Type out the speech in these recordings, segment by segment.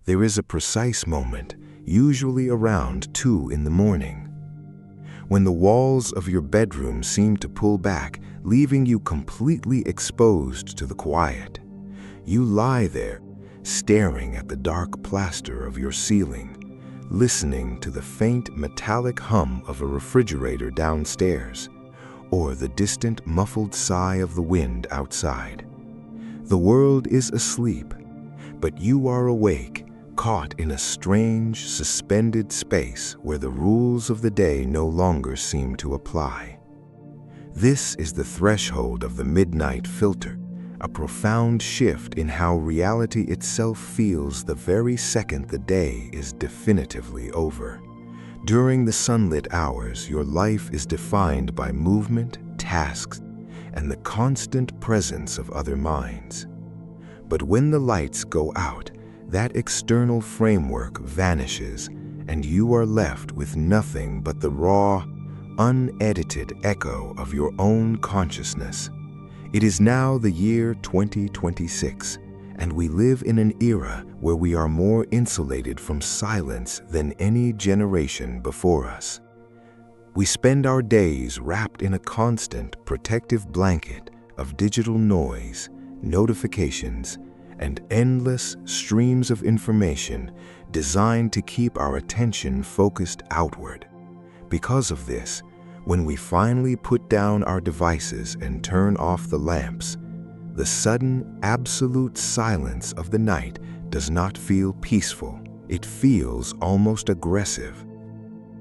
there is a precise moment, usually around 2 in the morning, when the walls of your bedroom seem to pull back, leaving you completely exposed to the quiet. You lie there, staring at the dark plaster of your ceiling, listening to the faint metallic hum of a refrigerator downstairs, or the distant muffled sigh of the wind outside. The world is asleep, but you are awake, caught in a strange, suspended space where the rules of the day no longer seem to apply. This is the threshold of the midnight filter, a profound shift in how reality itself feels the very second the day is definitively over. During the sunlit hours, your life is defined by movement, tasks, and the constant presence of other minds. But when the lights go out, that external framework vanishes, and you are left with nothing but the raw, unedited echo of your own consciousness. It is now the year 2026, and we live in an era where we are more insulated from silence than any generation before us. We spend our days wrapped in a constant protective blanket of digital noise, notifications, and endless streams of information designed to keep our attention focused outward. Because of this, when we finally put down our devices and turn off the lamps, the sudden, absolute silence of the night does not feel peaceful. It feels almost aggressive.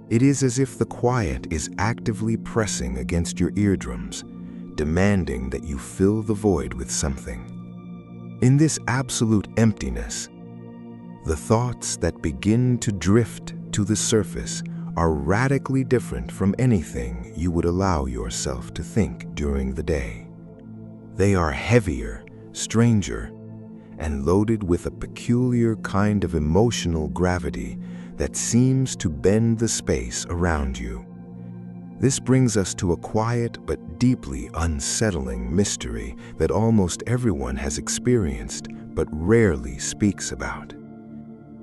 It is as if the quiet is actively pressing against your eardrums, demanding that you fill the void with something. In this absolute emptiness, the thoughts that begin to drift to the surface are radically different from anything you would allow yourself to think during the day. They are heavier, stranger, and loaded with a peculiar kind of emotional gravity that seems to bend the space around you. This brings us to a quiet but deeply unsettling mystery that almost everyone has experienced but rarely speaks about.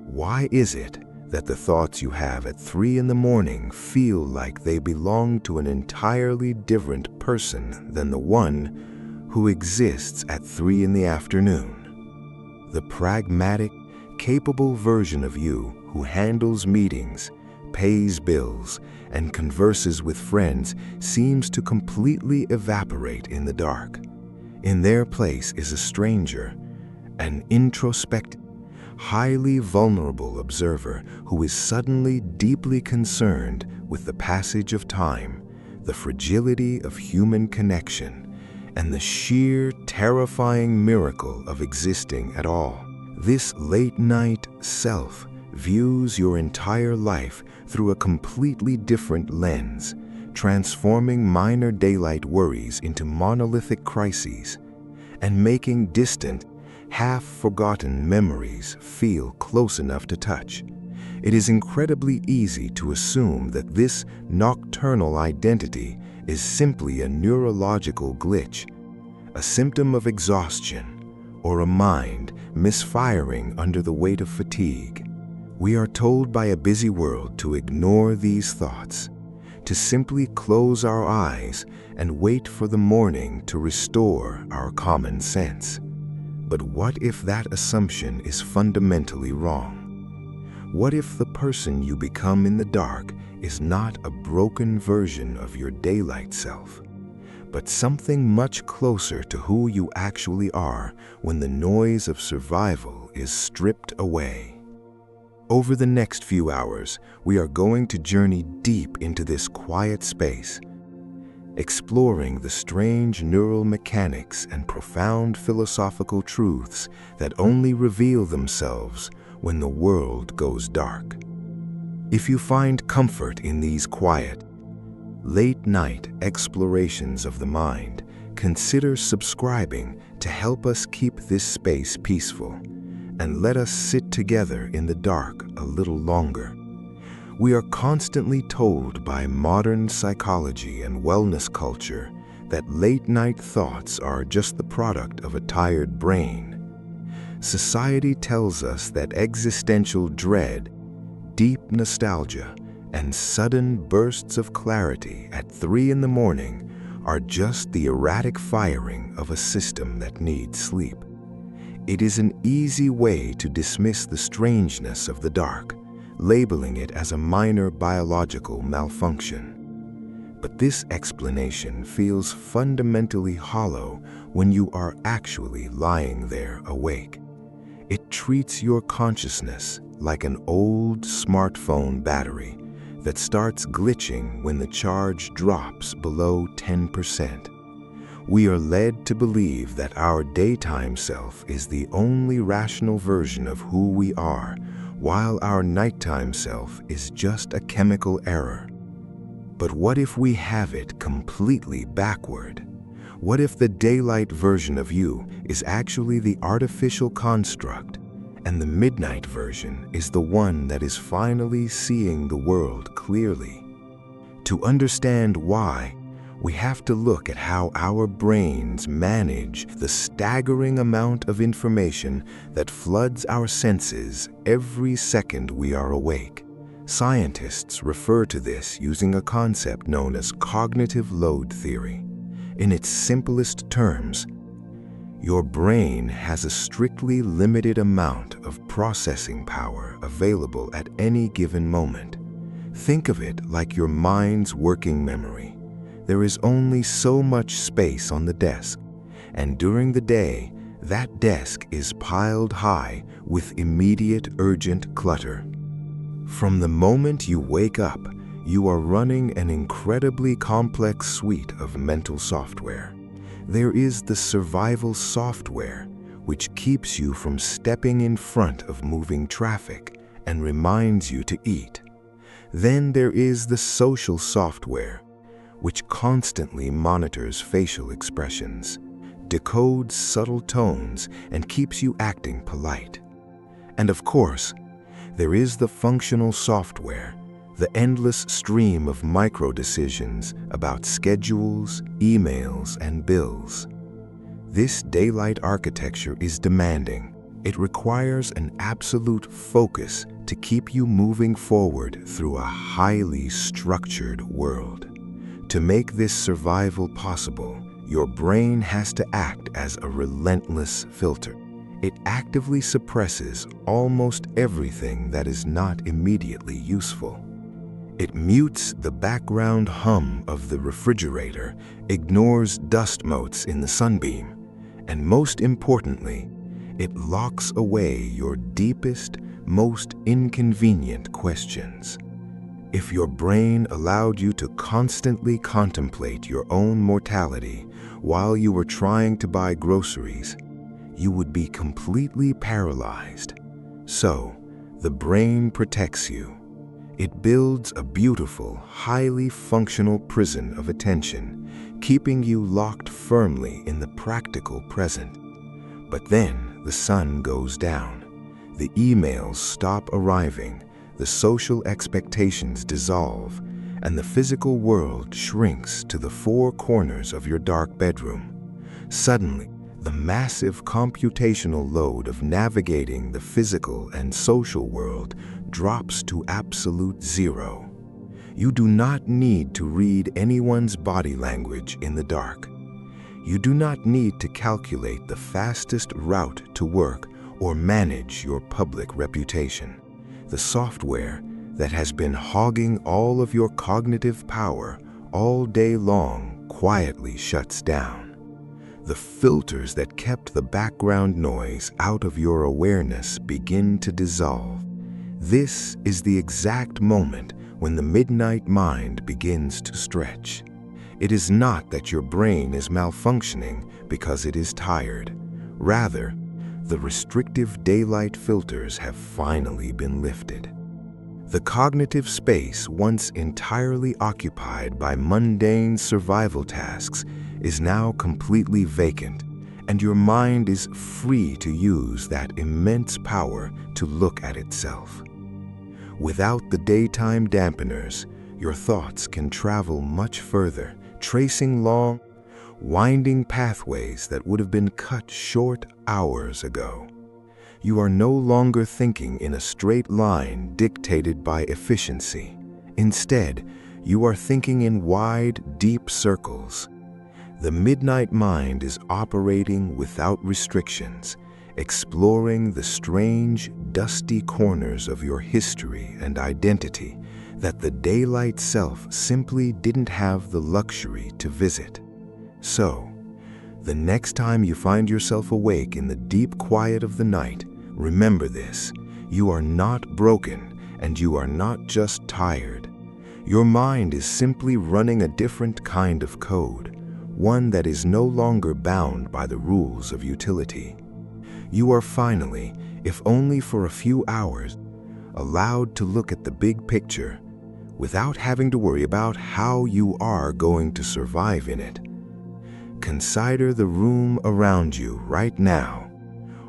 Why is it that the thoughts you have at 3 in the morning feel like they belong to an entirely different person than the one who exists at 3 in the afternoon? The pragmatic, capable version of you who handles meetings, pays bills, and converses with friends seems to completely evaporate in the dark. In their place is a stranger, an introspective, highly vulnerable observer who is suddenly deeply concerned with the passage of time, the fragility of human connection, and the sheer, terrifying miracle of existing at all. This late-night self views your entire life through a completely different lens, transforming minor daylight worries into monolithic crises, and making distant, half-forgotten memories feel close enough to touch. It is incredibly easy to assume that this nocturnal identity is simply a neurological glitch, a symptom of exhaustion, or a mind misfiring under the weight of fatigue. We are told by a busy world to ignore these thoughts, to simply close our eyes and wait for the morning to restore our common sense. But what if that assumption is fundamentally wrong? What if the person you become in the dark is not a broken version of your daylight self, but something much closer to who you actually are when the noise of survival is stripped away? Over the next few hours, we are going to journey deep into this quiet space, exploring the strange neural mechanics and profound philosophical truths that only reveal themselves when the world goes dark. If you find comfort in these quiet, late-night explorations of the mind, consider subscribing to help us keep this space peaceful, and let us sit together in the dark a little longer. We are constantly told by modern psychology and wellness culture that late-night thoughts are just the product of a tired brain. Society tells us that existential dread, deep nostalgia, and sudden bursts of clarity at 3 in the morning are just the erratic firing of a system that needs sleep. It is an easy way to dismiss the strangeness of the dark, labeling it as a minor biological malfunction. But this explanation feels fundamentally hollow when you are actually lying there awake. It treats your consciousness like an old smartphone battery that starts glitching when the charge drops below 10%. We are led to believe that our daytime self is the only rational version of who we are, while our nighttime self is just a chemical error. But what if we have it completely backward? What if the daylight version of you is actually the artificial construct, and the midnight version is the one that is finally seeing the world clearly? To understand why, we have to look at how our brains manage the staggering amount of information that floods our senses every second we are awake. Scientists refer to this using a concept known as cognitive load theory. In its simplest terms, your brain has a strictly limited amount of processing power available at any given moment. Think of it like your mind's working memory. There is only so much space on the desk, and during the day, that desk is piled high with immediate urgent clutter. From the moment you wake up, you are running an incredibly complex suite of mental software. There is the survival software, which keeps you from stepping in front of moving traffic and reminds you to eat. Then there is the social software, which constantly monitors facial expressions, decodes subtle tones, and keeps you acting polite. And of course, there is the functional software, the endless stream of micro-decisions about schedules, emails, and bills. This daylight architecture is demanding. It requires an absolute focus to keep you moving forward through a highly structured world. To make this survival possible, your brain has to act as a relentless filter. It actively suppresses almost everything that is not immediately useful. It mutes the background hum of the refrigerator, ignores dust motes in the sunbeam, and most importantly, it locks away your deepest, most inconvenient questions. If your brain allowed you to constantly contemplate your own mortality while you were trying to buy groceries, you would be completely paralyzed. So, the brain protects you. It builds a beautiful, highly functional prison of attention, keeping you locked firmly in the practical present. But then the sun goes down. The emails stop arriving, the social expectations dissolve, and the physical world shrinks to the 4 corners of your dark bedroom. Suddenly, the massive computational load of navigating the physical and social world drops to absolute zero. You do not need to read anyone's body language in the dark. You do not need to calculate the fastest route to work or manage your public reputation. The software that has been hogging all of your cognitive power all day long quietly shuts down. The filters that kept the background noise out of your awareness begin to dissolve. This is the exact moment when the midnight mind begins to stretch. It is not that your brain is malfunctioning because it is tired. Rather, the restrictive daylight filters have finally been lifted. The cognitive space once entirely occupied by mundane survival tasks is now completely vacant, and your mind is free to use that immense power to look at itself. Without the daytime dampeners, your thoughts can travel much further, tracing long, winding pathways that would have been cut short hours ago. You are no longer thinking in a straight line dictated by efficiency. Instead, you are thinking in wide, deep circles. The midnight mind is operating without restrictions, exploring the strange, dusty corners of your history and identity that the daylight self simply didn't have the luxury to visit. So, the next time you find yourself awake in the deep quiet of the night, remember this: you are not broken, and you are not just tired. Your mind is simply running a different kind of code, one that is no longer bound by the rules of utility. You are finally, if only for a few hours, allowed to look at the big picture without having to worry about how you are going to survive in it. Consider the room around you right now,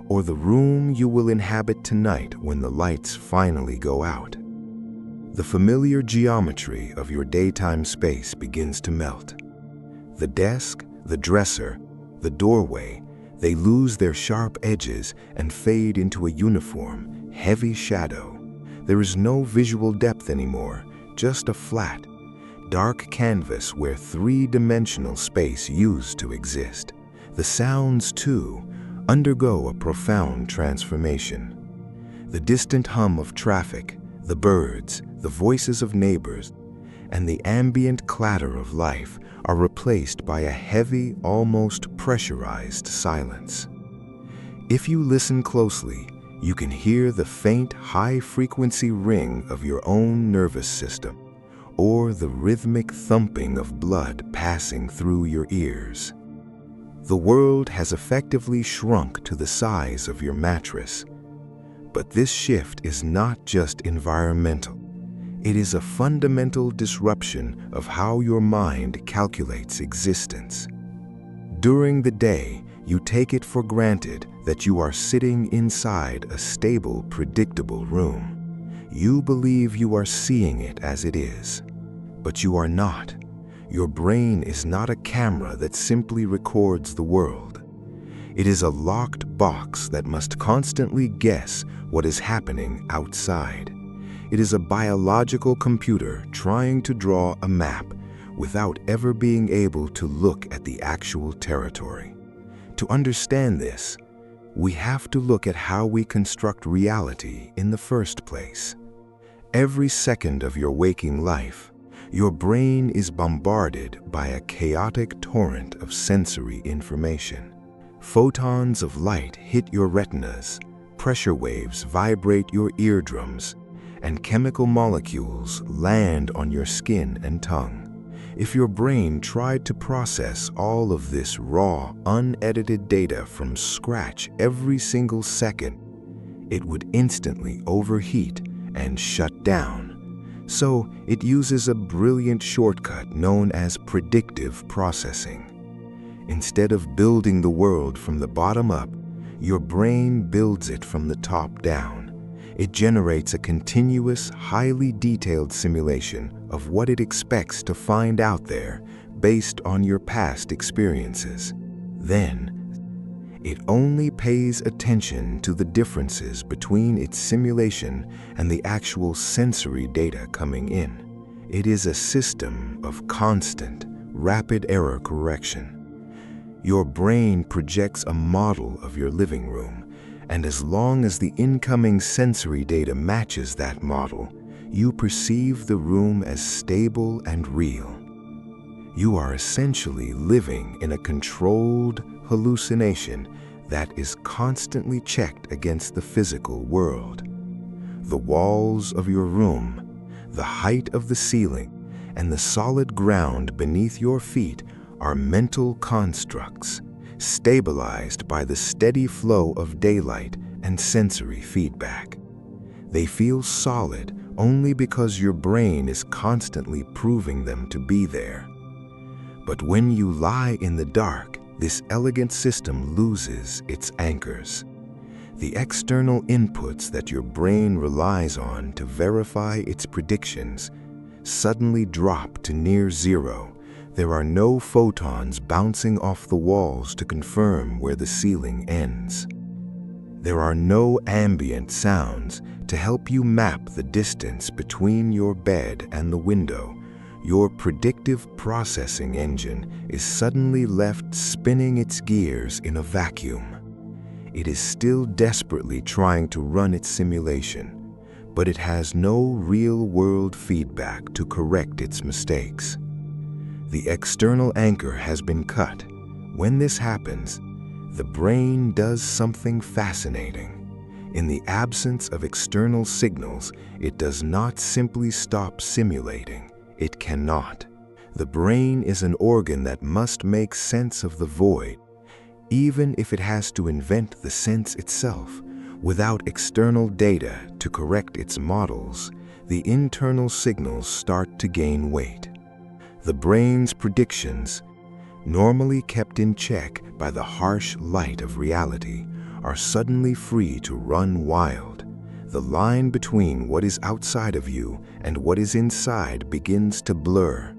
or the room you will inhabit tonight when the lights finally go out. The familiar geometry of your daytime space begins to melt. The desk, the dresser, the doorway, they lose their sharp edges and fade into a uniform, heavy shadow. There is no visual depth anymore, just a flat, dark canvas where three-dimensional space used to exist. The sounds, too, undergo a profound transformation. The distant hum of traffic, the birds, the voices of neighbors, and the ambient clatter of life are replaced by a heavy, almost pressurized silence. If you listen closely, you can hear the faint, high-frequency ring of your own nervous system, or the rhythmic thumping of blood passing through your ears. The world has effectively shrunk to the size of your mattress. But this shift is not just environmental. It is a fundamental disruption of how your mind calculates existence. During the day, you take it for granted that you are sitting inside a stable, predictable room. You believe you are seeing it as it is. But you are not. Your brain is not a camera that simply records the world. It is a locked box that must constantly guess what is happening outside. It is a biological computer trying to draw a map without ever being able to look at the actual territory. To understand this, we have to look at how we construct reality in the first place. Every second of your waking life, your brain is bombarded by a chaotic torrent of sensory information. Photons of light hit your retinas, pressure waves vibrate your eardrums, and chemical molecules land on your skin and tongue. If your brain tried to process all of this raw, unedited data from scratch every single second, it would instantly overheat and shut down. So it uses a brilliant shortcut known as predictive processing. Instead of building the world from the bottom up, your brain builds it from the top down. It generates a continuous, highly detailed simulation of what it expects to find out there based on your past experiences. Then, it only pays attention to the differences between its simulation and the actual sensory data coming in. It is a system of constant, rapid error correction. Your brain projects a model of your living room, and as long as the incoming sensory data matches that model, you perceive the room as stable and real. You are essentially living in a controlled hallucination that is constantly checked against the physical world. The walls of your room, the height of the ceiling, and the solid ground beneath your feet are mental constructs, stabilized by the steady flow of daylight and sensory feedback. They feel solid only because your brain is constantly proving them to be there. But when you lie in the dark, this elegant system loses its anchors. The external inputs that your brain relies on to verify its predictions suddenly drop to near zero. There are no photons bouncing off the walls to confirm where the ceiling ends. There are no ambient sounds to help you map the distance between your bed and the window. Your predictive processing engine is suddenly left spinning its gears in a vacuum. It is still desperately trying to run its simulation, but it has no real-world feedback to correct its mistakes. The external anchor has been cut. When this happens, the brain does something fascinating. In the absence of external signals, it does not simply stop simulating. It cannot. The brain is an organ that must make sense of the void, even if it has to invent the sense itself. Without external data to correct its models, the internal signals start to gain weight. The brain's predictions, normally kept in check by the harsh light of reality, are suddenly free to run wild. The line between what is outside of you and what is inside begins to blur.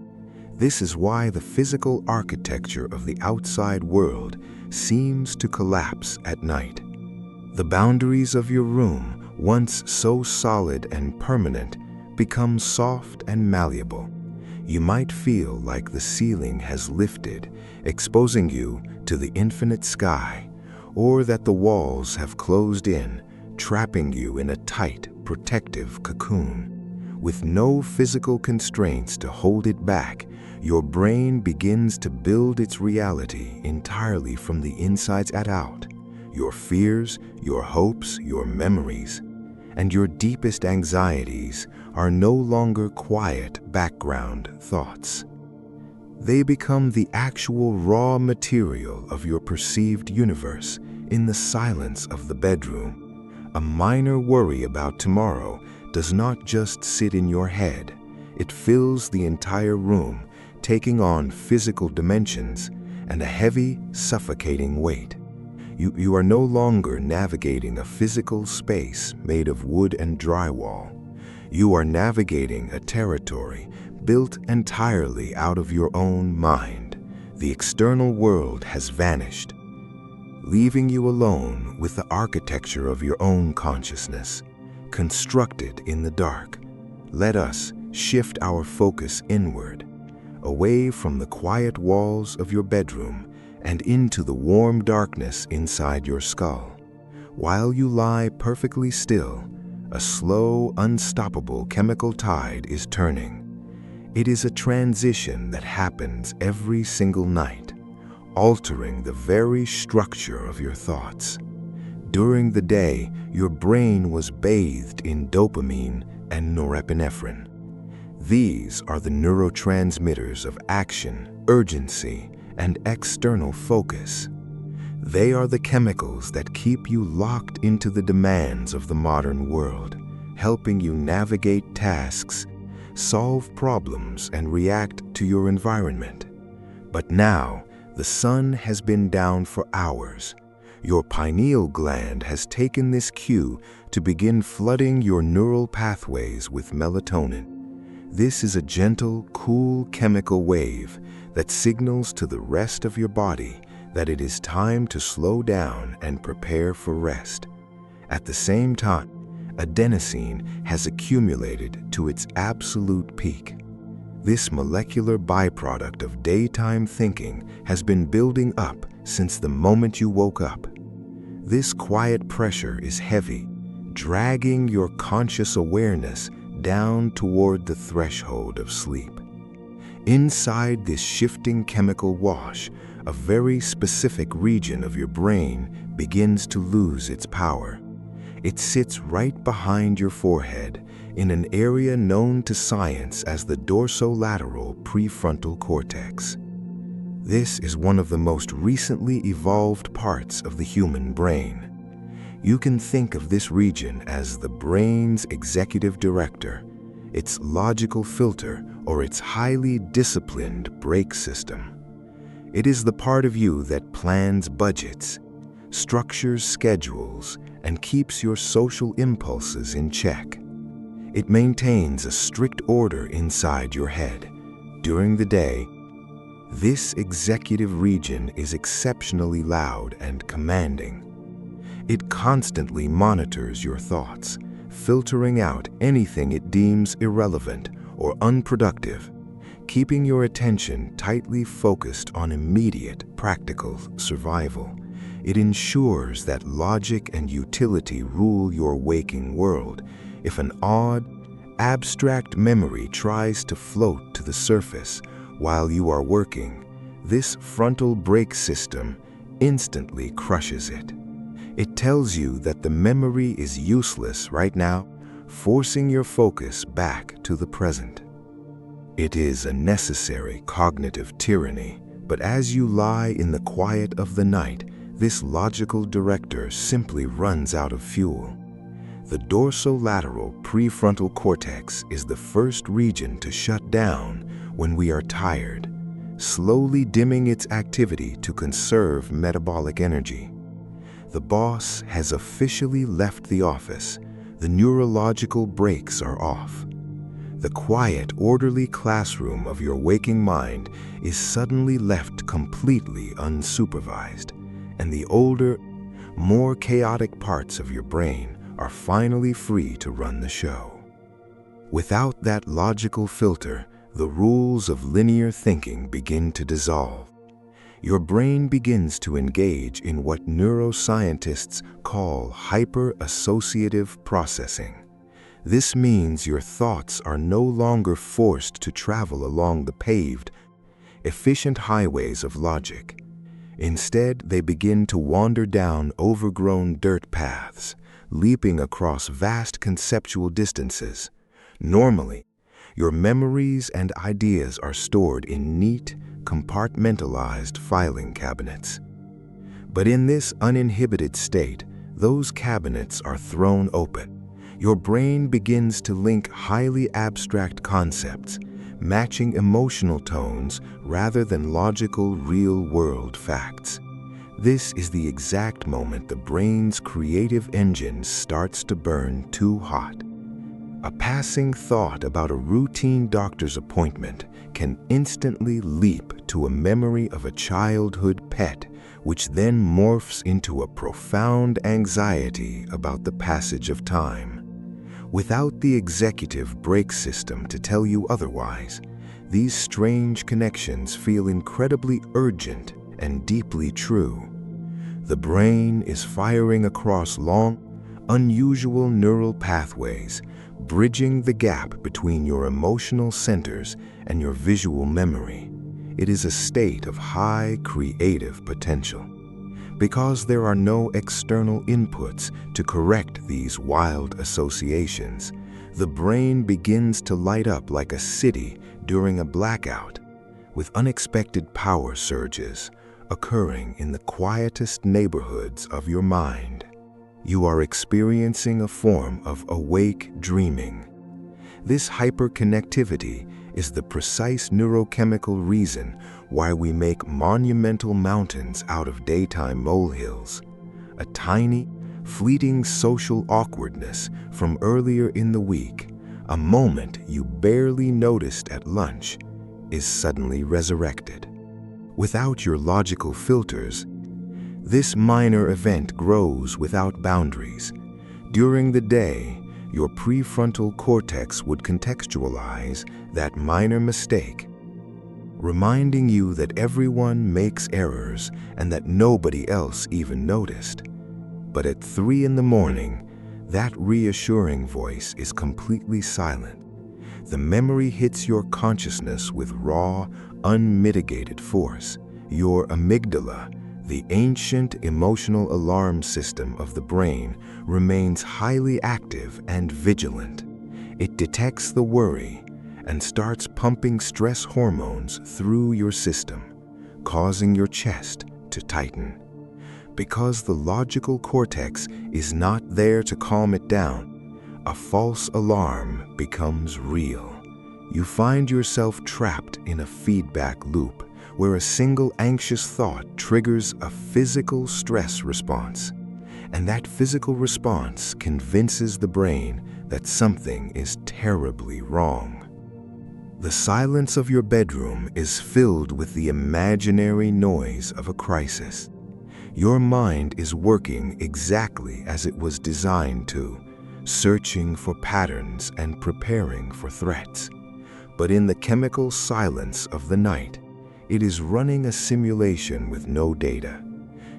This is why the physical architecture of the outside world seems to collapse at night. The boundaries of your room, once so solid and permanent, become soft and malleable. You might feel like the ceiling has lifted, exposing you to the infinite sky, or that the walls have closed in, trapping you in a tight, protective cocoon. With no physical constraints to hold it back, your brain begins to build its reality entirely from the inside out. Your fears, your hopes, your memories, and your deepest anxieties are no longer quiet background thoughts. They become the actual raw material of your perceived universe in the silence of the bedroom. A minor worry about tomorrow does not just sit in your head. It fills the entire room, taking on physical dimensions and a heavy, suffocating weight. You are no longer navigating a physical space made of wood and drywall. You are navigating a territory built entirely out of your own mind. The external world has vanished, leaving you alone with the architecture of your own consciousness, constructed in the dark. Let us shift our focus inward, away from the quiet walls of your bedroom and into the warm darkness inside your skull. While you lie perfectly still, a slow, unstoppable chemical tide is turning. It is a transition that happens every single night, altering the very structure of your thoughts. During the day, your brain was bathed in dopamine and norepinephrine. These are the neurotransmitters of action, urgency, and external focus. They are the chemicals that keep you locked into the demands of the modern world, helping you navigate tasks, solve problems, and react to your environment. But now, the sun has been down for hours. Your pineal gland has taken this cue to begin flooding your neural pathways with melatonin. This is a gentle, cool chemical wave that signals to the rest of your body that it is time to slow down and prepare for rest. At the same time, adenosine has accumulated to its absolute peak. This molecular byproduct of daytime thinking has been building up since the moment you woke up. This quiet pressure is heavy, dragging your conscious awareness down toward the threshold of sleep. Inside this shifting chemical wash, a very specific region of your brain begins to lose its power. It sits right behind your forehead in an area known to science as the dorsolateral prefrontal cortex. This is one of the most recently evolved parts of the human brain. You can think of this region as the brain's executive director, its logical filter, or its highly disciplined brake system. It is the part of you that plans budgets, structures schedules, and keeps your social impulses in check. It maintains a strict order inside your head. During the day, this executive region is exceptionally loud and commanding. It constantly monitors your thoughts, filtering out anything it deems irrelevant or unproductive, keeping your attention tightly focused on immediate, practical survival. It ensures that logic and utility rule your waking world. If an odd, abstract memory tries to float to the surface while you are working, this frontal brake system instantly crushes it. It tells you that the memory is useless right now, forcing your focus back to the present. It is a necessary cognitive tyranny, but as you lie in the quiet of the night, this logical director simply runs out of fuel. The dorsolateral prefrontal cortex is the first region to shut down when we are tired, slowly dimming its activity to conserve metabolic energy. The boss has officially left the office. The neurological brakes are off. The quiet, orderly classroom of your waking mind is suddenly left completely unsupervised, and the older, more chaotic parts of your brain are finally free to run the show. Without that logical filter, the rules of linear thinking begin to dissolve. Your brain begins to engage in what neuroscientists call hyper-associative processing. This means your thoughts are no longer forced to travel along the paved, efficient highways of logic. Instead, they begin to wander down overgrown dirt paths, leaping across vast conceptual distances. Normally, your memories and ideas are stored in neat, compartmentalized filing cabinets. But in this uninhibited state, those cabinets are thrown open. Your brain begins to link highly abstract concepts, matching emotional tones rather than logical, real-world facts. This is the exact moment the brain's creative engine starts to burn too hot. A passing thought about a routine doctor's appointment can instantly leap to a memory of a childhood pet, which then morphs into a profound anxiety about the passage of time. Without the executive brake system to tell you otherwise, these strange connections feel incredibly urgent and deeply true. The brain is firing across long, unusual neural pathways, bridging the gap between your emotional centers and your visual memory. It is a state of high creative potential. Because there are no external inputs to correct these wild associations, the brain begins to light up like a city during a blackout, with unexpected power surges occurring in the quietest neighborhoods of your mind. You are experiencing a form of awake dreaming. This hyperconnectivity is the precise neurochemical reason why we make monumental mountains out of daytime molehills. A tiny, fleeting social awkwardness from earlier in the week, a moment you barely noticed at lunch, is suddenly resurrected. Without your logical filters, this minor event grows without boundaries. During the day, your prefrontal cortex would contextualize that minor mistake, reminding you that everyone makes errors and that nobody else even noticed. But at 3 in the morning, that reassuring voice is completely silent. The memory hits your consciousness with raw, unmitigated force. Your amygdala, the ancient emotional alarm system of the brain, remains highly active and vigilant. It detects the worry and starts pumping stress hormones through your system, causing your chest to tighten. Because the logical cortex is not there to calm it down, a false alarm becomes real. You find yourself trapped in a feedback loop where a single anxious thought triggers a physical stress response, and that physical response convinces the brain that something is terribly wrong. The silence of your bedroom is filled with the imaginary noise of a crisis. Your mind is working exactly as it was designed to, searching for patterns and preparing for threats. But in the chemical silence of the night, it is running a simulation with no data,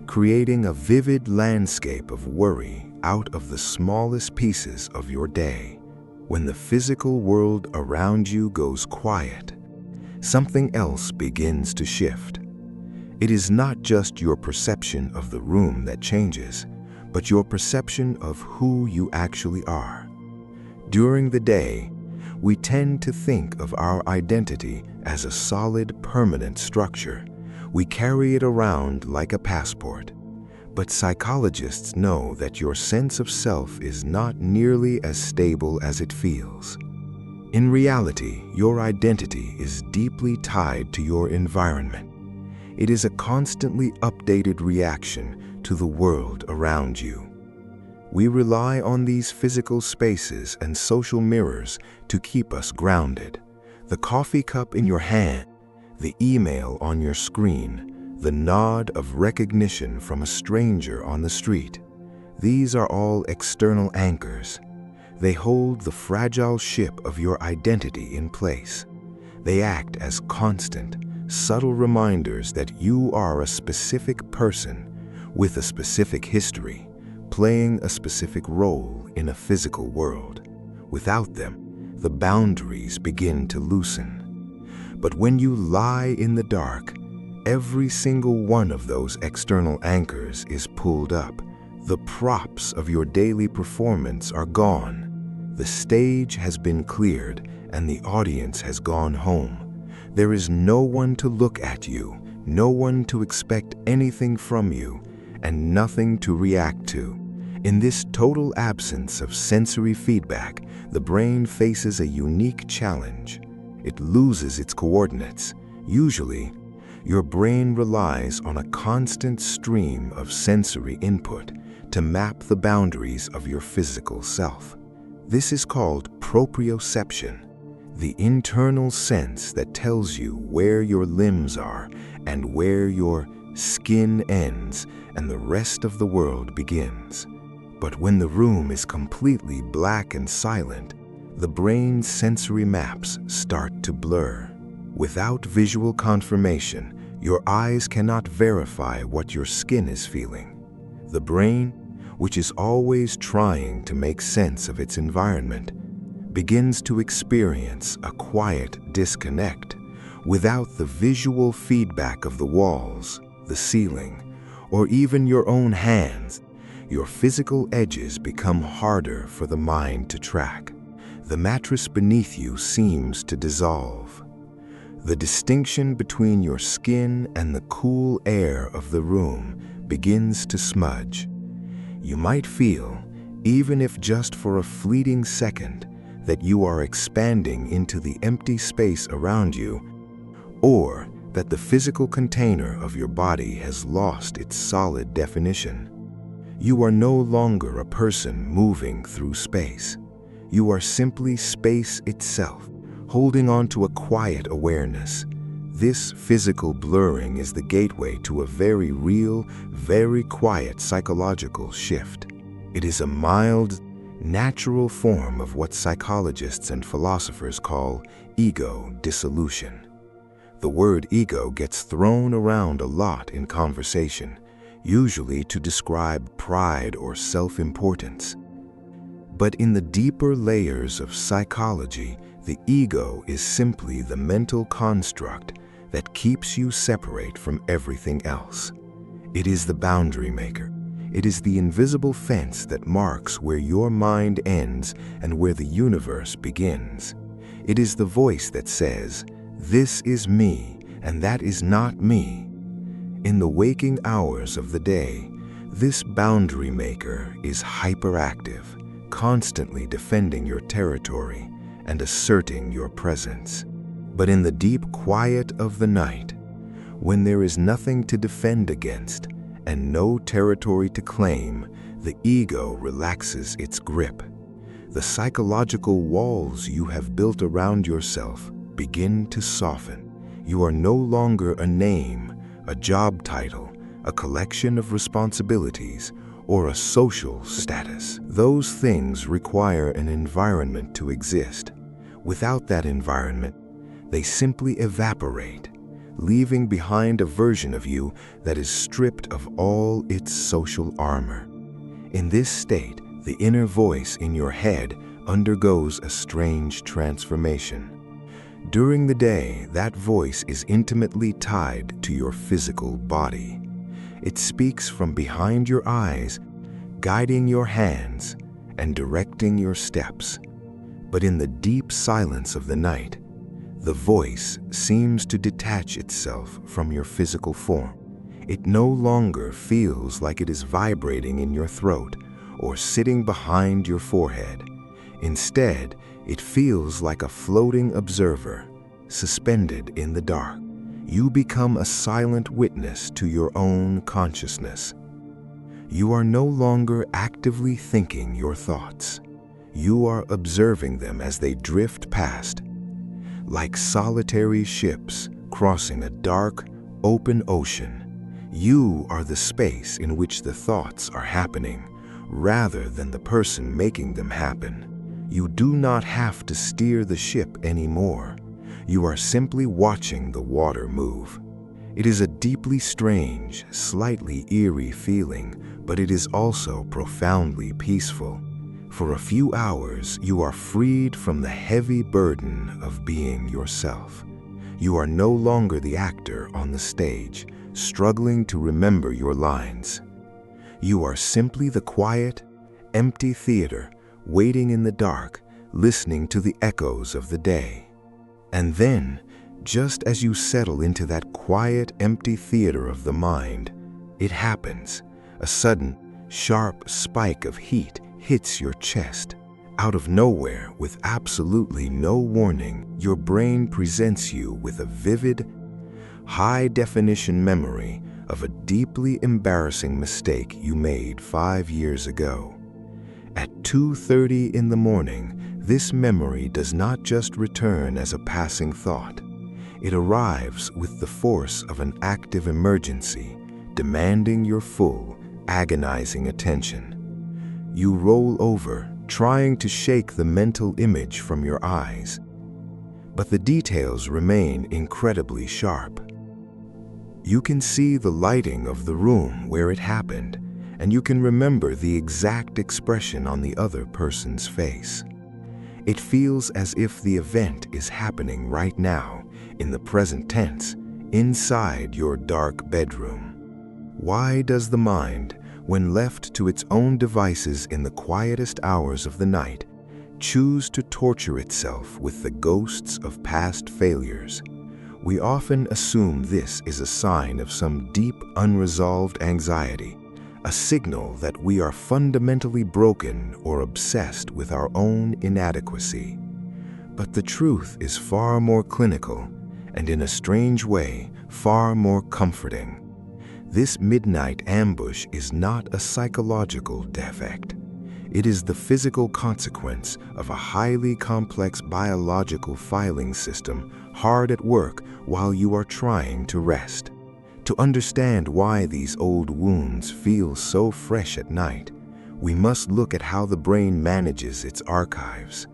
creating a vivid landscape of worry out of the smallest pieces of your day. When the physical world around you goes quiet, something else begins to shift. It is not just your perception of the room that changes, but your perception of who you actually are. During the day, we tend to think of our identity as a solid, permanent structure. We carry it around like a passport. But psychologists know that your sense of self is not nearly as stable as it feels. In reality, your identity is deeply tied to your environment. It is a constantly updated reaction to the world around you. We rely on these physical spaces and social mirrors to keep us grounded. The coffee cup in your hand, the email on your screen, the nod of recognition from a stranger on the street. These are all external anchors. They hold the fragile ship of your identity in place. They act as constant, subtle reminders that you are a specific person with a specific history, playing a specific role in a physical world. Without them, the boundaries begin to loosen. But when you lie in the dark, every single one of those external anchors is pulled up. The props of your daily performance are gone. The stage has been cleared and the audience has gone home. There is no one to look at you, no one to expect anything from you, and nothing to react to. In this total absence of sensory feedback, the brain faces a unique challenge. It loses its coordinates. Usually, your brain relies on a constant stream of sensory input to map the boundaries of your physical self. This is called proprioception, the internal sense that tells you where your limbs are and where your skin ends and the rest of the world begins. But when the room is completely black and silent, the brain's sensory maps start to blur. Without visual confirmation, your eyes cannot verify what your skin is feeling. The brain, which is always trying to make sense of its environment, begins to experience a quiet disconnect. Without the visual feedback of the walls, the ceiling, or even your own hands, your physical edges become harder for the mind to track. The mattress beneath you seems to dissolve. The distinction between your skin and the cool air of the room begins to smudge. You might feel, even if just for a fleeting second, that you are expanding into the empty space around you, or that the physical container of your body has lost its solid definition. You are no longer a person moving through space. You are simply space itself, holding on to a quiet awareness. This physical blurring is the gateway to a very real, very quiet psychological shift. It is a mild, natural form of what psychologists and philosophers call ego dissolution. The word ego gets thrown around a lot in conversation, usually to describe pride or self-importance. But in the deeper layers of psychology, the ego is simply the mental construct that keeps you separate from everything else. It is the boundary maker. It is the invisible fence that marks where your mind ends and where the universe begins. It is the voice that says, "This is me, and that is not me." In the waking hours of the day, this boundary maker is hyperactive, constantly defending your territory and asserting your presence. But in the deep quiet of the night, when there is nothing to defend against and no territory to claim, the ego relaxes its grip. The psychological walls you have built around yourself begin to soften. You are no longer a name, a job title, a collection of responsibilities, or a social status. Those things require an environment to exist. Without that environment, they simply evaporate, leaving behind a version of you that is stripped of all its social armor. In this state, the inner voice in your head undergoes a strange transformation. During the day, that voice is intimately tied to your physical body. It speaks from behind your eyes, guiding your hands and directing your steps. But in the deep silence of the night, the voice seems to detach itself from your physical form. It no longer feels like it is vibrating in your throat or sitting behind your forehead. Instead, it feels like a floating observer, suspended in the dark. You become a silent witness to your own consciousness. You are no longer actively thinking your thoughts. You are observing them as they drift past, like solitary ships crossing a dark, open ocean. You are the space in which the thoughts are happening, rather than the person making them happen. You do not have to steer the ship anymore. You are simply watching the water move. It is a deeply strange, slightly eerie feeling, but it is also profoundly peaceful. For a few hours, you are freed from the heavy burden of being yourself. You are no longer the actor on the stage, struggling to remember your lines. You are simply the quiet, empty theater, waiting in the dark, listening to the echoes of the day. And then, just as you settle into that quiet, empty theater of the mind, it happens. A sudden, sharp spike of heat hits your chest. Out of nowhere, with absolutely no warning, your brain presents you with a vivid, high-definition memory of a deeply embarrassing mistake you made 5 years ago. At 2:30 in the morning, this memory does not just return as a passing thought. It arrives with the force of an active emergency, demanding your full, agonizing attention. You roll over, trying to shake the mental image from your eyes, but the details remain incredibly sharp. You can see the lighting of the room where it happened, and you can remember the exact expression on the other person's face. It feels as if the event is happening right now, in the present tense, inside your dark bedroom. Why does the mind, when left to its own devices in the quietest hours of the night, choose to torture itself with the ghosts of past failures? We often assume this is a sign of some deep, unresolved anxiety, a signal that we are fundamentally broken or obsessed with our own inadequacy. But the truth is far more clinical, and in a strange way, far more comforting. This midnight ambush is not a psychological defect. It is the physical consequence of a highly complex biological filing system hard at work while you are trying to rest. To understand why these old wounds feel so fresh at night, we must look at how the brain manages its archives.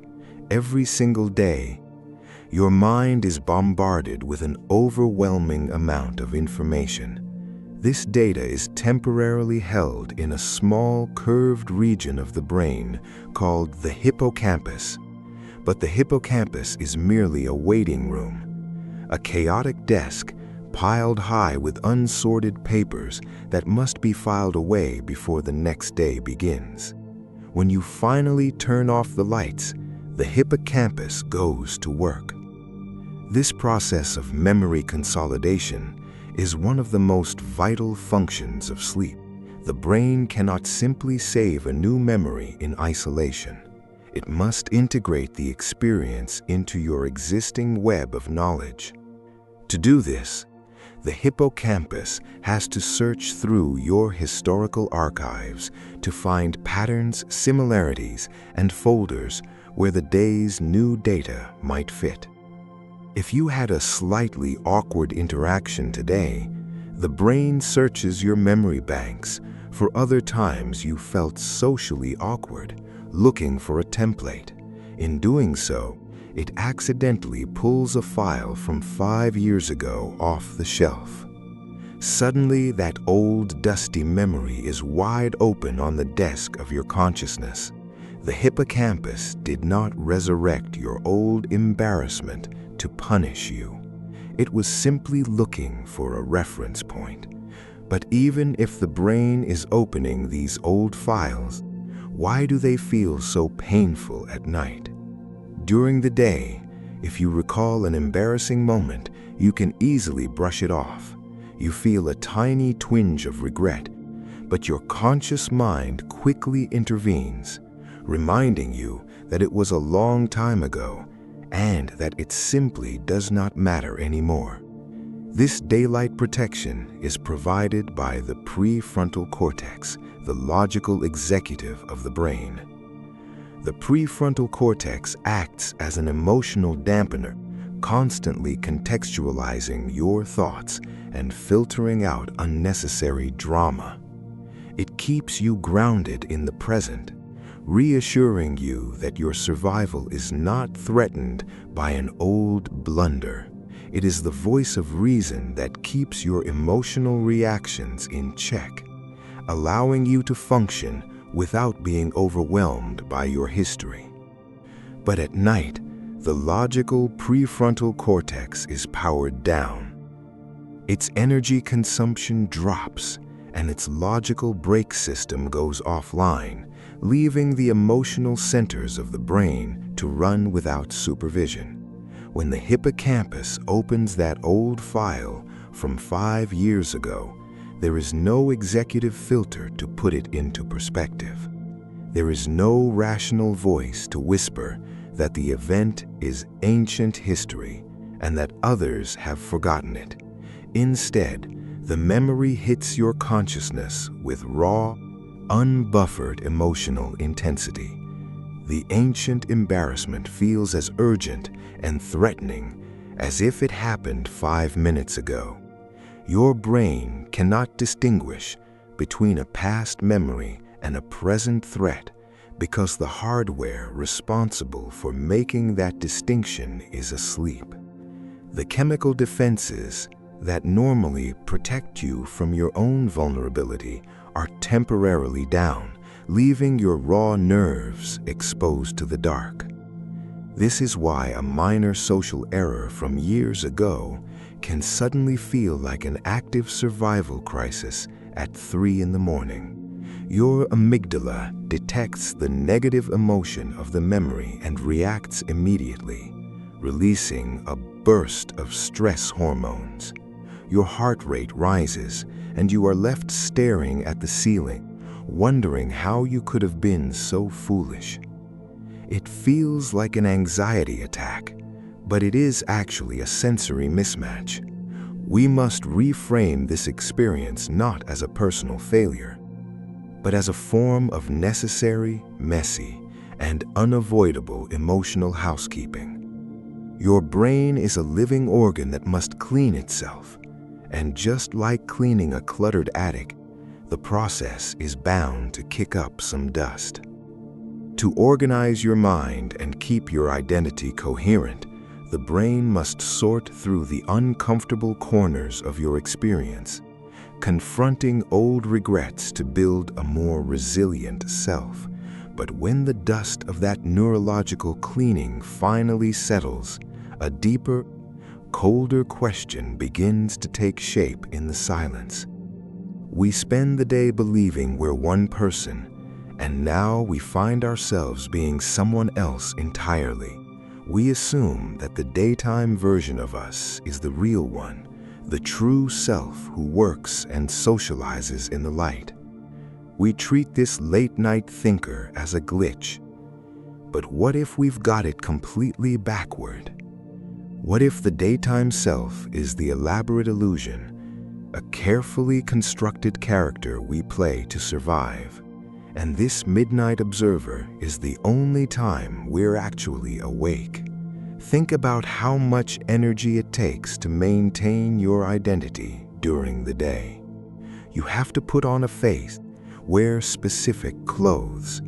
Every single day, your mind is bombarded with an overwhelming amount of information. This data is temporarily held in a small, curved region of the brain called the hippocampus. But the hippocampus is merely a waiting room, a chaotic desk piled high with unsorted papers that must be filed away before the next day begins. When you finally turn off the lights, the hippocampus goes to work. This process of memory consolidation is one of the most vital functions of sleep. The brain cannot simply save a new memory in isolation. It must integrate the experience into your existing web of knowledge. To do this, the hippocampus has to search through your historical archives to find patterns, similarities, and folders where the day's new data might fit. If you had a slightly awkward interaction today, The brain searches your memory banks for other times you felt socially awkward, looking for a template. In doing so, it accidentally pulls a file from 5 years ago off the shelf. Suddenly, that old, dusty memory is wide open on the desk of your consciousness. The hippocampus did not resurrect your old embarrassment to punish you. It was simply looking for a reference point. But even if the brain is opening these old files, why do they feel so painful at night? During the day, if you recall an embarrassing moment, you can easily brush it off. You feel a tiny twinge of regret, but your conscious mind quickly intervenes, reminding you that it was a long time ago and that it simply does not matter anymore. This daylight protection is provided by the prefrontal cortex, the logical executive of the brain. The prefrontal cortex acts as an emotional dampener, constantly contextualizing your thoughts and filtering out unnecessary drama. It keeps you grounded in the present, reassuring you that your survival is not threatened by an old blunder. It is the voice of reason that keeps your emotional reactions in check, allowing you to function without being overwhelmed by your history. But at night, the logical prefrontal cortex is powered down. Its energy consumption drops, and its logical brake system goes offline, leaving the emotional centers of the brain to run without supervision. When the hippocampus opens that old file from 5 years ago, there is no executive filter to put it into perspective. There is no rational voice to whisper that the event is ancient history and that others have forgotten it. Instead, the memory hits your consciousness with raw, unbuffered emotional intensity. The ancient embarrassment feels as urgent and threatening as if it happened 5 minutes ago. Your brain cannot distinguish between a past memory and a present threat because the hardware responsible for making that distinction is asleep. The chemical defenses that normally protect you from your own vulnerability are temporarily down, leaving your raw nerves exposed to the dark. This is why a minor social error from years ago can suddenly feel like an active survival crisis at 3 in the morning. Your amygdala detects the negative emotion of the memory and reacts immediately, releasing a burst of stress hormones. Your heart rate rises, and you are left staring at the ceiling, wondering how you could have been so foolish. It feels like an anxiety attack, but it is actually a sensory mismatch. We must reframe this experience not as a personal failure, but as a form of necessary, messy, and unavoidable emotional housekeeping. Your brain is a living organ that must clean itself, and just like cleaning a cluttered attic, the process is bound to kick up some dust. To organize your mind and keep your identity coherent, the brain must sort through the uncomfortable corners of your experience, confronting old regrets to build a more resilient self. But when the dust of that neurological cleaning finally settles, a deeper, colder question begins to take shape in the silence. We spend the day believing we're one person, and now we find ourselves being someone else entirely. We assume that the daytime version of us is the real one, the true self who works and socializes in the light. We treat this late-night thinker as a glitch. But what if we've got it completely backward? What if the daytime self is the elaborate illusion, a carefully constructed character we play to survive, and this midnight observer is the only time we're actually awake? Think about how much energy it takes to maintain your identity during the day. You have to put on a face, wear specific clothes,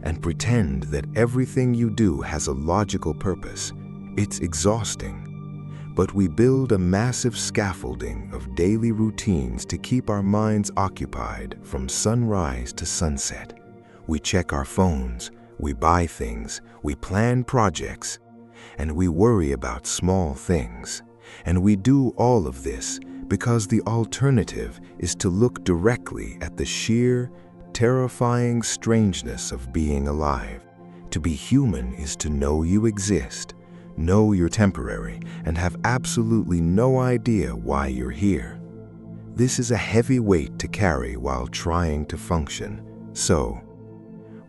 and pretend that everything you do has a logical purpose. It's exhausting. But we build a massive scaffolding of daily routines to keep our minds occupied from sunrise to sunset. We check our phones, we buy things, we plan projects, and we worry about small things. And we do all of this because the alternative is to look directly at the sheer, terrifying strangeness of being alive. To be human is to know you exist, know you're temporary, and have absolutely no idea why you're here. This is a heavy weight to carry while trying to function. So,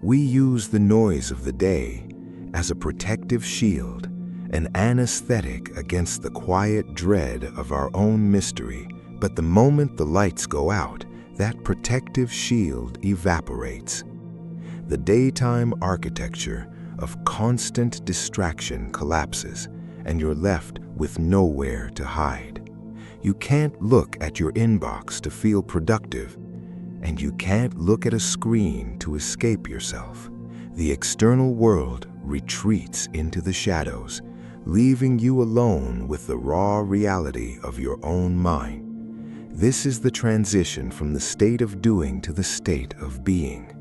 we use the noise of the day as a protective shield, an anesthetic against the quiet dread of our own mystery. But the moment the lights go out, that protective shield evaporates. The daytime architecture of constant distraction collapses, and you're left with nowhere to hide. You can't look at your inbox to feel productive, and you can't look at a screen to escape yourself. The external world retreats into the shadows, leaving you alone with the raw reality of your own mind. This is the transition from the state of doing to the state of being.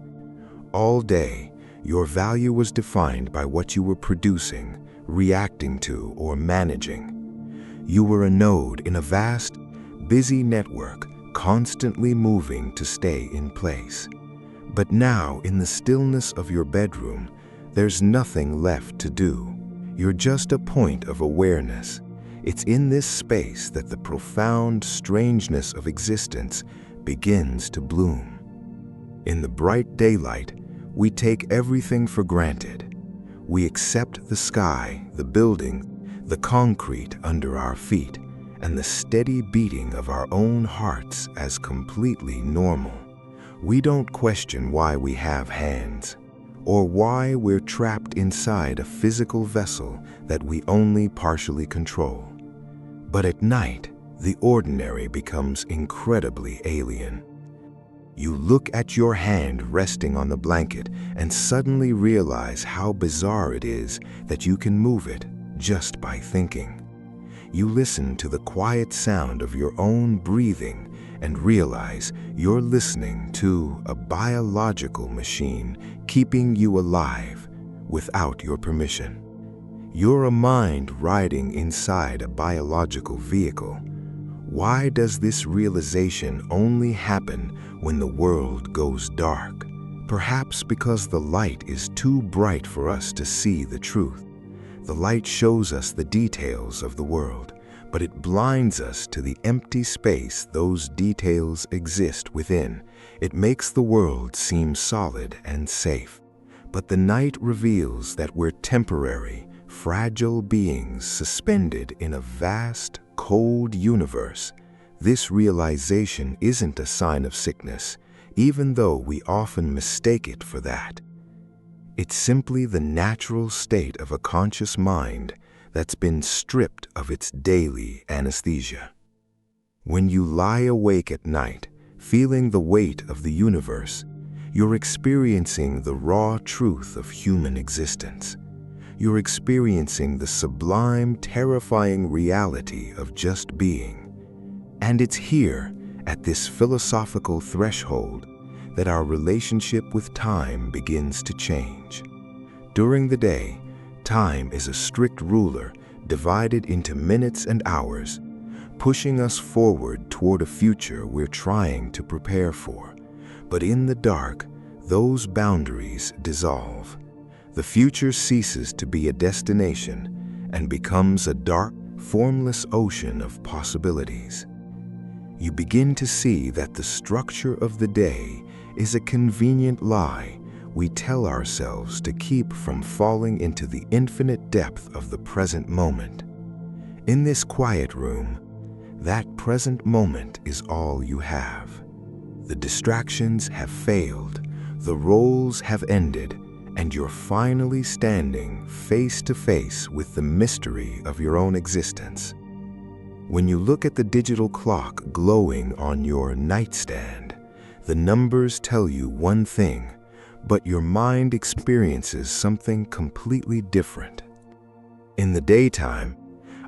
All day, your value was defined by what you were producing, reacting to, or managing. You were a node in a vast, busy network, constantly moving to stay in place. But now, in the stillness of your bedroom, there's nothing left to do. You're just a point of awareness. It's in this space that the profound strangeness of existence begins to bloom. In the bright daylight, we take everything for granted. We accept the sky, the building, the concrete under our feet, and the steady beating of our own hearts as completely normal. We don't question why we have hands, or why we're trapped inside a physical vessel that we only partially control. But at night, the ordinary becomes incredibly alien. You look at your hand resting on the blanket and suddenly realize how bizarre it is that you can move it just by thinking. You listen to the quiet sound of your own breathing and realize you're listening to a biological machine keeping you alive without your permission. You're a mind riding inside a biological vehicle. Why does this realization only happen when the world goes dark? Perhaps because the light is too bright for us to see the truth. The light shows us the details of the world, but it blinds us to the empty space those details exist within. It makes the world seem solid and safe. But the night reveals that we're temporary, fragile beings suspended in a vast, cold universe. This realization isn't a sign of sickness, even though we often mistake it for that. It's simply the natural state of a conscious mind that's been stripped of its daily anesthesia. When you lie awake at night, feeling the weight of the universe, you're experiencing the raw truth of human existence. You're experiencing the sublime, terrifying reality of just being. And it's here, at this philosophical threshold, that our relationship with time begins to change. During the day, time is a strict ruler divided into minutes and hours, pushing us forward toward a future we're trying to prepare for. But in the dark, those boundaries dissolve. The future ceases to be a destination and becomes a dark, formless ocean of possibilities. You begin to see that the structure of the day is a convenient lie we tell ourselves to keep from falling into the infinite depth of the present moment. In this quiet room, that present moment is all you have. The distractions have failed, the roles have ended, and you're finally standing face to face with the mystery of your own existence. When you look at the digital clock glowing on your nightstand, the numbers tell you one thing, but your mind experiences something completely different. In the daytime,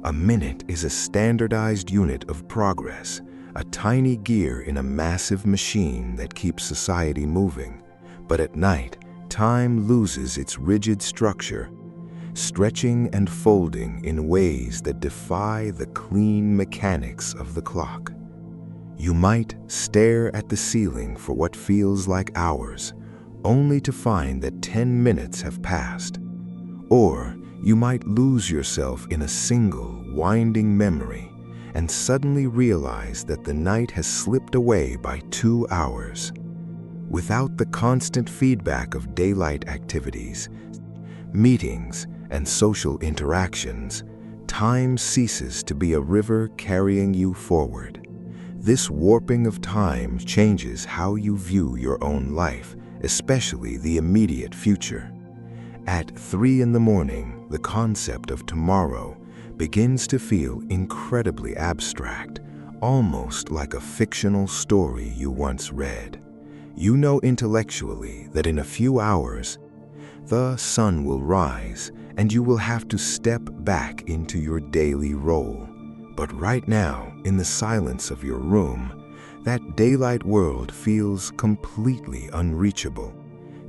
a minute is a standardized unit of progress, a tiny gear in a massive machine that keeps society moving. But at night, time loses its rigid structure, stretching and folding in ways that defy the clean mechanics of the clock. You might stare at the ceiling for what feels like hours, only to find that 10 minutes have passed. Or you might lose yourself in a single, winding memory and suddenly realize that the night has slipped away by 2 hours. Without the constant feedback of daylight activities, meetings, and social interactions, time ceases to be a river carrying you forward. This warping of time changes how you view your own life, especially the immediate future. At 3 in the morning, the concept of tomorrow begins to feel incredibly abstract, almost like a fictional story you once read. You know intellectually that in a few hours, the sun will rise and you will have to step back into your daily role. But right now, in the silence of your room, that daylight world feels completely unreachable.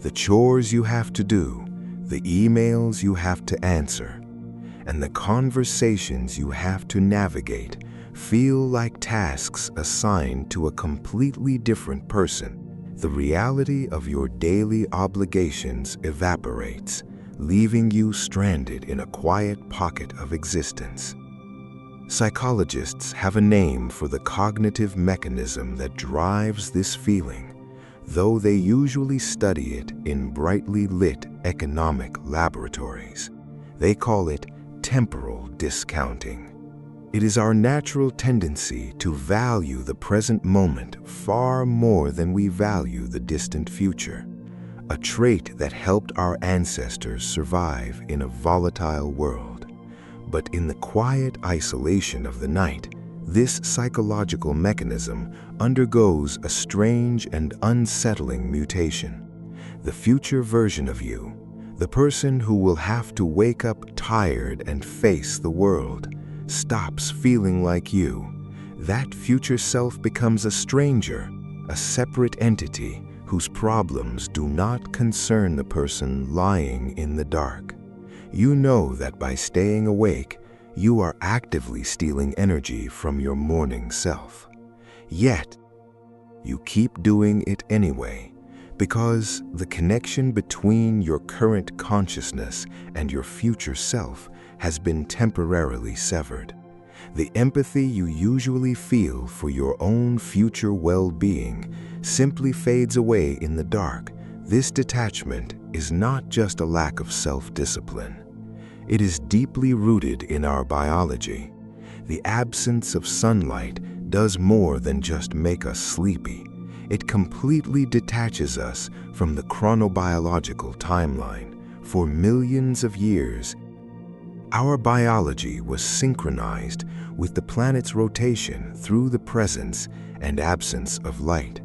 The chores you have to do, the emails you have to answer, and the conversations you have to navigate feel like tasks assigned to a completely different person. The reality of your daily obligations evaporates, leaving you stranded in a quiet pocket of existence. Psychologists have a name for the cognitive mechanism that drives this feeling, though they usually study it in brightly lit economic laboratories. They call it temporal discounting. It is our natural tendency to value the present moment far more than we value the distant future, a trait that helped our ancestors survive in a volatile world. But in the quiet isolation of the night, this psychological mechanism undergoes a strange and unsettling mutation. The future version of you, the person who will have to wake up tired and face the world, stops feeling like you. That future self becomes a stranger, a separate entity whose problems do not concern the person lying in the dark. You know that by staying awake, you are actively stealing energy from your morning self. Yet, you keep doing it anyway, because the connection between your current consciousness and your future self has been temporarily severed. The empathy you usually feel for your own future well-being simply fades away in the dark. This detachment is not just a lack of self-discipline. It is deeply rooted in our biology. The absence of sunlight does more than just make us sleepy. It completely detaches us from the chronobiological timeline. For millions of years, our biology was synchronized with the planet's rotation through the presence and absence of light.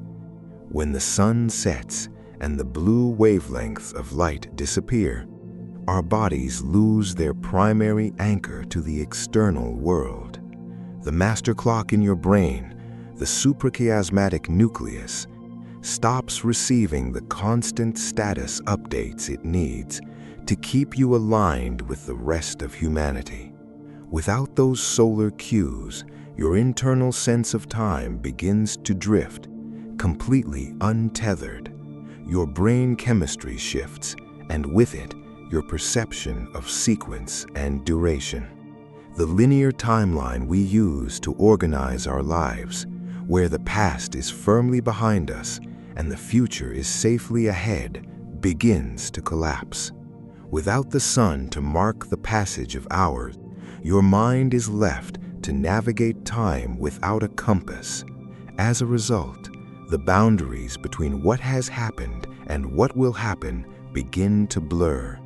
When the sun sets and the blue wavelengths of light disappear, our bodies lose their primary anchor to the external world. The master clock in your brain, the suprachiasmatic nucleus, stops receiving the constant status updates it needs to keep you aligned with the rest of humanity. Without those solar cues, your internal sense of time begins to drift, completely untethered. Your brain chemistry shifts, and with it, your perception of sequence and duration. The linear timeline we use to organize our lives, where the past is firmly behind us and the future is safely ahead, begins to collapse. Without the sun to mark the passage of hours, your mind is left to navigate time without a compass. As a result, the boundaries between what has happened and what will happen begin to blur.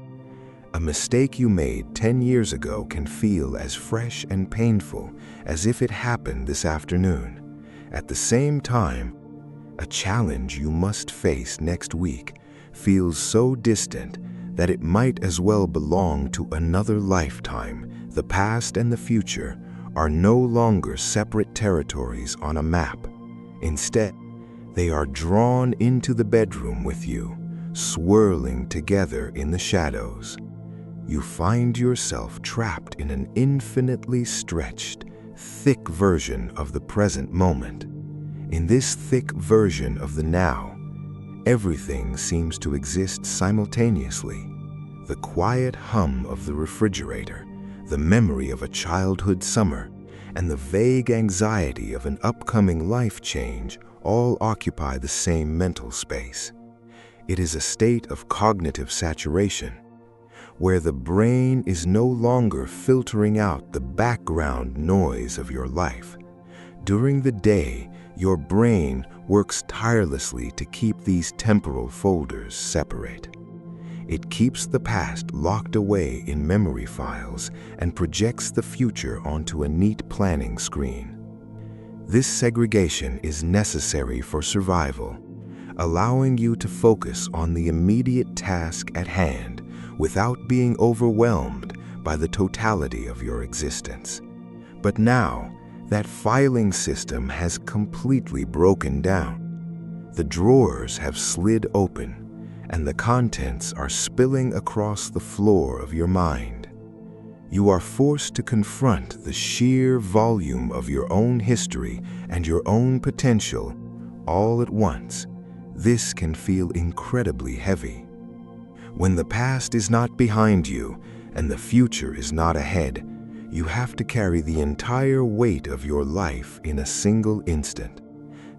A mistake you made 10 years ago can feel as fresh and painful as if it happened this afternoon. At the same time, a challenge you must face next week feels so distant that it might as well belong to another lifetime. The past and the future are no longer separate territories on a map. Instead, they are drawn into the bedroom with you, swirling together in the shadows. You find yourself trapped in an infinitely stretched, thick version of the present moment. In this thick version of the now, everything seems to exist simultaneously. The quiet hum of the refrigerator, the memory of a childhood summer, and the vague anxiety of an upcoming life change all occupy the same mental space. It is a state of cognitive saturation, where the brain is no longer filtering out the background noise of your life. During the day, your brain works tirelessly to keep these temporal folders separate. It keeps the past locked away in memory files and projects the future onto a neat planning screen. This segregation is necessary for survival, allowing you to focus on the immediate task at hand without being overwhelmed by the totality of your existence. But now, that filing system has completely broken down. The drawers have slid open, and the contents are spilling across the floor of your mind. You are forced to confront the sheer volume of your own history and your own potential all at once. This can feel incredibly heavy. When the past is not behind you and the future is not ahead, you have to carry the entire weight of your life in a single instant.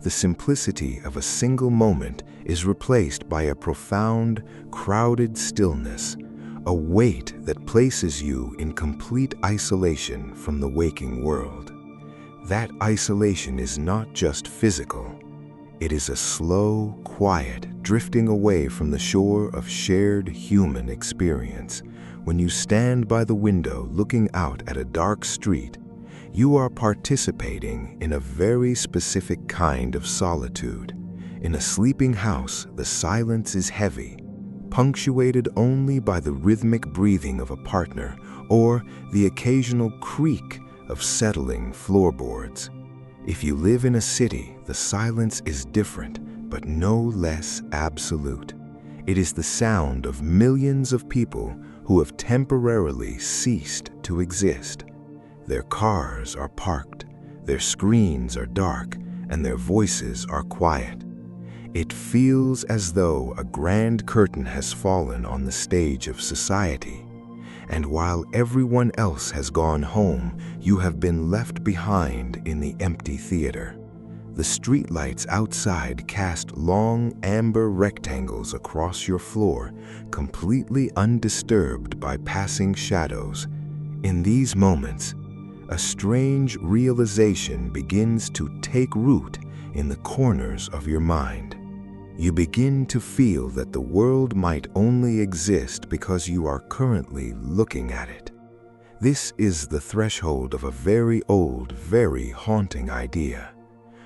The simplicity of a single moment is replaced by a profound, crowded stillness, a weight that places you in complete isolation from the waking world. That isolation is not just physical. It is a slow, quiet drifting away from the shore of shared human experience. When you stand by the window looking out at a dark street, you are participating in a very specific kind of solitude. In a sleeping house, the silence is heavy, punctuated only by the rhythmic breathing of a partner or the occasional creak of settling floorboards. If you live in a city, the silence is different, but no less absolute. It is the sound of millions of people who have temporarily ceased to exist. Their cars are parked, their screens are dark, and their voices are quiet. It feels as though a grand curtain has fallen on the stage of society, and while everyone else has gone home, you have been left behind in the empty theater. The streetlights outside cast long amber rectangles across your floor, completely undisturbed by passing shadows. In these moments, a strange realization begins to take root in the corners of your mind. You begin to feel that the world might only exist because you are currently looking at it. This is the threshold of a very old, very haunting idea.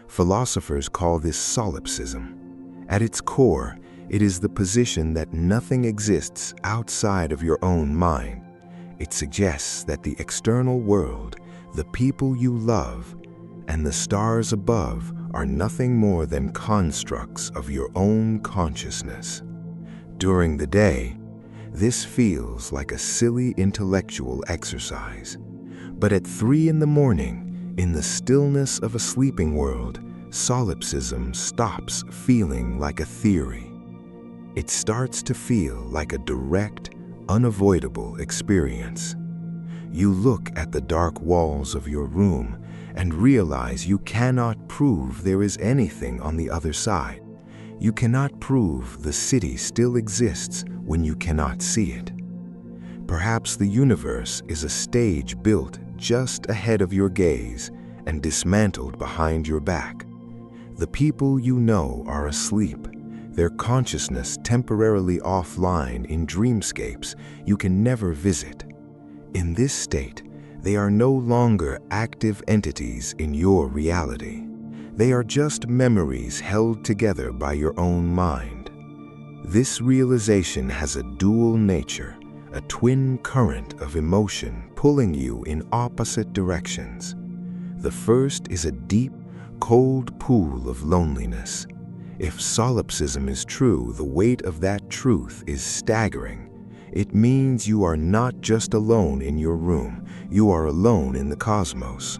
Philosophers call this solipsism. At its core, it is the position that nothing exists outside of your own mind. It suggests that the external world, the people you love, and the stars above are nothing more than constructs of your own consciousness. During the day, this feels like a silly intellectual exercise. But at 3 in the morning, in the stillness of a sleeping world, solipsism stops feeling like a theory. It starts to feel like a direct, unavoidable experience. You look at the dark walls of your room and realize you cannot prove there is anything on the other side. You cannot prove the city still exists when you cannot see it. Perhaps the universe is a stage built just ahead of your gaze and dismantled behind your back. The people you know are asleep. their consciousness temporarily offline in dreamscapes you can never visit. In this state, they are no longer active entities in your reality. They are just memories held together by your own mind. This realization has a dual nature, a twin current of emotion pulling you in opposite directions. The first is a deep, cold pool of loneliness. If solipsism is true, the weight of that truth is staggering. It means you are not just alone in your room, you are alone in the cosmos.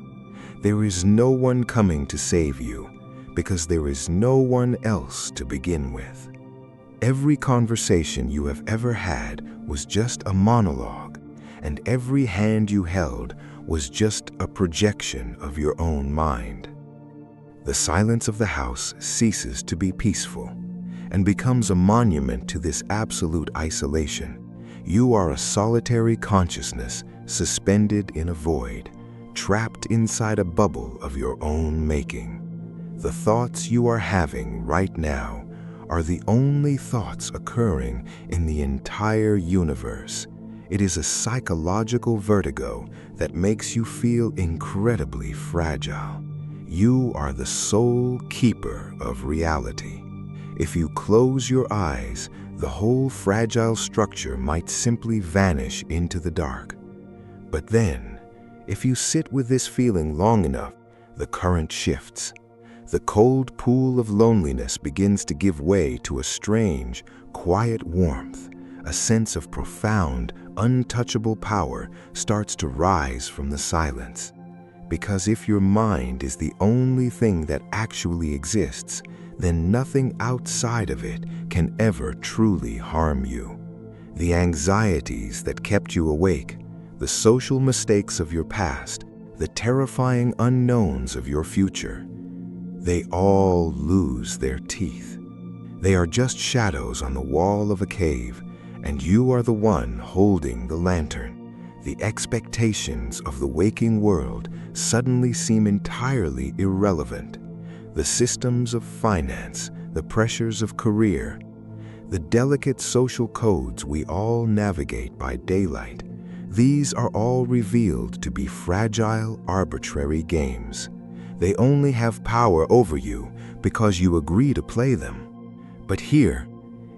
There is no one coming to save you, because there is no one else to begin with. Every conversation you have ever had was just a monologue, and every hand you held was just a projection of your own mind. The silence of the house ceases to be peaceful and becomes a monument to this absolute isolation. You are a solitary consciousness suspended in a void, trapped inside a bubble of your own making. The thoughts you are having right now are the only thoughts occurring in the entire universe. It is a psychological vertigo that makes you feel incredibly fragile. You are the sole keeper of reality. If you close your eyes, the whole fragile structure might simply vanish into the dark. But then, if you sit with this feeling long enough, the current shifts. The cold pool of loneliness begins to give way to a strange, quiet warmth. A sense of profound, untouchable power starts to rise from the silence. Because if your mind is the only thing that actually exists, then nothing outside of it can ever truly harm you. The anxieties that kept you awake, the social mistakes of your past, the terrifying unknowns of your future, they all lose their teeth. They are just shadows on the wall of a cave, and you are the one holding the lantern. The expectations of the waking world suddenly seem entirely irrelevant. The systems of finance, the pressures of career, the delicate social codes we all navigate by daylight, these are all revealed to be fragile, arbitrary games. They only have power over you because you agree to play them. But here,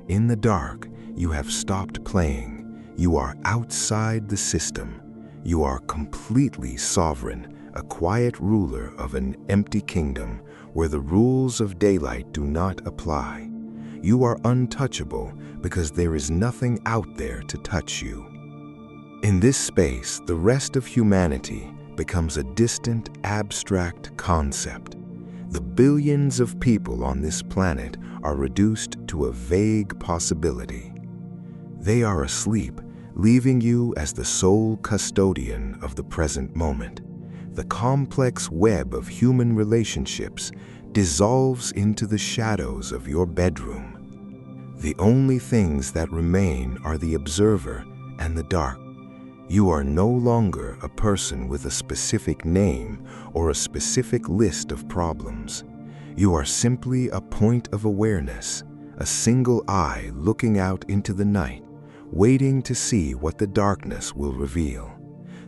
in the dark, you have stopped playing. You are outside the system. You are completely sovereign, a quiet ruler of an empty kingdom where the rules of daylight do not apply. You are untouchable because there is nothing out there to touch you. In this space, the rest of humanity becomes a distant, abstract concept. The billions of people on this planet are reduced to a vague possibility. They are asleep, leaving you as the sole custodian of the present moment. The complex web of human relationships dissolves into the shadows of your bedroom. The only things that remain are the observer and the dark. You are no longer a person with a specific name or a specific list of problems. You are simply a point of awareness, a single eye looking out into the night, waiting to see what the darkness will reveal.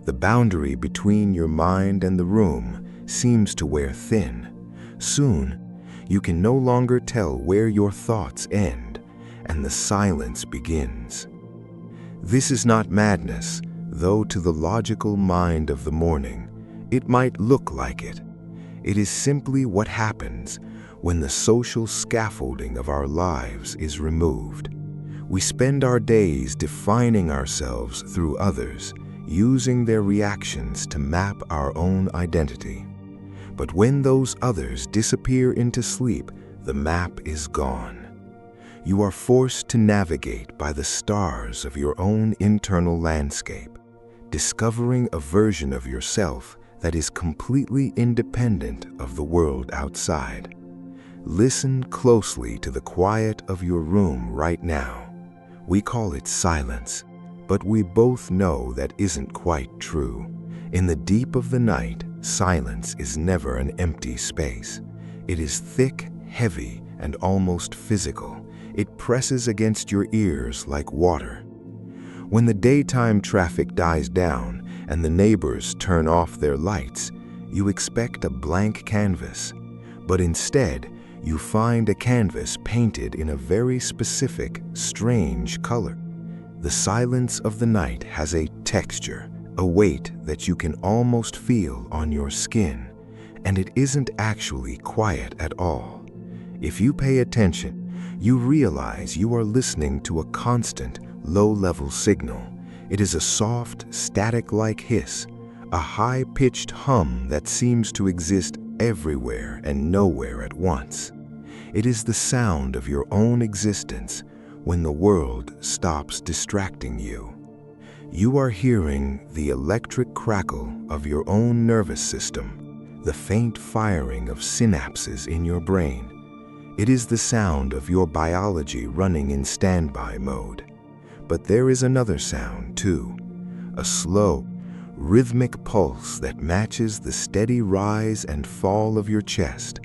The boundary between your mind and the room seems to wear thin. Soon, you can no longer tell where your thoughts end, and the silence begins. This is not madness, though to the logical mind of the morning, it might look like it. It is simply what happens when the social scaffolding of our lives is removed. We spend our days defining ourselves through others, using their reactions to map our own identity. But when those others disappear into sleep, the map is gone. You are forced to navigate by the stars of your own internal landscape, discovering a version of yourself that is completely independent of the world outside. Listen closely to the quiet of your room right now. We call it silence, but we both know that isn't quite true. In the deep of the night, silence is never an empty space. It is thick, heavy, and almost physical. It presses against your ears like water. When the daytime traffic dies down and the neighbors turn off their lights, you expect a blank canvas. But instead, you find a canvas painted in a very specific, strange color. The silence of the night has a texture, a weight that you can almost feel on your skin, and it isn't actually quiet at all. If you pay attention, you realize you are listening to a constant, low-level signal. It is a soft, static-like hiss, a high-pitched hum that seems to exist everywhere and nowhere at once. It is the sound of your own existence when the world stops distracting you. You are hearing the electric crackle of your own nervous system, the faint firing of synapses in your brain. It is the sound of your biology running in standby mode. But there is another sound too, a slow, rhythmic pulse that matches the steady rise and fall of your chest.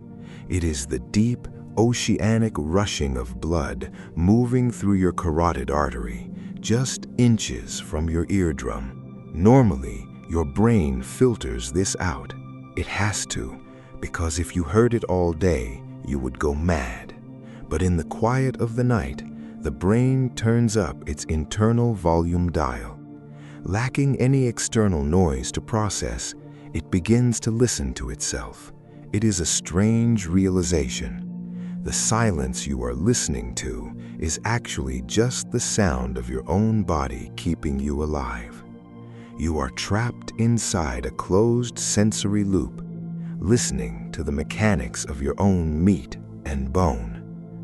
It is the deep, oceanic rushing of blood moving through your carotid artery, just inches from your eardrum. Normally, your brain filters this out. It has to, because if you heard it all day, you would go mad. But in the quiet of the night, the brain turns up its internal volume dial. Lacking any external noise to process, it begins to listen to itself. It is a strange realization. The silence you are listening to is actually just the sound of your own body keeping you alive. You are trapped inside a closed sensory loop, listening to the mechanics of your own meat and bone.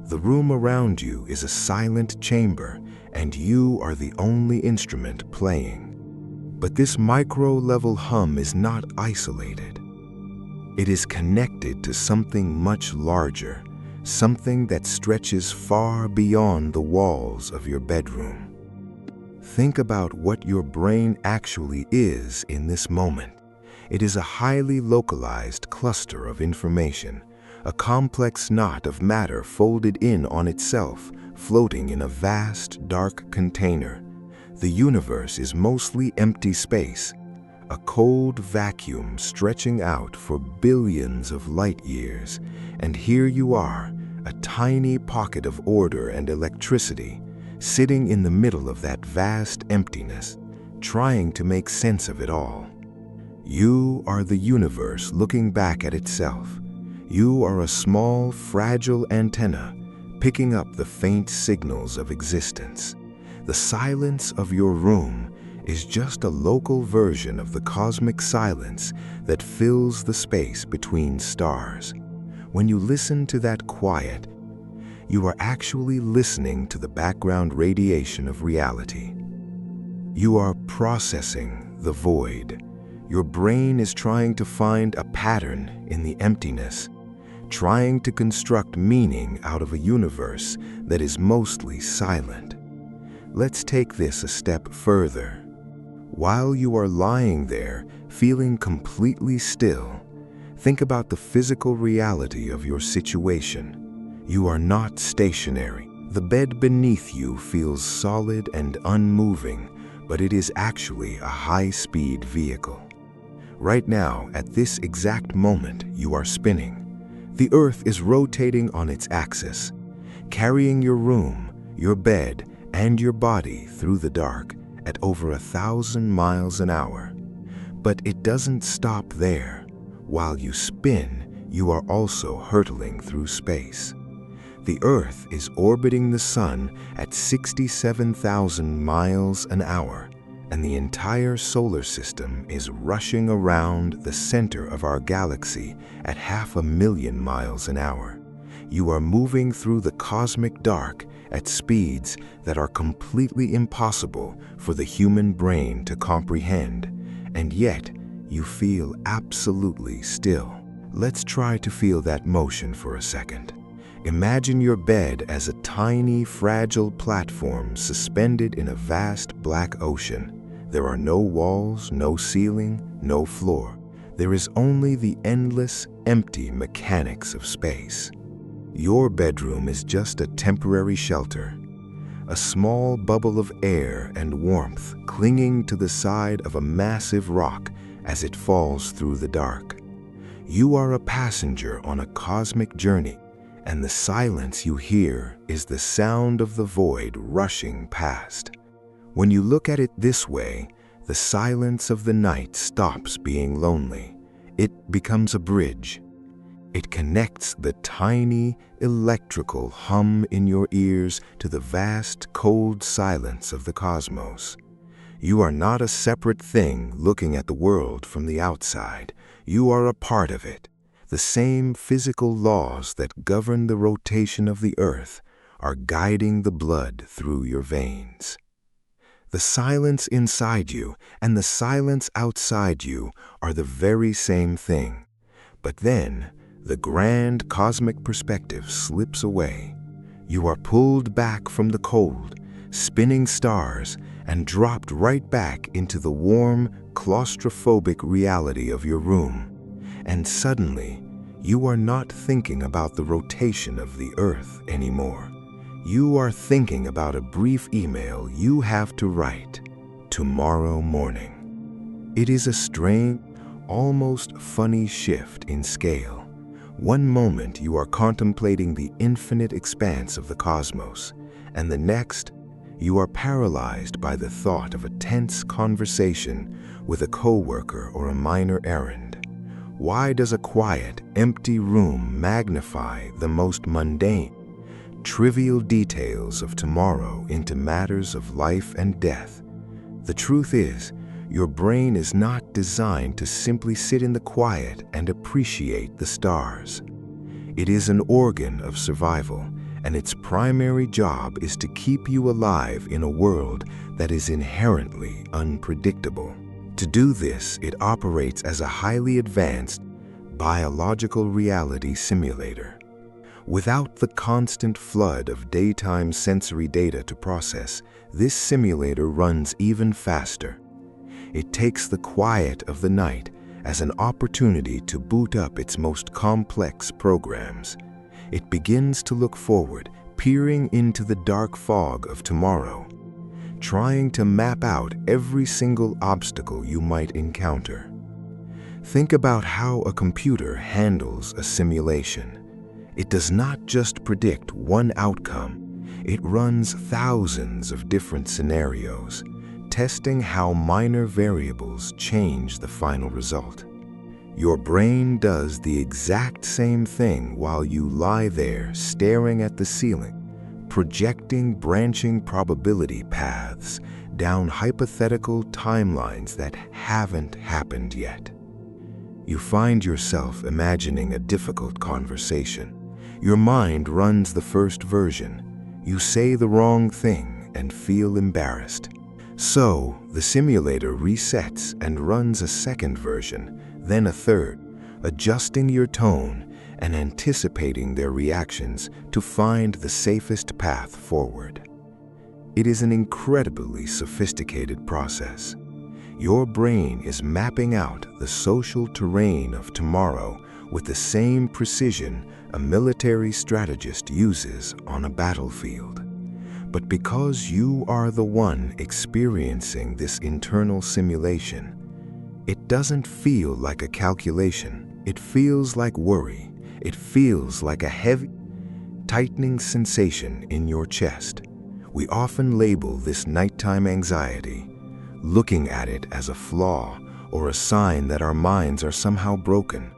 The room around you is a silent chamber, and you are the only instrument playing. But this micro-level hum is not isolated. It is connected to something much larger, something that stretches far beyond the walls of your bedroom. Think about what your brain actually is in this moment. It is a highly localized cluster of information, a complex knot of matter folded in on itself, floating in a vast, dark container. The universe is mostly empty space, a cold vacuum stretching out for billions of light years, and here you are, a tiny pocket of order and electricity, sitting in the middle of that vast emptiness, trying to make sense of it all. You are the universe looking back at itself. You are a small, fragile antenna, picking up the faint signals of existence. The silence of your room is just a local version of the cosmic silence that fills the space between stars. When you listen to that quiet, you are actually listening to the background radiation of reality. You are processing the void. Your brain is trying to find a pattern in the emptiness, trying to construct meaning out of a universe that is mostly silent. Let's take this a step further. While you are lying there, feeling completely still, think about the physical reality of your situation. You are not stationary. The bed beneath you feels solid and unmoving, but it is actually a high-speed vehicle. Right now, at this exact moment, you are spinning. The Earth is rotating on its axis, carrying your room, your bed, and your body through the dark at over 1,000 miles an hour. But it doesn't stop there. While you spin, you are also hurtling through space. The Earth is orbiting the Sun at 67,000 miles an hour, and the entire solar system is rushing around the center of our galaxy at 500,000 miles an hour. You are moving through the cosmic dark at speeds that are completely impossible for the human brain to comprehend, and yet you feel absolutely still. Let's try to feel that motion for a second. Imagine your bed as a tiny, fragile platform suspended in a vast black ocean. There are no walls, no ceiling, no floor. There is only the endless, empty mechanics of space. Your bedroom is just a temporary shelter, a small bubble of air and warmth clinging to the side of a massive rock as it falls through the dark. You are a passenger on a cosmic journey, and the silence you hear is the sound of the void rushing past. When you look at it this way, the silence of the night stops being lonely. It becomes a bridge. It connects the tiny, electrical hum in your ears to the vast, cold silence of the cosmos. You are not a separate thing looking at the world from the outside. You are a part of it. The same physical laws that govern the rotation of the earth are guiding the blood through your veins. The silence inside you and the silence outside you are the very same thing. But then, the grand cosmic perspective slips away. You are pulled back from the cold, spinning stars and dropped right back into the warm, claustrophobic reality of your room. And suddenly, you are not thinking about the rotation of the earth anymore. You are thinking about a brief email you have to write tomorrow morning. It is a strange, almost funny shift in scale. One moment you are contemplating the infinite expanse of the cosmos, and the next, you are paralyzed by the thought of a tense conversation with a coworker or a minor errand. Why does a quiet, empty room magnify the most mundane, trivial details of tomorrow into matters of life and death? The truth is, your brain is not designed to simply sit in the quiet and appreciate the stars. It is an organ of survival, and its primary job is to keep you alive in a world that is inherently unpredictable. To do this, it operates as a highly advanced biological reality simulator. Without the constant flood of daytime sensory data to process, this simulator runs even faster. It takes the quiet of the night as an opportunity to boot up its most complex programs. It begins to look forward, peering into the dark fog of tomorrow, trying to map out every single obstacle you might encounter. Think about how a computer handles a simulation. It does not just predict one outcome. It runs thousands of different scenarios, testing how minor variables change the final result. Your brain does the exact same thing while you lie there staring at the ceiling, projecting branching probability paths down hypothetical timelines that haven't happened yet. You find yourself imagining a difficult conversation. Your mind runs the first version. You say the wrong thing and feel embarrassed. So, the simulator resets and runs a second version, then a third, adjusting your tone and anticipating their reactions to find the safest path forward. It is an incredibly sophisticated process. Your brain is mapping out the social terrain of tomorrow with the same precision a military strategist uses on a battlefield. But because you are the one experiencing this internal simulation, it doesn't feel like a calculation. It feels like worry. It feels like a heavy, tightening sensation in your chest. We often label this nighttime anxiety, looking at it as a flaw or a sign that our minds are somehow broken.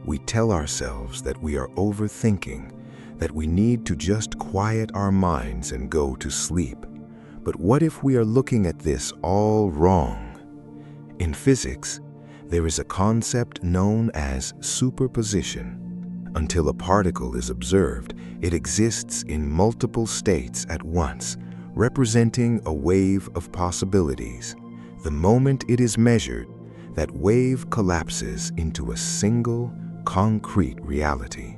We tell ourselves that we are overthinking, that we need to just quiet our minds and go to sleep. But what if we are looking at this all wrong? In physics, there is a concept known as superposition. Until a particle is observed, it exists in multiple states at once, representing a wave of possibilities. The moment it is measured, that wave collapses into a single, concrete reality.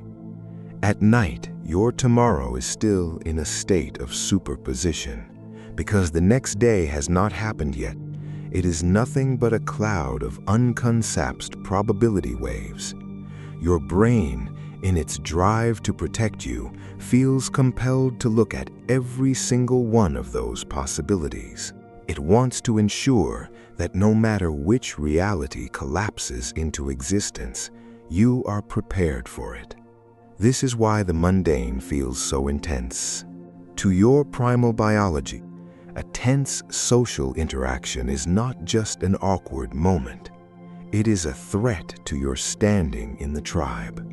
At night, your tomorrow is still in a state of superposition. Because the next day has not happened yet, it is nothing but a cloud of unconsapsed probability waves. Your brain in its drive to protect you, feels compelled to look at every single one of those possibilities. It wants to ensure that no matter which reality collapses into existence, you are prepared for it. This is why the mundane feels so intense. To your primal biology, a tense social interaction is not just an awkward moment. It is a threat to your standing in the tribe.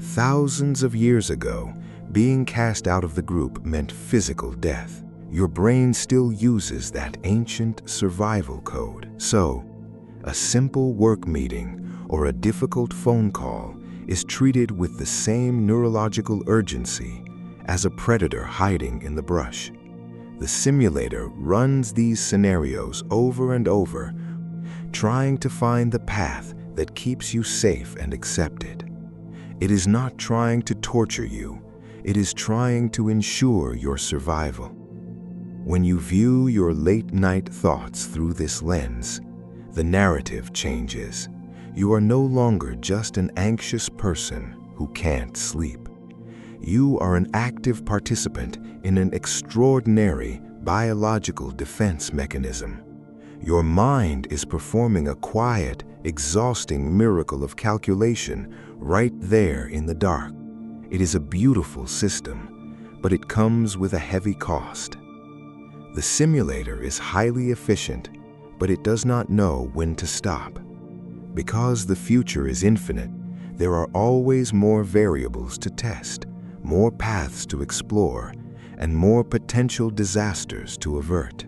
Thousands of years ago, being cast out of the group meant physical death. Your brain still uses that ancient survival code. So, a simple work meeting or a difficult phone call is treated with the same neurological urgency as a predator hiding in the brush. The simulator runs these scenarios over and over, trying to find the path that keeps you safe and accepted. It is not trying to torture you, it is trying to ensure your survival. When you view your late-night thoughts through this lens, the narrative changes. You are no longer just an anxious person who can't sleep. You are an active participant in an extraordinary biological defense mechanism. Your mind is performing a quiet, exhausting miracle of calculation right there in the dark. It is a beautiful system, but it comes with a heavy cost. The simulator is highly efficient, but it does not know when to stop. Because the future is infinite, there are always more variables to test, more paths to explore, and more potential disasters to avert.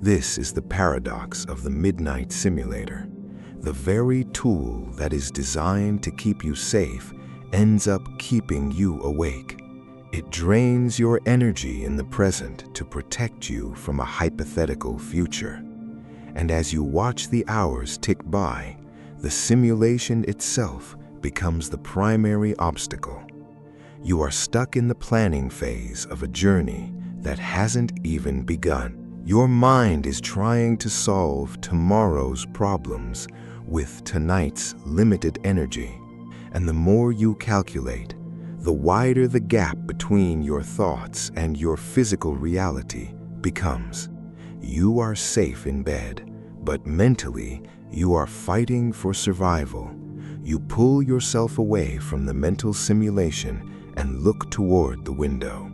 This is the paradox of the midnight simulator. The very tool that is designed to keep you safe ends up keeping you awake. It drains your energy in the present to protect you from a hypothetical future. And as you watch the hours tick by, the simulation itself becomes the primary obstacle. You are stuck in the planning phase of a journey that hasn't even begun. Your mind is trying to solve tomorrow's problems with tonight's limited energy. And the more you calculate, the wider the gap between your thoughts and your physical reality becomes. You are safe in bed, but mentally, you are fighting for survival. You pull yourself away from the mental simulation and look toward the window.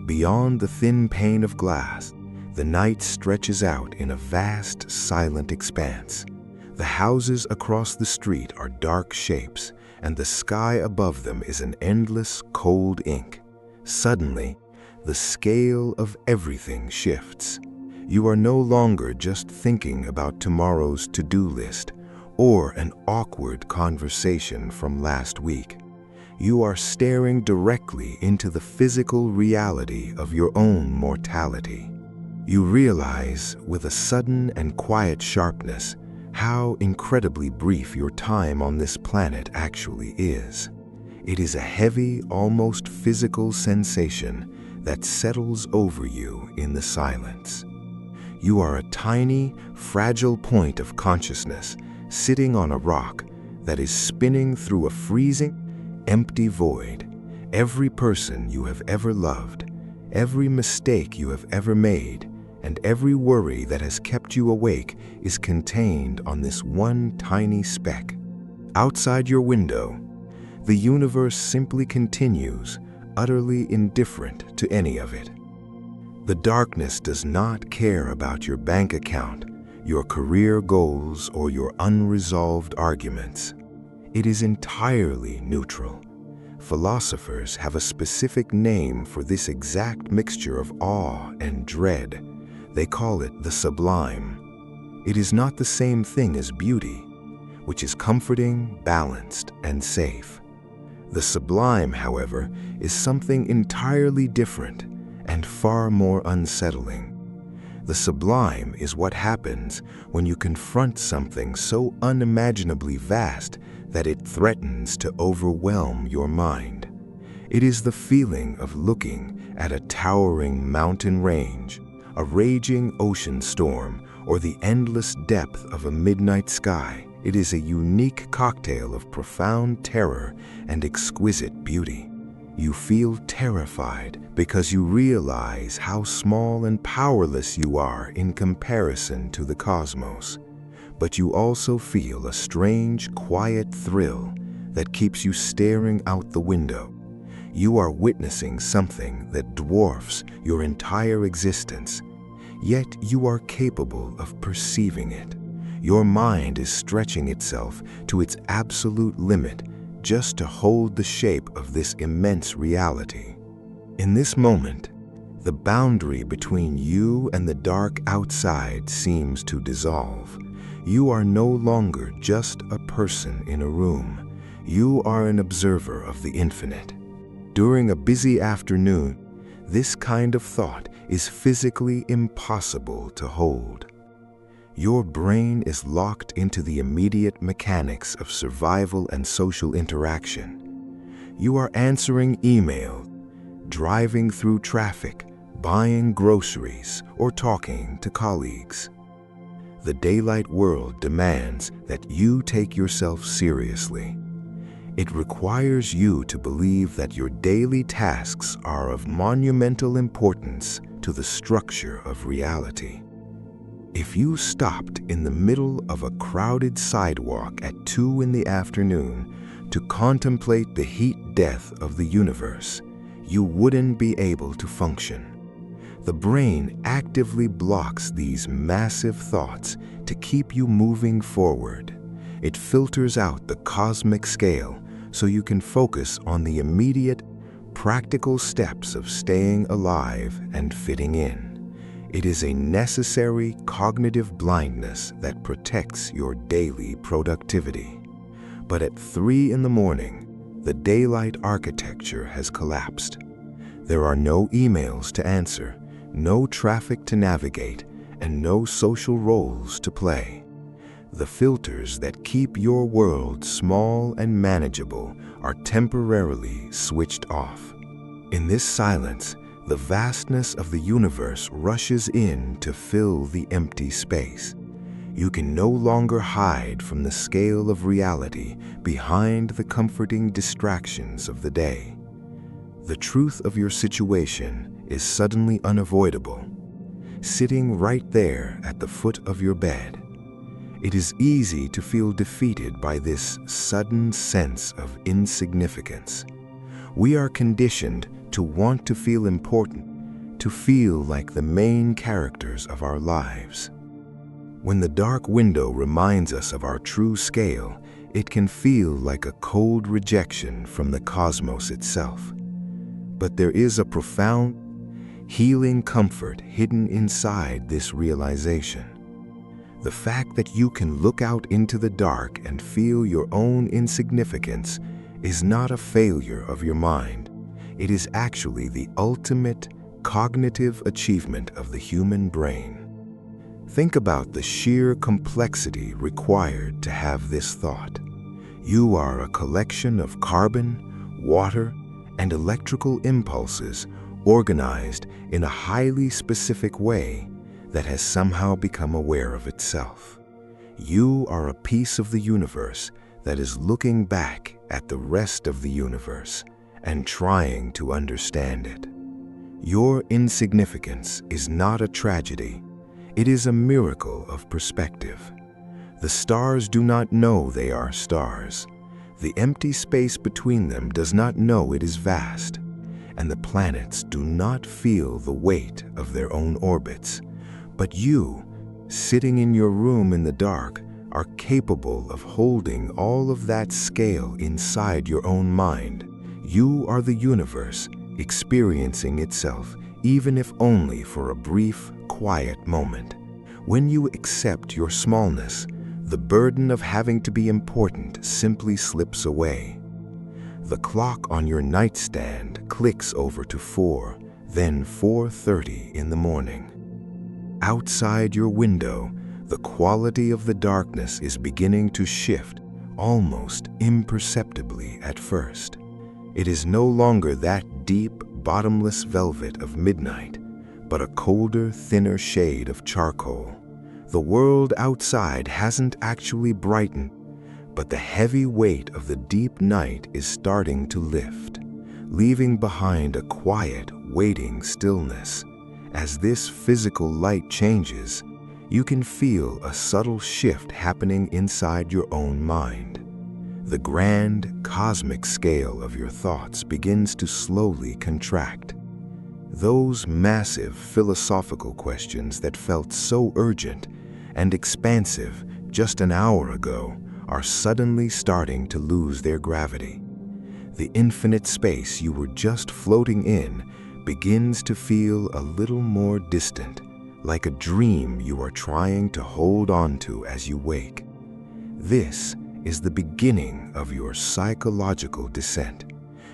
Beyond the thin pane of glass, the night stretches out in a vast, silent expanse. The houses across the street are dark shapes, and the sky above them is an endless, cold ink. Suddenly, the scale of everything shifts. You are no longer just thinking about tomorrow's to-do list or an awkward conversation from last week. You are staring directly into the physical reality of your own mortality. You realize, with a sudden and quiet sharpness, how incredibly brief your time on this planet actually is. It is a heavy, almost physical sensation that settles over you in the silence. You are a tiny, fragile point of consciousness sitting on a rock that is spinning through a freezing, empty void. Every person you have ever loved, every mistake you have ever made, and every worry that has kept you awake is contained on this one tiny speck. Outside your window, the universe simply continues, utterly indifferent to any of it. The darkness does not care about your bank account, your career goals, or your unresolved arguments. It is entirely neutral. Philosophers have a specific name for this exact mixture of awe and dread. They call it the sublime. It is not the same thing as beauty, which is comforting, balanced, and safe. The sublime, however, is something entirely different and far more unsettling. The sublime is what happens when you confront something so unimaginably vast that it threatens to overwhelm your mind. It is the feeling of looking at a towering mountain range, a raging ocean storm, or the endless depth of a midnight sky, It is a unique cocktail of profound terror and exquisite beauty. You feel terrified because you realize how small and powerless you are in comparison to the cosmos. But you also feel a strange, quiet thrill that keeps you staring out the window. You are witnessing something that dwarfs your entire existence, yet you are capable of perceiving it. Your mind is stretching itself to its absolute limit just to hold the shape of this immense reality. In this moment, the boundary between you and the dark outside seems to dissolve. You are no longer just a person in a room. You are an observer of the infinite. During a busy afternoon, this kind of thought is physically impossible to hold. Your brain is locked into the immediate mechanics of survival and social interaction. You are answering email, driving through traffic, buying groceries, or talking to colleagues. The daylight world demands that you take yourself seriously. It requires you to believe that your daily tasks are of monumental importance to the structure of reality. If you stopped in the middle of a crowded sidewalk at 2 in the afternoon to contemplate the heat death of the universe, you wouldn't be able to function. The brain actively blocks these massive thoughts to keep you moving forward. It filters out the cosmic scale so you can focus on the immediate, practical steps of staying alive and fitting in. It is a necessary cognitive blindness that protects your daily productivity. But at 3 in the morning, the daylight architecture has collapsed. There are no emails to answer, no traffic to navigate, and no social roles to play. The filters that keep your world small and manageable are temporarily switched off. In this silence, the vastness of the universe rushes in to fill the empty space. You can no longer hide from the scale of reality behind the comforting distractions of the day. The truth of your situation is suddenly unavoidable, sitting right there at the foot of your bed. It is easy to feel defeated by this sudden sense of insignificance. We are conditioned to want to feel important, to feel like the main characters of our lives. When the dark window reminds us of our true scale, it can feel like a cold rejection from the cosmos itself. But there is a profound, healing comfort hidden inside this realization. The fact that you can look out into the dark and feel your own insignificance is not a failure of your mind. It is actually the ultimate cognitive achievement of the human brain. Think about the sheer complexity required to have this thought. You are a collection of carbon, water, and electrical impulses organized in a highly specific way that has somehow become aware of itself. You are a piece of the universe that is looking back at the rest of the universe and trying to understand it. Your insignificance is not a tragedy. It is a miracle of perspective. The stars do not know they are stars. The empty space between them does not know it is vast. And the planets do not feel the weight of their own orbits. But you, sitting in your room in the dark, are capable of holding all of that scale inside your own mind. You are the universe experiencing itself, even if only for a brief, quiet moment. When you accept your smallness, the burden of having to be important simply slips away. The clock on your nightstand clicks over to 4, then 4:30 in the morning. Outside your window, the quality of the darkness is beginning to shift, almost imperceptibly at first. It is no longer that deep, bottomless velvet of midnight, but a colder, thinner shade of charcoal. The world outside hasn't actually brightened, but the heavy weight of the deep night is starting to lift, leaving behind a quiet, waiting stillness. As this physical light changes, you can feel a subtle shift happening inside your own mind. The grand, cosmic scale of your thoughts begins to slowly contract. Those massive philosophical questions that felt so urgent and expansive just an hour ago are suddenly starting to lose their gravity. The infinite space you were just floating in begins to feel a little more distant, like a dream you are trying to hold on to as you wake. This is the beginning of your psychological descent.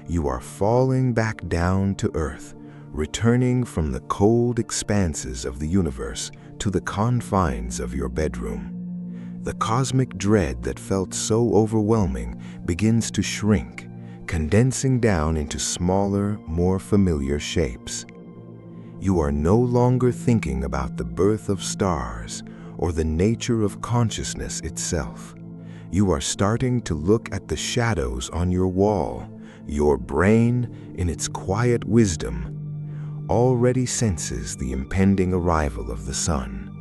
You are falling back down to earth, returning from the cold expanses of the universe to the confines of your bedroom. The cosmic dread that felt so overwhelming begins to shrink, condensing down into smaller, more familiar shapes. You are no longer thinking about the birth of stars or the nature of consciousness itself. You are starting to look at the shadows on your wall. Your brain, in its quiet wisdom, already senses the impending arrival of the sun.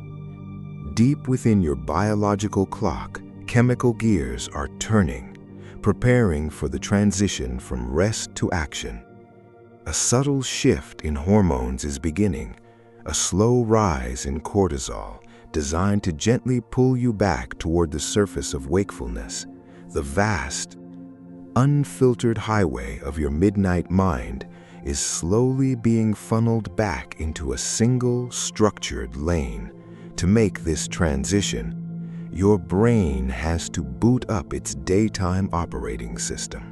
Deep within your biological clock, chemical gears are turning, preparing for the transition from rest to action. A subtle shift in hormones is beginning, a slow rise in cortisol, designed to gently pull you back toward the surface of wakefulness. The vast, unfiltered highway of your midnight mind is slowly being funneled back into a single, structured lane. To make this transition, your brain has to boot up its daytime operating system.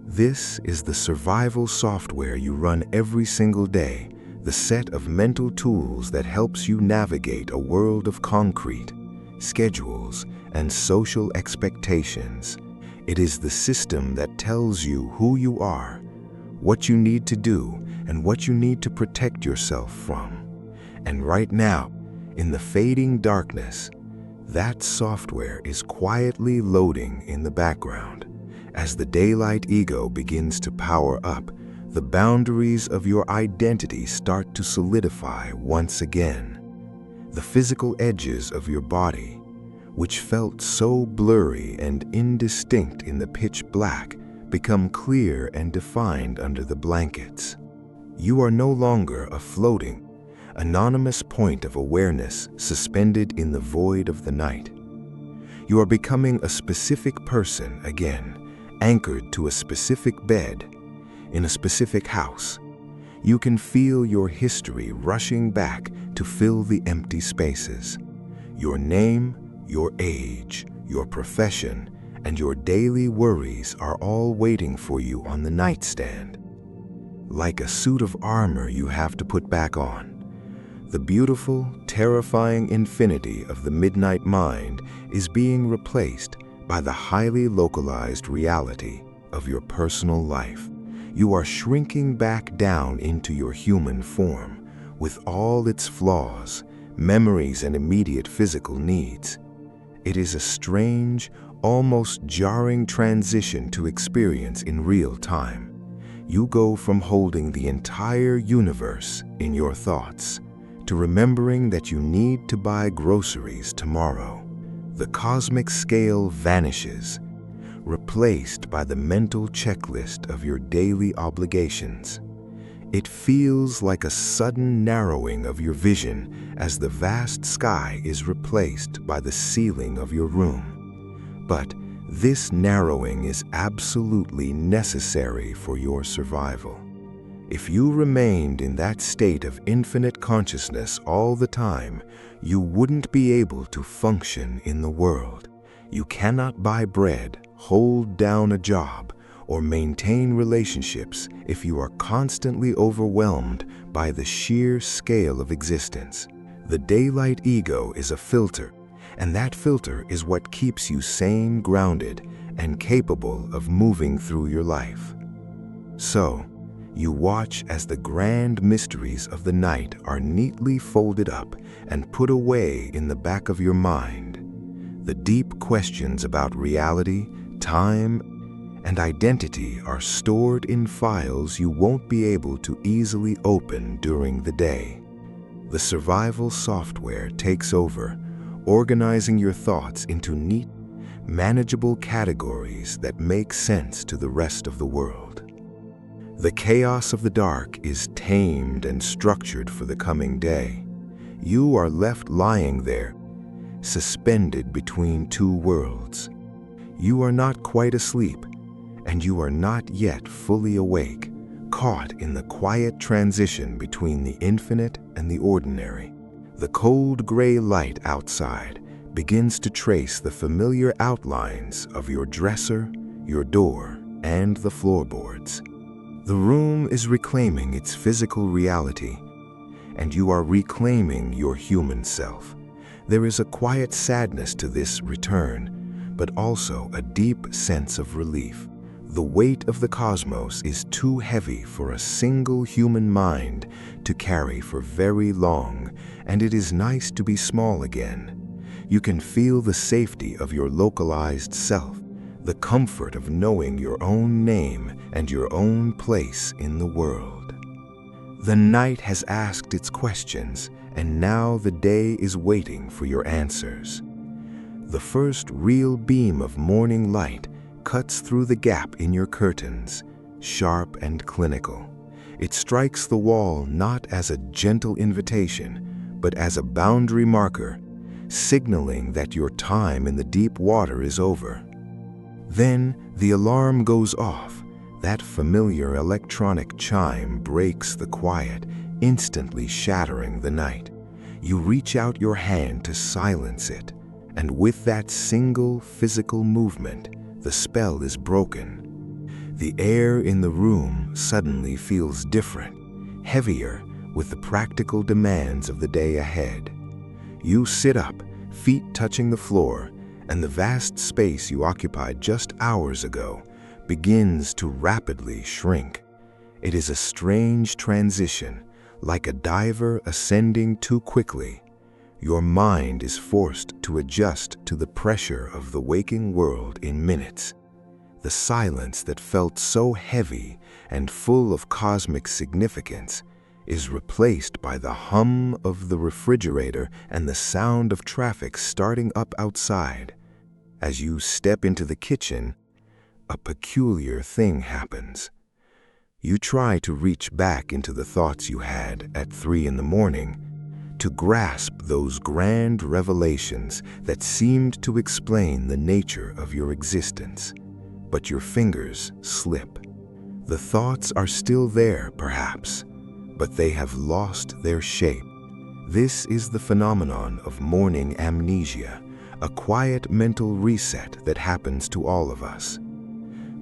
This is the survival software you run every single day, the set of mental tools that helps you navigate a world of concrete, schedules, and social expectations. It is the system that tells you who you are, what you need to do, and what you need to protect yourself from. And right now, in the fading darkness, that software is quietly loading in the background. As the daylight ego begins to power up, the boundaries of your identity start to solidify once again. The physical edges of your body, which felt so blurry and indistinct in the pitch black, become clear and defined under the blankets. You are no longer a floating, anonymous point of awareness suspended in the void of the night. You are becoming a specific person again, anchored to a specific bed, in a specific house. You can feel your history rushing back to fill the empty spaces. Your name, your age, your profession, and your daily worries are all waiting for you on the nightstand. Like a suit of armor you have to put back on. The beautiful, terrifying infinity of the midnight mind is being replaced by the highly localized reality of your personal life. You are shrinking back down into your human form, with all its flaws, memories, and immediate physical needs. It is a strange, almost jarring transition to experience in real time. You go from holding the entire universe in your thoughts to remembering that you need to buy groceries tomorrow. The cosmic scale vanishes, replaced by the mental checklist of your daily obligations. It feels like a sudden narrowing of your vision as the vast sky is replaced by the ceiling of your room. But this narrowing is absolutely necessary for your survival. If you remained in that state of infinite consciousness all the time, you wouldn't be able to function in the world. You cannot buy bread, hold down a job, or maintain relationships if you are constantly overwhelmed by the sheer scale of existence. The daylight ego is a filter, and that filter is what keeps you sane, grounded, and capable of moving through your life. So, You watch as the grand mysteries of the night are neatly folded up and put away in the back of your mind. The deep questions about reality, time, and identity are stored in files you won't be able to easily open during the day. The survival software takes over, organizing your thoughts into neat, manageable categories that make sense to the rest of the world. The chaos of the dark is tamed and structured for the coming day. You are left lying there, suspended between two worlds. You are not quite asleep, and you are not yet fully awake, caught in the quiet transition between the infinite and the ordinary. The cold gray light outside begins to trace the familiar outlines of your dresser, your door, and the floorboards. The room is reclaiming its physical reality, and you are reclaiming your human self. There is a quiet sadness to this return, but also a deep sense of relief. The weight of the cosmos is too heavy for a single human mind to carry for very long, and it is nice to be small again. You can feel the safety of your localized self, the comfort of knowing your own name and your own place in the world. The night has asked its questions, and now the day is waiting for your answers. The first real beam of morning light cuts through the gap in your curtains, sharp and clinical. It strikes the wall not as a gentle invitation, but as a boundary marker, signaling that your time in the deep water is over. Then the alarm goes off. That familiar electronic chime breaks the quiet, instantly shattering the night. You reach out your hand to silence it, and with that single physical movement, the spell is broken. The air in the room suddenly feels different, heavier with the practical demands of the day ahead. You sit up, feet touching the floor, and the vast space you occupied just hours ago begins to rapidly shrink. It is a strange transition, like a diver ascending too quickly. Your mind is forced to adjust to the pressure of the waking world in minutes. The silence that felt so heavy and full of cosmic significance is replaced by the hum of the refrigerator and the sound of traffic starting up outside. As you step into the kitchen, a peculiar thing happens. You try to reach back into the thoughts you had at 3 in the morning, to grasp those grand revelations that seemed to explain the nature of your existence. But your fingers slip. The thoughts are still there, perhaps, but they have lost their shape. This is the phenomenon of morning amnesia, a quiet mental reset that happens to all of us.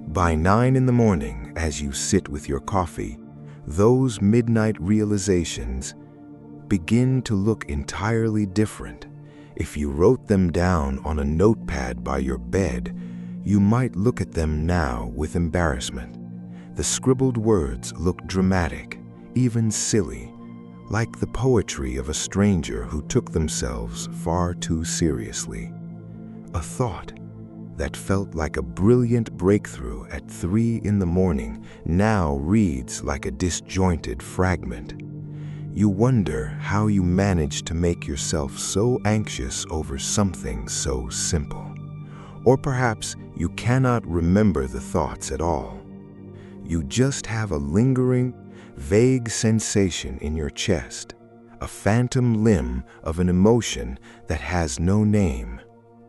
By 9 in the morning, as you sit with your coffee, those midnight realizations begin to look entirely different. If you wrote them down on a notepad by your bed, you might look at them now with embarrassment. The scribbled words look dramatic, even silly, like the poetry of a stranger who took themselves far too seriously. A thought that felt like a brilliant breakthrough at 3 in the morning now reads like a disjointed fragment. You wonder how you managed to make yourself so anxious over something so simple. Or perhaps you cannot remember the thoughts at all. You just have a lingering, vague sensation in your chest, a phantom limb of an emotion that has no name.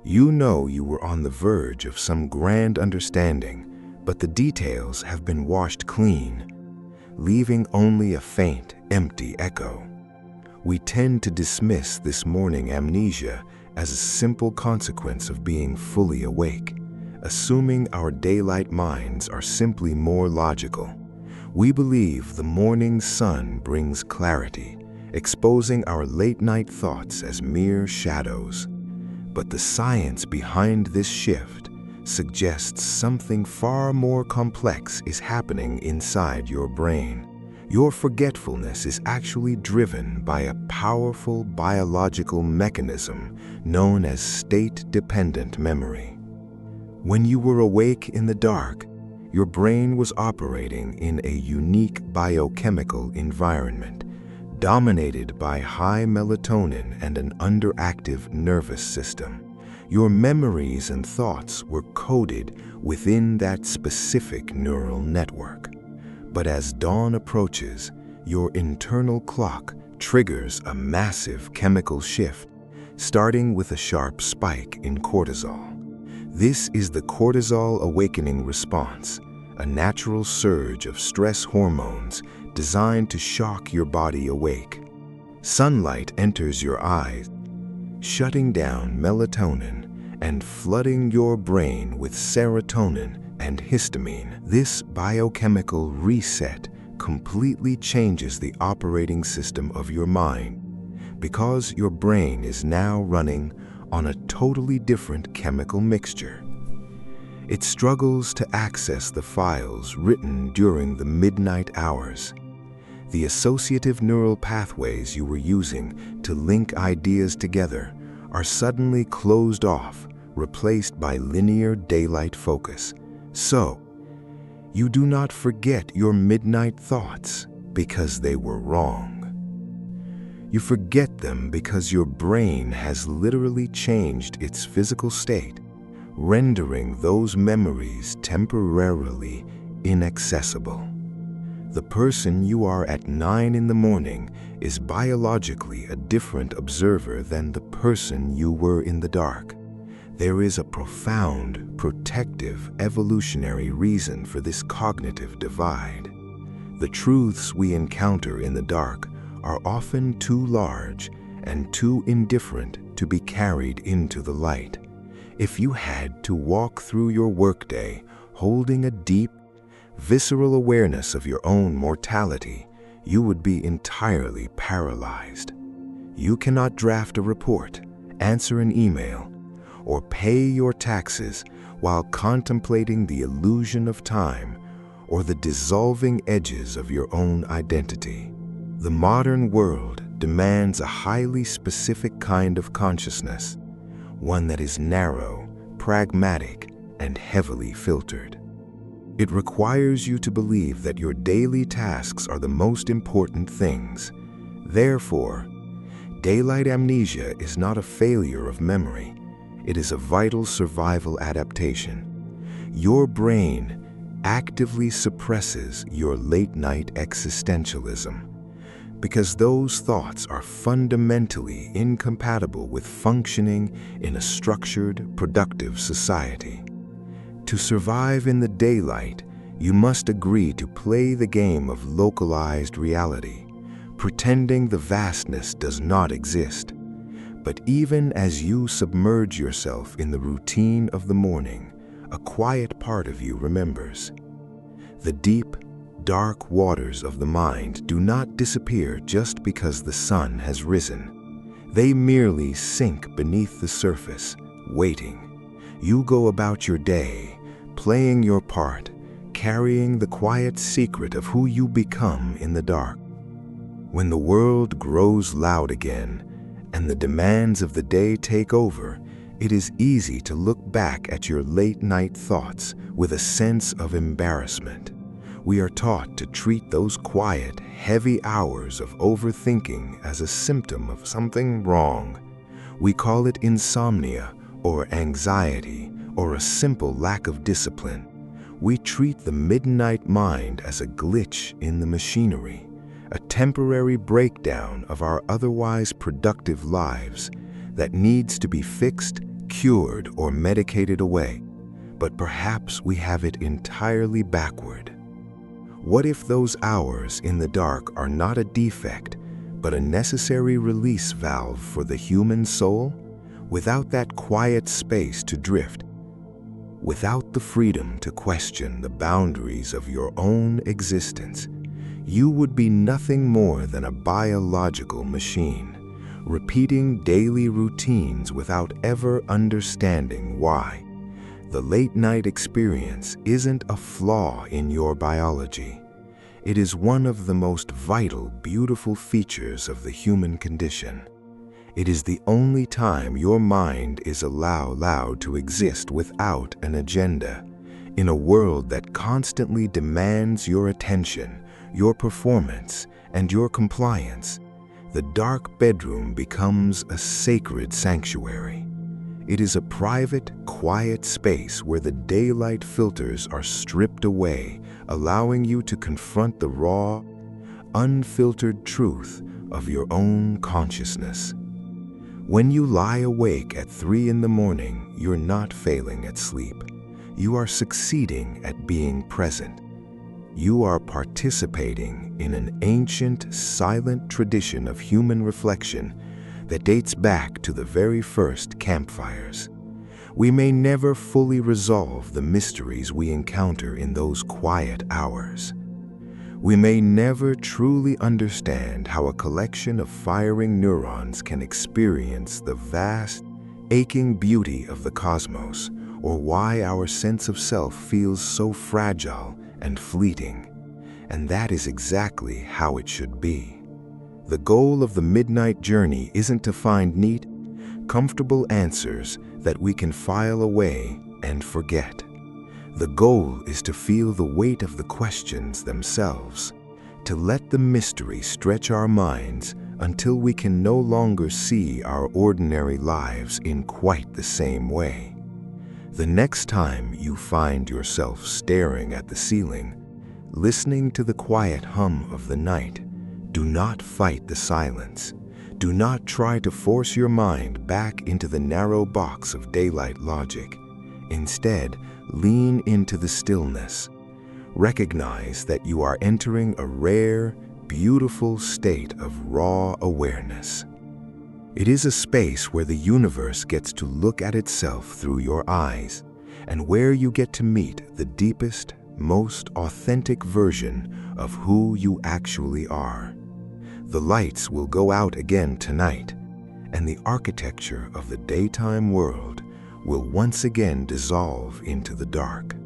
You know you were on the verge of some grand understanding, but the details have been washed clean, leaving only a faint, empty echo. We tend to dismiss this morning amnesia as a simple consequence of being fully awake, assuming our daylight minds are simply more logical. We believe the morning sun brings clarity, exposing our late-night thoughts as mere shadows. But the science behind this shift, suggests something far more complex is happening inside your brain. Your forgetfulness is actually driven by a powerful biological mechanism known as state-dependent memory. When you were awake in the dark, your brain was operating in a unique biochemical environment, dominated by high melatonin and an underactive nervous system. Your memories and thoughts were coded within that specific neural network. But as dawn approaches, your internal clock triggers a massive chemical shift, starting with a sharp spike in cortisol. This is the cortisol awakening response, a natural surge of stress hormones designed to shock your body awake. Sunlight enters your eyes, shutting down melatonin and flooding your brain with serotonin and histamine. This biochemical reset completely changes the operating system of your mind because your brain is now running on a totally different chemical mixture. It struggles to access the files written during the midnight hours. The associative neural pathways you were using to link ideas together are suddenly closed off, replaced by linear daylight focus. So, you do not forget your midnight thoughts because they were wrong. You forget them because your brain has literally changed its physical state, rendering those memories temporarily inaccessible. The person you are at 9 in the morning is biologically a different observer than the person you were in the dark. There is a profound, protective, evolutionary reason for this cognitive divide. The truths we encounter in the dark are often too large and too indifferent to be carried into the light. If you had to walk through your workday holding a deep, visceral awareness of your own mortality, you would be entirely paralyzed. You cannot draft a report, answer an email, or pay your taxes while contemplating the illusion of time or the dissolving edges of your own identity. The modern world demands a highly specific kind of consciousness, one that is narrow, pragmatic, and heavily filtered. It requires you to believe that your daily tasks are the most important things. Therefore, daylight amnesia is not a failure of memory. It is a vital survival adaptation. Your brain actively suppresses your late-night existentialism because those thoughts are fundamentally incompatible with functioning in a structured, productive society. To survive in the daylight, you must agree to play the game of localized reality, pretending the vastness does not exist. But even as you submerge yourself in the routine of the morning, a quiet part of you remembers. The deep, dark waters of the mind do not disappear just because the sun has risen. They merely sink beneath the surface, waiting. You go about your day, playing your part, carrying the quiet secret of who you become in the dark. When the world grows loud again, and the demands of the day take over, it is easy to look back at your late-night thoughts with a sense of embarrassment. We are taught to treat those quiet, heavy hours of overthinking as a symptom of something wrong. We call it insomnia, or anxiety, or a simple lack of discipline. We treat the midnight mind as a glitch in the machinery, a temporary breakdown of our otherwise productive lives that needs to be fixed, cured, or medicated away. But perhaps we have it entirely backward. What if those hours in the dark are not a defect, but a necessary release valve for the human soul? Without that quiet space to drift, without the freedom to question the boundaries of your own existence, you would be nothing more than a biological machine, repeating daily routines without ever understanding why. The late-night experience isn't a flaw in your biology. It is one of the most vital, beautiful features of the human condition. It is the only time your mind is allowed to exist without an agenda, in a world that constantly demands your attention, your performance, and your compliance. The dark bedroom becomes a sacred sanctuary. It is a private, quiet space where the daylight filters are stripped away, allowing you to confront the raw, unfiltered truth of your own consciousness. When you lie awake at 3 in the morning, you're not failing at sleep. You are succeeding at being present. You are participating in an ancient, silent tradition of human reflection that dates back to the very first campfires. We may never fully resolve the mysteries we encounter in those quiet hours. We may never truly understand how a collection of firing neurons can experience the vast, aching beauty of the cosmos, or why our sense of self feels so fragile and fleeting. And that is exactly how it should be. The goal of the midnight journey isn't to find neat, comfortable answers that we can file away and forget. The goal is to feel the weight of the questions themselves, to let the mystery stretch our minds until we can no longer see our ordinary lives in quite the same way. The next time you find yourself staring at the ceiling, listening to the quiet hum of the night, do not fight the silence. Do not try to force your mind back into the narrow box of daylight logic. Instead, lean into the stillness. Recognize that you are entering a rare, beautiful state of raw awareness. It is a space where the universe gets to look at itself through your eyes, and where you get to meet the deepest, most authentic version of who you actually are. The lights will go out again tonight, and the architecture of the daytime world will once again dissolve into the dark.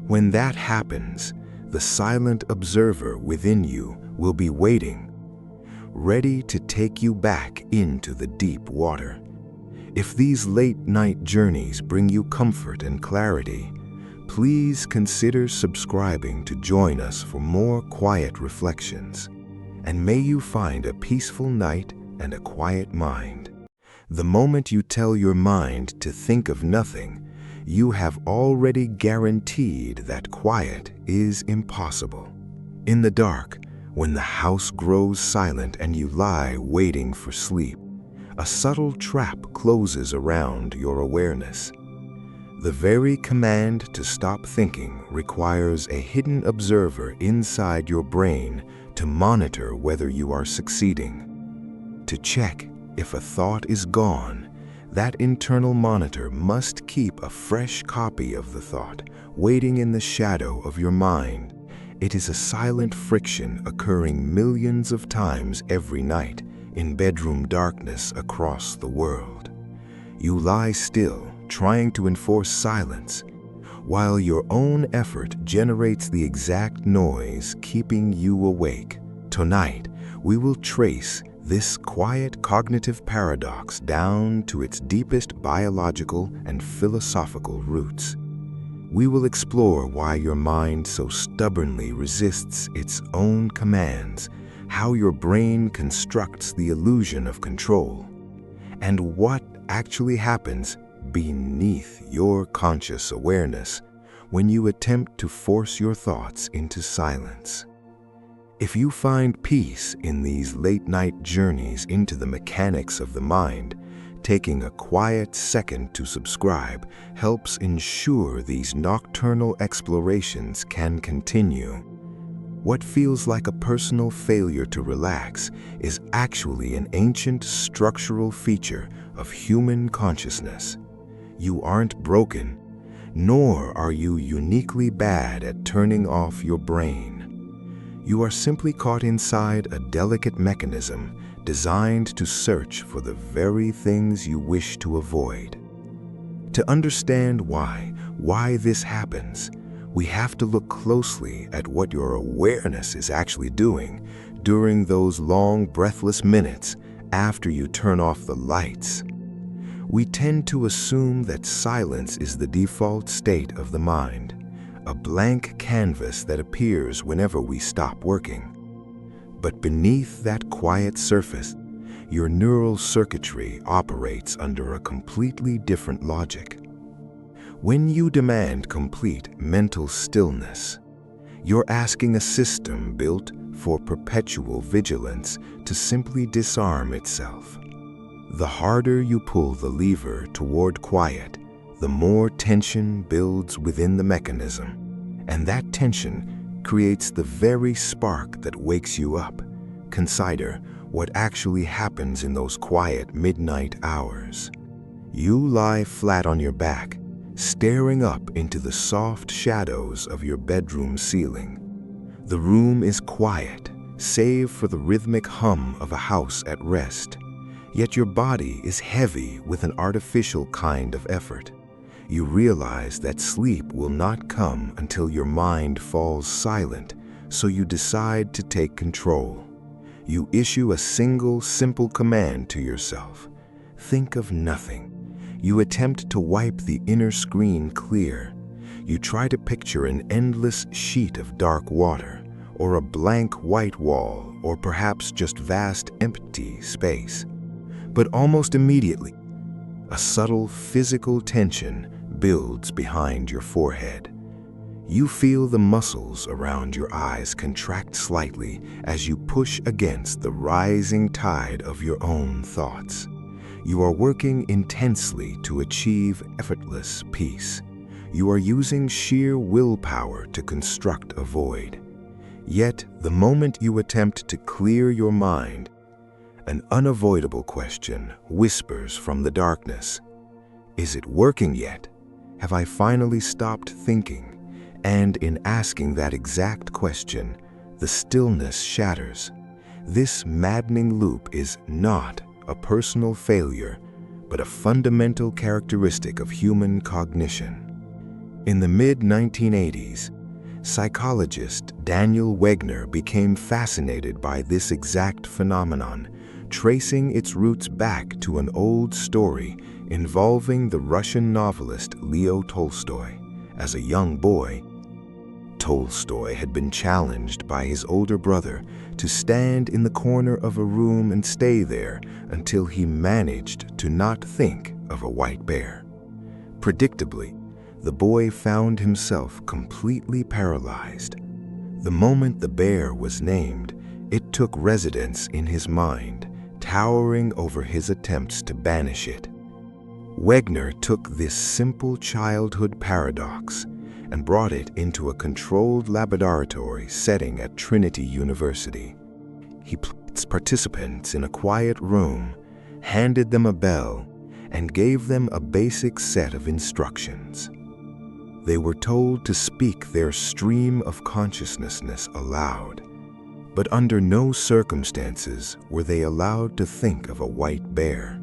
When that happens, the silent observer within you will be waiting, ready to take you back into the deep water. If these late-night journeys bring you comfort and clarity, please consider subscribing to join us for more quiet reflections. And may you find a peaceful night and a quiet mind. The moment you tell your mind to think of nothing, you have already guaranteed that quiet is impossible. In the dark, when the house grows silent and you lie waiting for sleep, a subtle trap closes around your awareness. The very command to stop thinking requires a hidden observer inside your brain to monitor whether you are succeeding. To check if a thought is gone, that internal monitor must keep a fresh copy of the thought, waiting in the shadow of your mind. It is a silent friction occurring millions of times every night in bedroom darkness across the world. You lie still, trying to enforce silence, while your own effort generates the exact noise keeping you awake. Tonight, we will trace this quiet cognitive paradox down to its deepest biological and philosophical roots. We will explore why your mind so stubbornly resists its own commands, how your brain constructs the illusion of control, and what actually happens beneath your conscious awareness when you attempt to force your thoughts into silence. If you find peace in these late-night journeys into the mechanics of the mind, taking a quiet second to subscribe helps ensure these nocturnal explorations can continue. What feels like a personal failure to relax is actually an ancient structural feature of human consciousness. You aren't broken, nor are you uniquely bad at turning off your brain. You are simply caught inside a delicate mechanism designed to search for the very things you wish to avoid. To understand why why this happens, we have to look closely at what your awareness is actually doing during those long, breathless minutes after you turn off the lights. We tend to assume that silence is the default state of the mind, a blank canvas that appears whenever we stop working. But beneath that quiet surface, your neural circuitry operates under a completely different logic. When you demand complete mental stillness, you're asking a system built for perpetual vigilance to simply disarm itself. The harder you pull the lever toward quiet, the more tension builds within the mechanism, and that tension creates the very spark that wakes you up. Consider what actually happens in those quiet midnight hours. You lie flat on your back, staring up into the soft shadows of your bedroom ceiling. The room is quiet, save for the rhythmic hum of a house at rest. Yet your body is heavy with an artificial kind of effort. You realize that sleep will not come until your mind falls silent, so you decide to take control. You issue a single, simple command to yourself. Think of nothing. You attempt to wipe the inner screen clear. You try to picture an endless sheet of dark water, or a blank white wall, or perhaps just vast empty space. But almost immediately, a subtle physical tension builds behind your forehead. You feel the muscles around your eyes contract slightly as you push against the rising tide of your own thoughts. You are working intensely to achieve effortless peace. You are using sheer willpower to construct a void. Yet, the moment you attempt to clear your mind, an unavoidable question whispers from the darkness. Is it working yet? Have I finally stopped thinking? And in asking that exact question, the stillness shatters. This maddening loop is not a personal failure, but a fundamental characteristic of human cognition. In the mid-1980s, psychologist Daniel Wegner became fascinated by this exact phenomenon, tracing its roots back to an old story involving the Russian novelist Leo Tolstoy. As a young boy, Tolstoy had been challenged by his older brother to stand in the corner of a room and stay there until he managed to not think of a white bear. Predictably, the boy found himself completely paralyzed. The moment the bear was named, it took residence in his mind, towering over his attempts to banish it. Wegner took this simple childhood paradox and brought it into a controlled laboratory setting at Trinity University. He placed participants in a quiet room, handed them a bell, and gave them a basic set of instructions. They were told to speak their stream of consciousness aloud, but under no circumstances were they allowed to think of a white bear.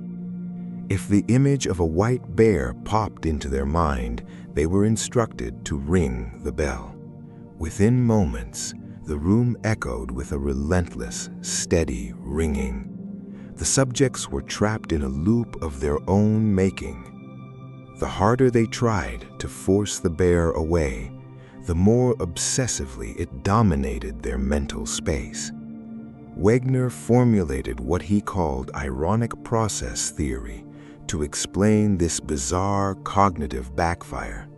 If the image of a white bear popped into their mind, they were instructed to ring the bell. Within moments, the room echoed with a relentless, steady ringing. The subjects were trapped in a loop of their own making. The harder they tried to force the bear away, the more obsessively it dominated their mental space. Wegner formulated what he called ironic process theory to explain this bizarre cognitive backfire.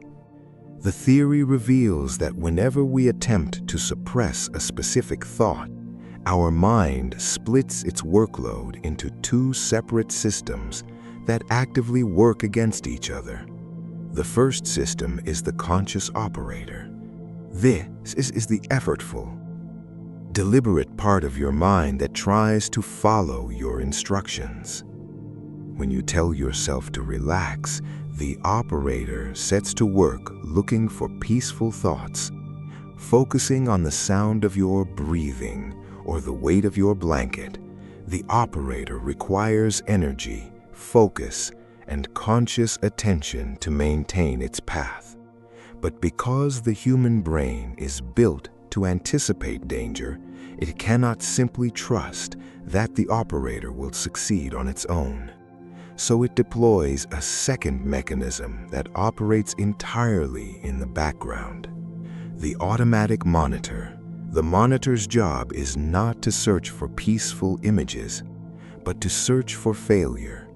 The theory reveals that whenever we attempt to suppress a specific thought, our mind splits its workload into two separate systems that actively work against each other. The first system is the conscious operator. This is the effortful, deliberate part of your mind that tries to follow your instructions. When you tell yourself to relax, the operator sets to work looking for peaceful thoughts, focusing on the sound of your breathing or the weight of your blanket. The operator requires energy, focus, and conscious attention to maintain its path. But because the human brain is built to anticipate danger, it cannot simply trust that the operator will succeed on its own. So it deploys a second mechanism that operates entirely in the background: the automatic monitor. The monitor's job is not to search for peaceful images, but to search for failure.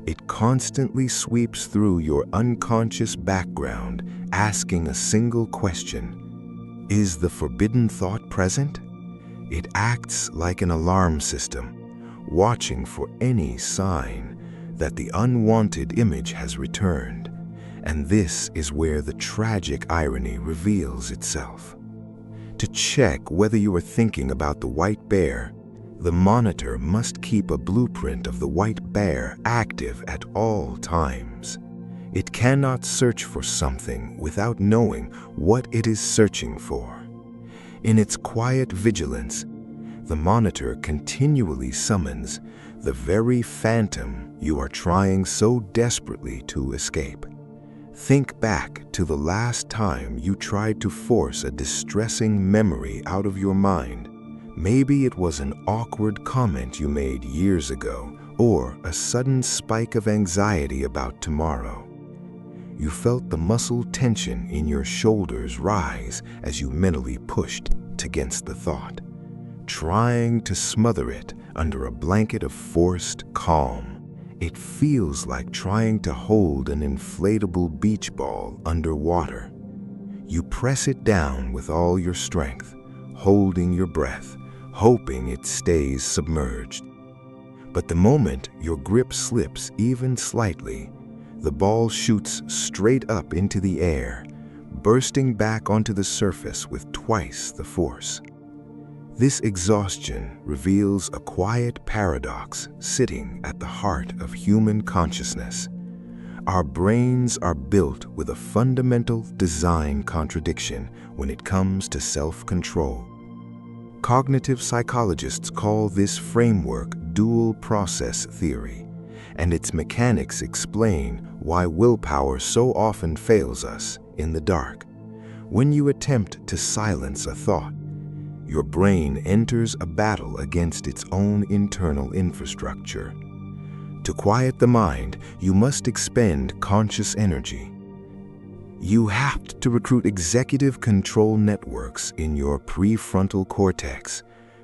It constantly sweeps through your unconscious background, asking a single question: is the forbidden thought present? It acts like an alarm system, watching for any sign that the unwanted image has returned. And this is where the tragic irony reveals itself. To check whether you are thinking about the white bear, the monitor must keep a blueprint of the white bear active at all times. It cannot search for something without knowing what it is searching for. In its quiet vigilance, the monitor continually summons the very phantom you are trying so desperately to escape. Think back to the last time you tried to force a distressing memory out of your mind. Maybe it was an awkward comment you made years ago, or a sudden spike of anxiety about tomorrow. You felt the muscle tension in your shoulders rise as you mentally pushed against the thought, trying to smother it under a blanket of forced calm. It feels like trying to hold an inflatable beach ball underwater. You press it down with all your strength, holding your breath, hoping it stays submerged. But the moment your grip slips even slightly, the ball shoots straight up into the air, bursting back onto the surface with twice the force. This exhaustion reveals a quiet paradox sitting at the heart of human consciousness. Our brains are built with a fundamental design contradiction when it comes to self-control. Cognitive psychologists call this framework dual process theory, and its mechanics explain why willpower so often fails us in the dark. When you attempt to silence a thought, your brain enters a battle against its own internal infrastructure. To quiet the mind, you must expend conscious energy. You have to recruit executive control networks in your prefrontal cortex,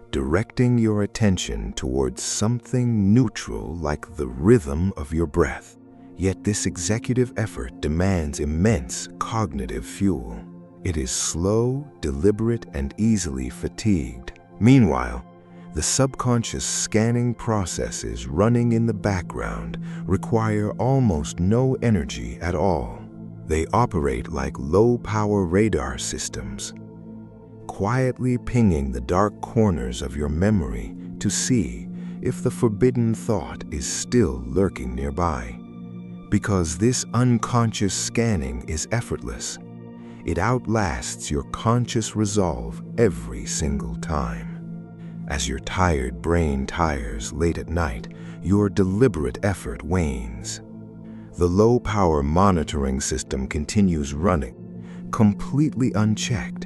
directing your attention towards something neutral like the rhythm of your breath. Yet this executive effort demands immense cognitive fuel. It is slow, deliberate, and easily fatigued. Meanwhile, the subconscious scanning processes running in the background require almost no energy at all. They operate like low-power radar systems, quietly pinging the dark corners of your memory to see if the forbidden thought is still lurking nearby. Because this unconscious scanning is effortless, it outlasts your conscious resolve every single time. As your tired brain tires late at night, your deliberate effort wanes. The low-power monitoring system continues running, completely unchecked,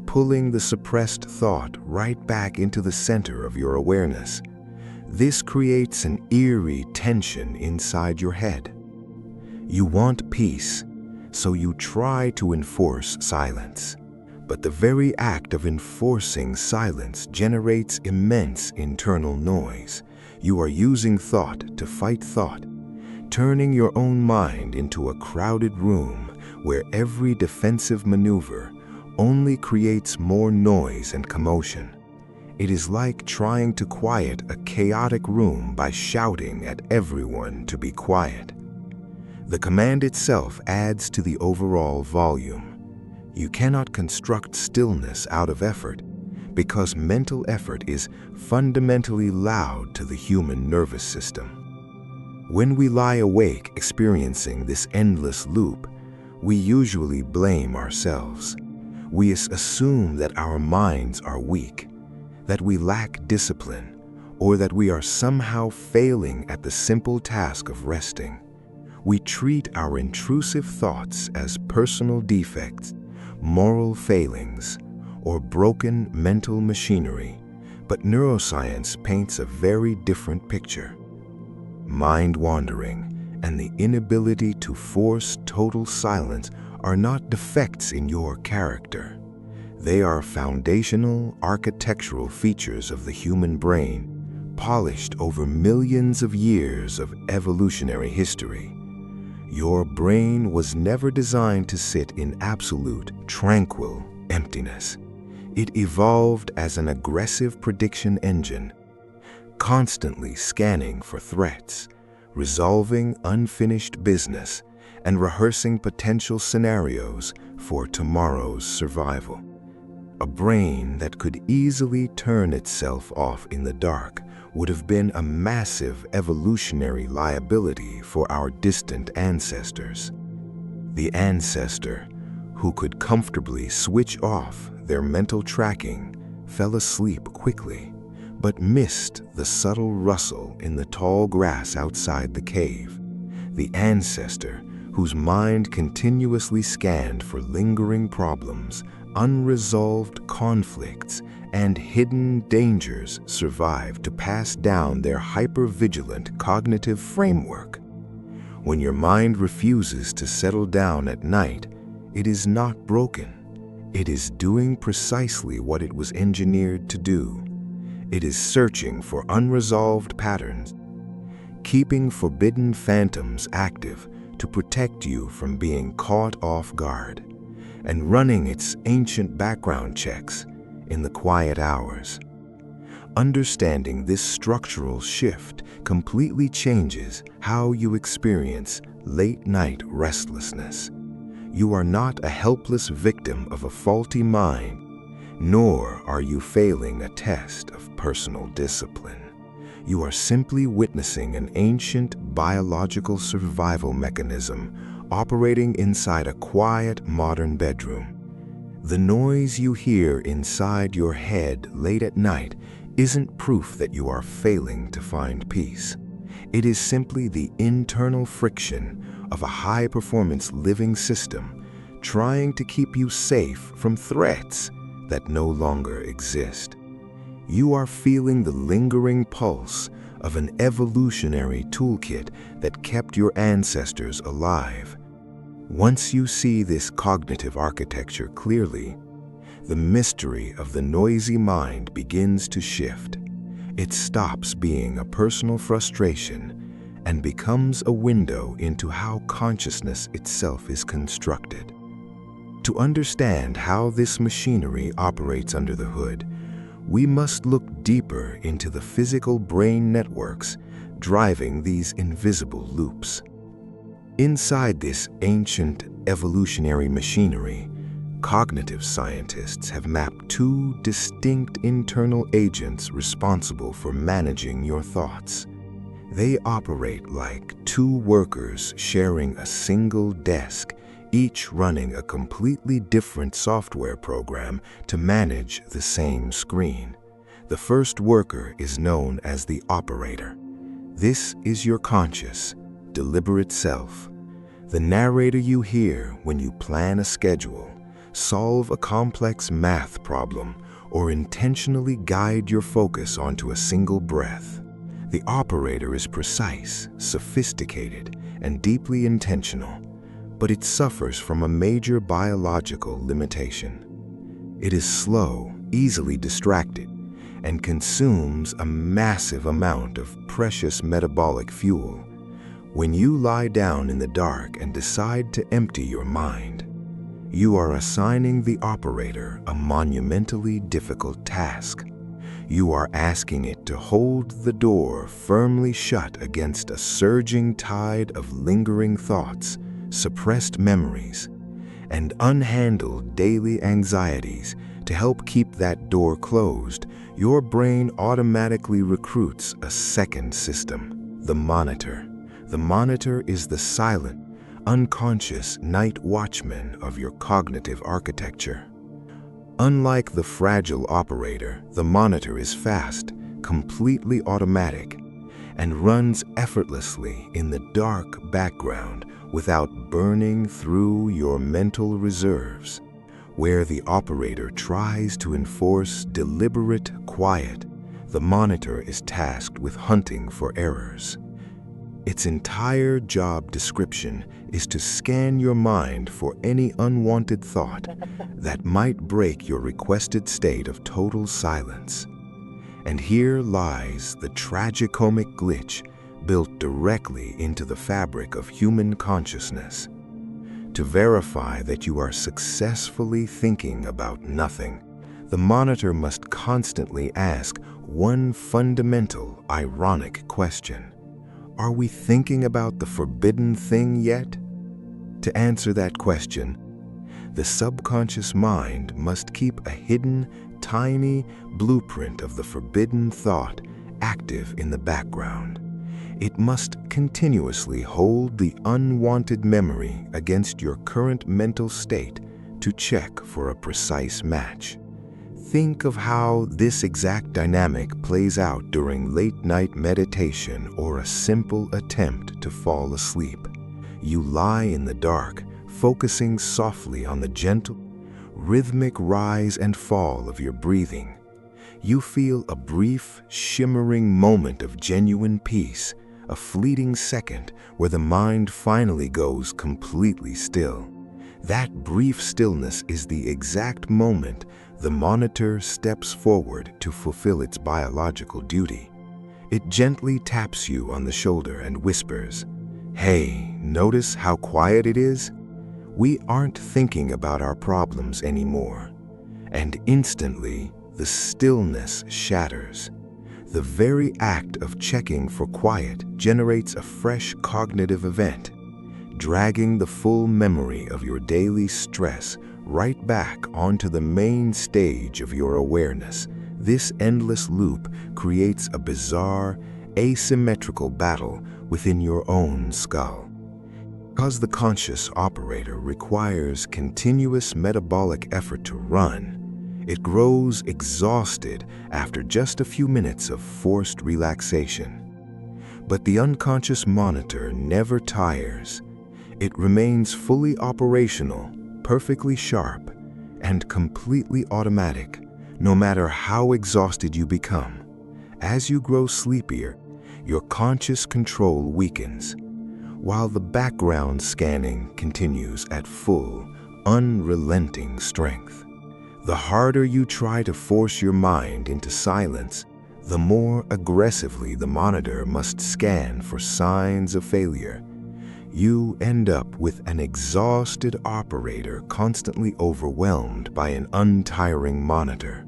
pulling the suppressed thought right back into the center of your awareness. This creates an eerie tension inside your head. You want peace, so you try to enforce silence. But the very act of enforcing silence generates immense internal noise. You are using thought to fight thought, turning your own mind into a crowded room where every defensive maneuver only creates more noise and commotion. It is like trying to quiet a chaotic room by shouting at everyone to be quiet. The command itself adds to the overall volume. You cannot construct stillness out of effort, because mental effort is fundamentally loud to the human nervous system. When we lie awake experiencing this endless loop, we usually blame ourselves. We assume that our minds are weak, that we lack discipline, or that we are somehow failing at the simple task of resting. We treat our intrusive thoughts as personal defects, moral failings, or broken mental machinery, but neuroscience paints a very different picture. Mind wandering and the inability to force total silence are not defects in your character. They are foundational architectural features of the human brain, polished over millions of years of evolutionary history. Your brain was never designed to sit in absolute, tranquil emptiness. It evolved as an aggressive prediction engine, constantly scanning for threats, resolving unfinished business, and rehearsing potential scenarios for tomorrow's survival. A brain that could easily turn itself off in the dark would have been a massive evolutionary liability for our distant ancestors. The ancestor who could comfortably switch off their mental tracking fell asleep quickly, but missed the subtle rustle in the tall grass outside the cave. The ancestor whose mind continuously scanned for lingering problems, unresolved conflicts, and hidden dangers survived to pass down their hypervigilant cognitive framework. When your mind refuses to settle down at night, it is not broken. It is doing precisely what it was engineered to do. It is searching for unresolved patterns, keeping forbidden phantoms active to protect you from being caught off guard, and running its ancient background checks in the quiet hours. Understanding this structural shift completely changes how you experience late-night restlessness. You are not a helpless victim of a faulty mind, nor are you failing a test of personal discipline. You are simply witnessing an ancient biological survival mechanism operating inside a quiet modern bedroom. The noise you hear inside your head late at night isn't proof that you are failing to find peace. It is simply the internal friction of a high-performance living system trying to keep you safe from threats that no longer exist. You are feeling the lingering pulse of an evolutionary toolkit that kept your ancestors alive. Once you see this cognitive architecture clearly, the mystery of the noisy mind begins to shift. It stops being a personal frustration and becomes a window into how consciousness itself is constructed. To understand how this machinery operates under the hood, we must look deeper into the physical brain networks driving these invisible loops. Inside this ancient evolutionary machinery, cognitive scientists have mapped two distinct internal agents responsible for managing your thoughts. They operate like two workers sharing a single desk, each running a completely different software program to manage the same screen. The first worker is known as the operator. This is your conscious, deliberate self, the narrator you hear when you plan a schedule, solve a complex math problem, or intentionally guide your focus onto a single breath. The operator is precise, sophisticated, and deeply intentional, but it suffers from a major biological limitation. It is slow, easily distracted, and consumes a massive amount of precious metabolic fuel. When you lie down in the dark and decide to empty your mind, you are assigning the operator a monumentally difficult task. You are asking it to hold the door firmly shut against a surging tide of lingering thoughts, suppressed memories, and unhandled daily anxieties. To help keep that door closed, your brain automatically recruits a second system, the monitor. The monitor is the silent, unconscious night watchman of your cognitive architecture. Unlike the fragile operator, the monitor is fast, completely automatic, and runs effortlessly in the dark background without burning through your mental reserves. Where the operator tries to enforce deliberate quiet, the monitor is tasked with hunting for errors. Its entire job description is to scan your mind for any unwanted thought that might break your requested state of total silence. And here lies the tragicomic glitch built directly into the fabric of human consciousness. To verify that you are successfully thinking about nothing, the monitor must constantly ask one fundamental, ironic question. Are we thinking about the forbidden thing yet? To answer that question, the subconscious mind must keep a hidden, tiny blueprint of the forbidden thought active in the background. It must continuously hold the unwanted memory against your current mental state to check for a precise match. Think of how this exact dynamic plays out during late-night meditation or a simple attempt to fall asleep. You lie in the dark, focusing softly on the gentle, rhythmic rise and fall of your breathing. You feel a brief, shimmering moment of genuine peace, a fleeting second where the mind finally goes completely still. That brief stillness is the exact moment the monitor steps forward to fulfill its biological duty. It gently taps you on the shoulder and whispers, "Hey, notice how quiet it is? We aren't thinking about our problems anymore." And instantly, the stillness shatters. The very act of checking for quiet generates a fresh cognitive event, dragging the full memory of your daily stress right back onto the main stage of your awareness. This endless loop creates a bizarre, asymmetrical battle within your own skull. Because the conscious operator requires continuous metabolic effort to run, it grows exhausted after just a few minutes of forced relaxation. But the unconscious monitor never tires. It remains fully operational, perfectly sharp, and completely automatic, no matter how exhausted you become. As you grow sleepier, your conscious control weakens, while the background scanning continues at full, unrelenting strength. The harder you try to force your mind into silence, the more aggressively the monitor must scan for signs of failure. You end up with an exhausted operator constantly overwhelmed by an untiring monitor.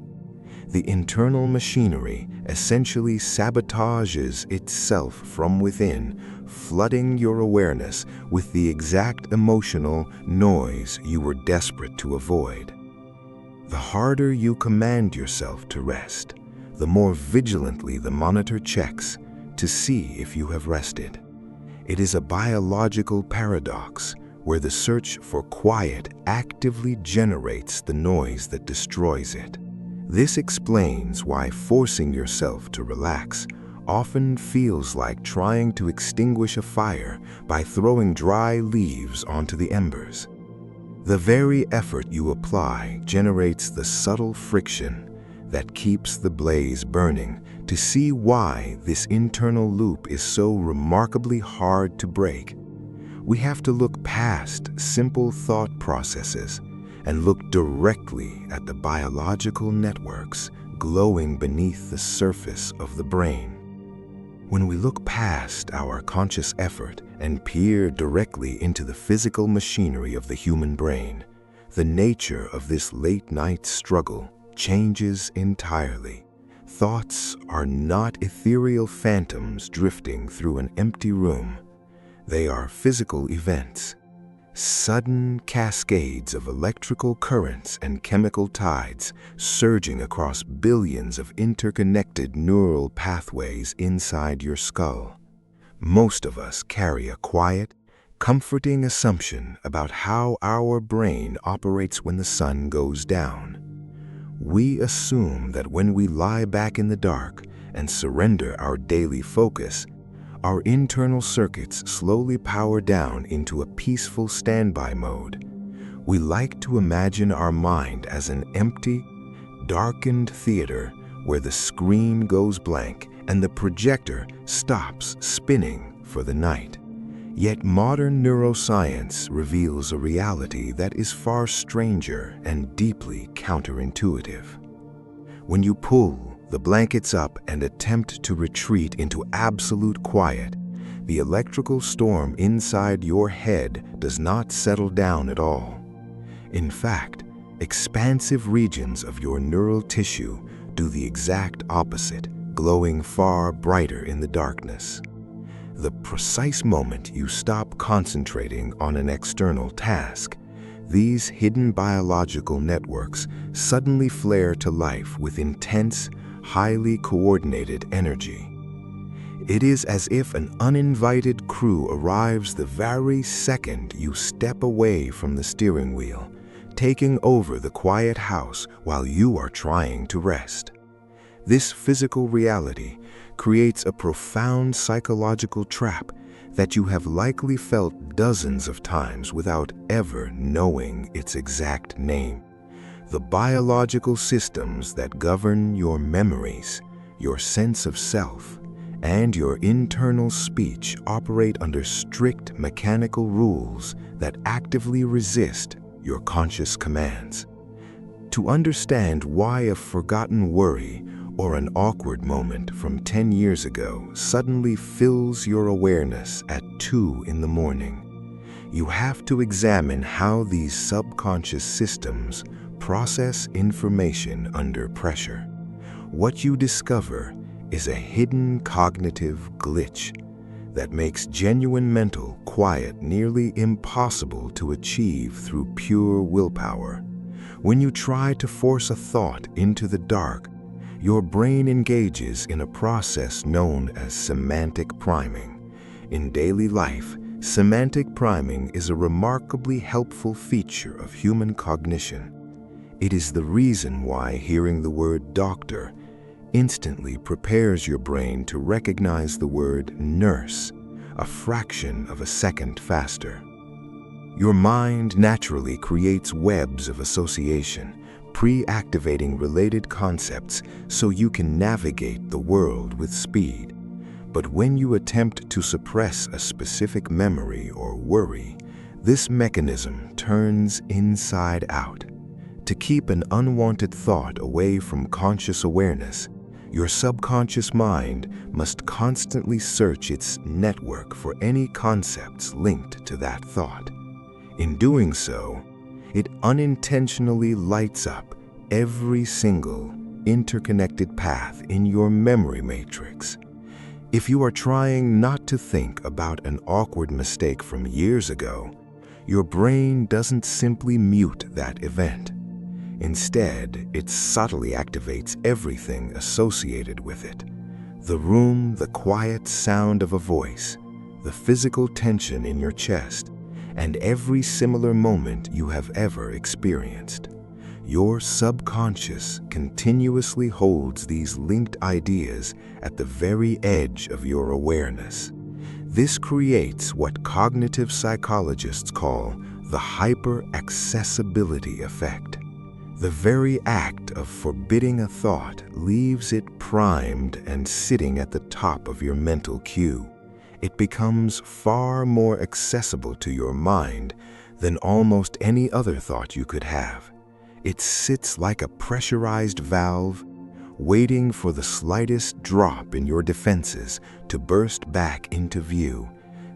The internal machinery essentially sabotages itself from within, flooding your awareness with the exact emotional noise you were desperate to avoid. The harder you command yourself to rest, the more vigilantly the monitor checks to see if you have rested. It is a biological paradox where the search for quiet actively generates the noise that destroys it. This explains why forcing yourself to relax often feels like trying to extinguish a fire by throwing dry leaves onto the embers. The very effort you apply generates the subtle friction that keeps the blaze burning. To see why this internal loop is so remarkably hard to break, we have to look past simple thought processes and look directly at the biological networks glowing beneath the surface of the brain. When we look past our conscious effort and peer directly into the physical machinery of the human brain, the nature of this late-night struggle changes entirely. Thoughts are not ethereal phantoms drifting through an empty room. They are physical events, sudden cascades of electrical currents and chemical tides surging across billions of interconnected neural pathways inside your skull. Most of us carry a quiet, comforting assumption about how our brain operates when the sun goes down. We assume that when we lie back in the dark and surrender our daily focus, our internal circuits slowly power down into a peaceful standby mode. We like to imagine our mind as an empty, darkened theater where the screen goes blank and the projector stops spinning for the night. Yet modern neuroscience reveals a reality that is far stranger and deeply counterintuitive. When you pull the blankets up and attempt to retreat into absolute quiet, the electrical storm inside your head does not settle down at all. In fact, expansive regions of your neural tissue do the exact opposite, glowing far brighter in the darkness. The precise moment you stop concentrating on an external task, these hidden biological networks suddenly flare to life with intense, highly coordinated energy. It is as if an uninvited crew arrives the very second you step away from the steering wheel, taking over the quiet house while you are trying to rest. This physical reality creates a profound psychological trap that you have likely felt dozens of times without ever knowing its exact name. The biological systems that govern your memories, your sense of self, and your internal speech operate under strict mechanical rules that actively resist your conscious commands. To understand why a forgotten worry or an awkward moment from 10 years ago suddenly fills your awareness at 2 in the morning, you have to examine how these subconscious systems process information under pressure. What you discover is a hidden cognitive glitch that makes genuine mental quiet nearly impossible to achieve through pure willpower. When you try to force a thought into the dark, your brain engages in a process known as semantic priming. In daily life, semantic priming is a remarkably helpful feature of human cognition. It is the reason why hearing the word doctor instantly prepares your brain to recognize the word nurse a fraction of a second faster. Your mind naturally creates webs of association, pre-activating related concepts so you can navigate the world with speed. But when you attempt to suppress a specific memory or worry, this mechanism turns inside out. To keep an unwanted thought away from conscious awareness, your subconscious mind must constantly search its network for any concepts linked to that thought. In doing so, it unintentionally lights up every single interconnected path in your memory matrix. If you are trying not to think about an awkward mistake from years ago, your brain doesn't simply mute that event. Instead, it subtly activates everything associated with it. The room, the quiet sound of a voice, the physical tension in your chest, and every similar moment you have ever experienced. Your subconscious continuously holds these linked ideas at the very edge of your awareness. This creates what cognitive psychologists call the hyperaccessibility effect. The very act of forbidding a thought leaves it primed and sitting at the top of your mental queue. It becomes far more accessible to your mind than almost any other thought you could have. It sits like a pressurized valve, waiting for the slightest drop in your defenses to burst back into view.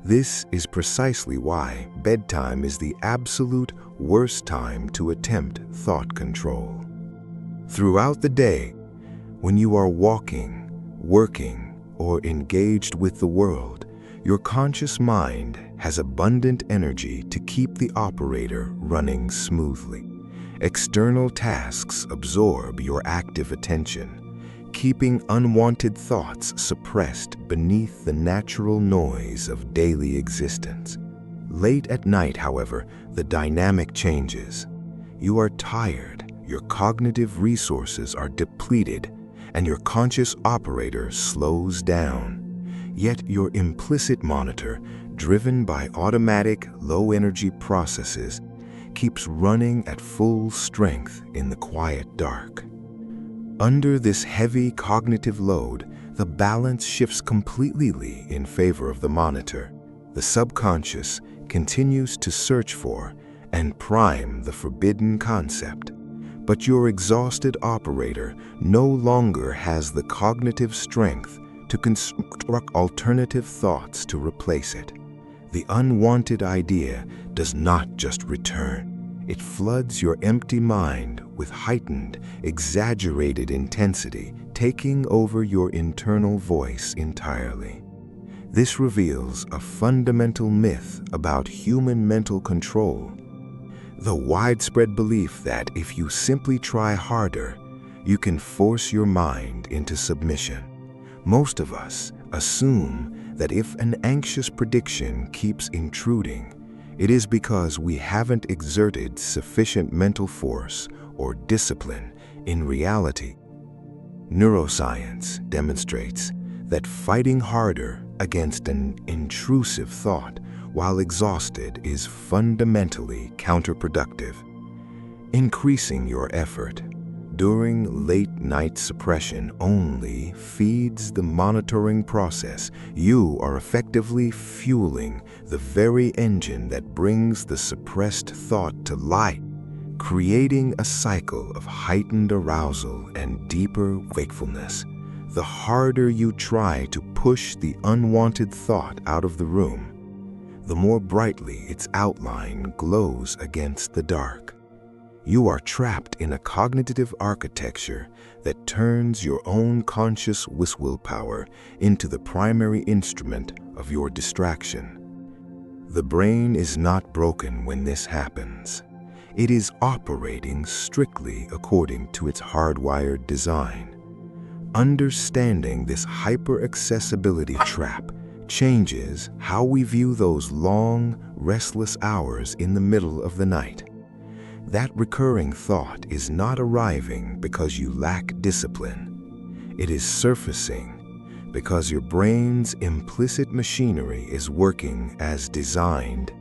This is precisely why bedtime is the absolute worst time to attempt thought control. Throughout the day, when you are walking, working, or engaged with the world, your conscious mind has abundant energy to keep the operator running smoothly. External tasks absorb your active attention, keeping unwanted thoughts suppressed beneath the natural noise of daily existence. Late at night, however, the dynamic changes. You are tired, your cognitive resources are depleted, and your conscious operator slows down. Yet your implicit monitor, driven by automatic, low-energy processes, keeps running at full strength in the quiet dark. Under this heavy cognitive load, the balance shifts completely in favor of the monitor. The subconscious continues to search for and prime the forbidden concept, but your exhausted operator no longer has the cognitive strength to construct alternative thoughts to replace it. The unwanted idea does not just return. It floods your empty mind with heightened, exaggerated intensity, taking over your internal voice entirely. This reveals a fundamental myth about human mental control. The widespread belief that if you simply try harder, you can force your mind into submission. Most of us assume that if an anxious prediction keeps intruding, it is because we haven't exerted sufficient mental force or discipline. In reality, neuroscience demonstrates that fighting harder against an intrusive thought while exhausted is fundamentally counterproductive. Increasing your effort during late-night suppression only feeds the monitoring process. You are effectively fueling the very engine that brings the suppressed thought to light, creating a cycle of heightened arousal and deeper wakefulness. The harder you try to push the unwanted thought out of the room, the more brightly its outline glows against the dark. You are trapped in a cognitive architecture that turns your own conscious willpower into the primary instrument of your distraction. The brain is not broken when this happens. It is operating strictly according to its hardwired design. Understanding this hyper-accessibility trap changes how we view those long, restless hours in the middle of the night. That recurring thought is not arriving because you lack discipline. It is surfacing because your brain's implicit machinery is working as designed,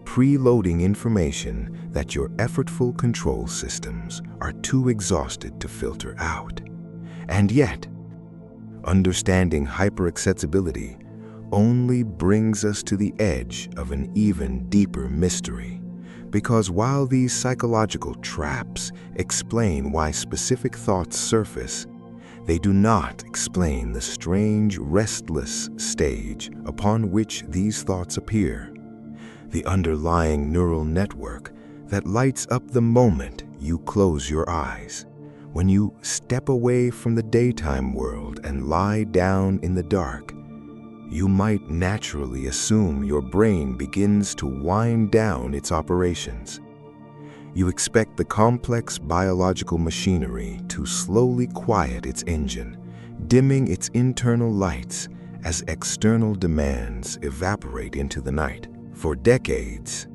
preloading information that your effortful control systems are too exhausted to filter out. And yet, understanding hyperaccessibility only brings us to the edge of an even deeper mystery. Because while these psychological traps explain why specific thoughts surface, they do not explain the strange, restless stage upon which these thoughts appear. The underlying neural network that lights up the moment you close your eyes. When you step away from the daytime world and lie down in the dark, you might naturally assume your brain begins to wind down its operations. You expect the complex biological machinery to slowly quiet its engine, dimming its internal lights as external demands evaporate into the night. For decades,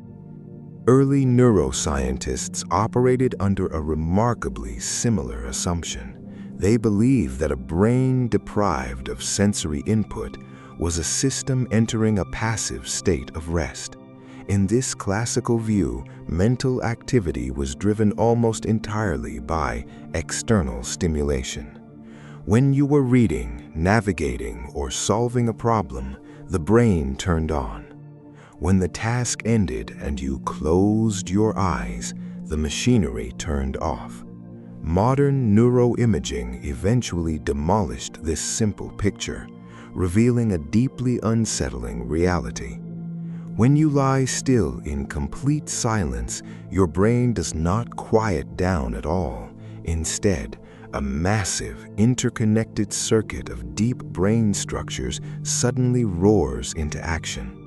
early neuroscientists operated under a remarkably similar assumption. They believed that a brain deprived of sensory input was a system entering a passive state of rest. In this classical view, mental activity was driven almost entirely by external stimulation. When you were reading, navigating, or solving a problem, the brain turned on. When the task ended and you closed your eyes, the machinery turned off. Modern neuroimaging eventually demolished this simple picture, revealing a deeply unsettling reality. When you lie still in complete silence, your brain does not quiet down at all. Instead, a massive, interconnected circuit of deep brain structures suddenly roars into action.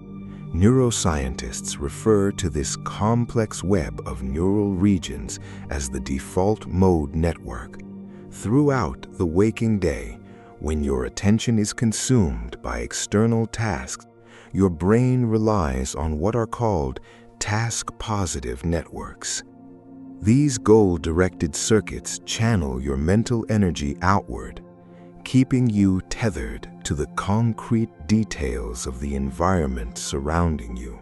Neuroscientists refer to this complex web of neural regions as the default mode network. Throughout the waking day, when your attention is consumed by external tasks, your brain relies on what are called task-positive networks. These goal-directed circuits channel your mental energy outward, keeping you tethered to the concrete details of the environment surrounding you.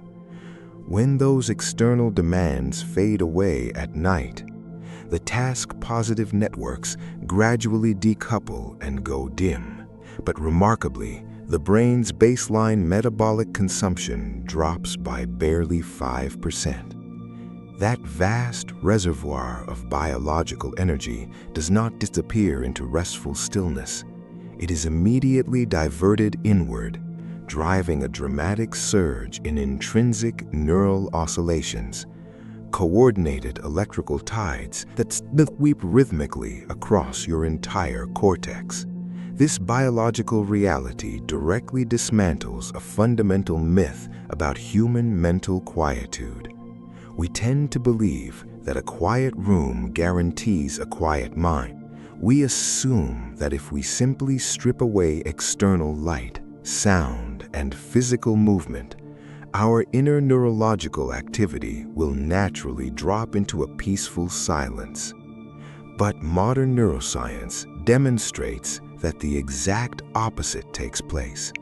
When those external demands fade away at night, the task-positive networks gradually decouple and go dim. But remarkably, the brain's baseline metabolic consumption drops by barely 5%. That vast reservoir of biological energy does not disappear into restful stillness. It is immediately diverted inward, driving a dramatic surge in intrinsic neural oscillations, coordinated electrical tides that sweep rhythmically across your entire cortex. This biological reality directly dismantles a fundamental myth about human mental quietude. We tend to believe that a quiet room guarantees a quiet mind. We assume that if we simply strip away external light, sound, and physical movement, our inner neurological activity will naturally drop into a peaceful silence. But modern neuroscience demonstrates that the exact opposite takes place.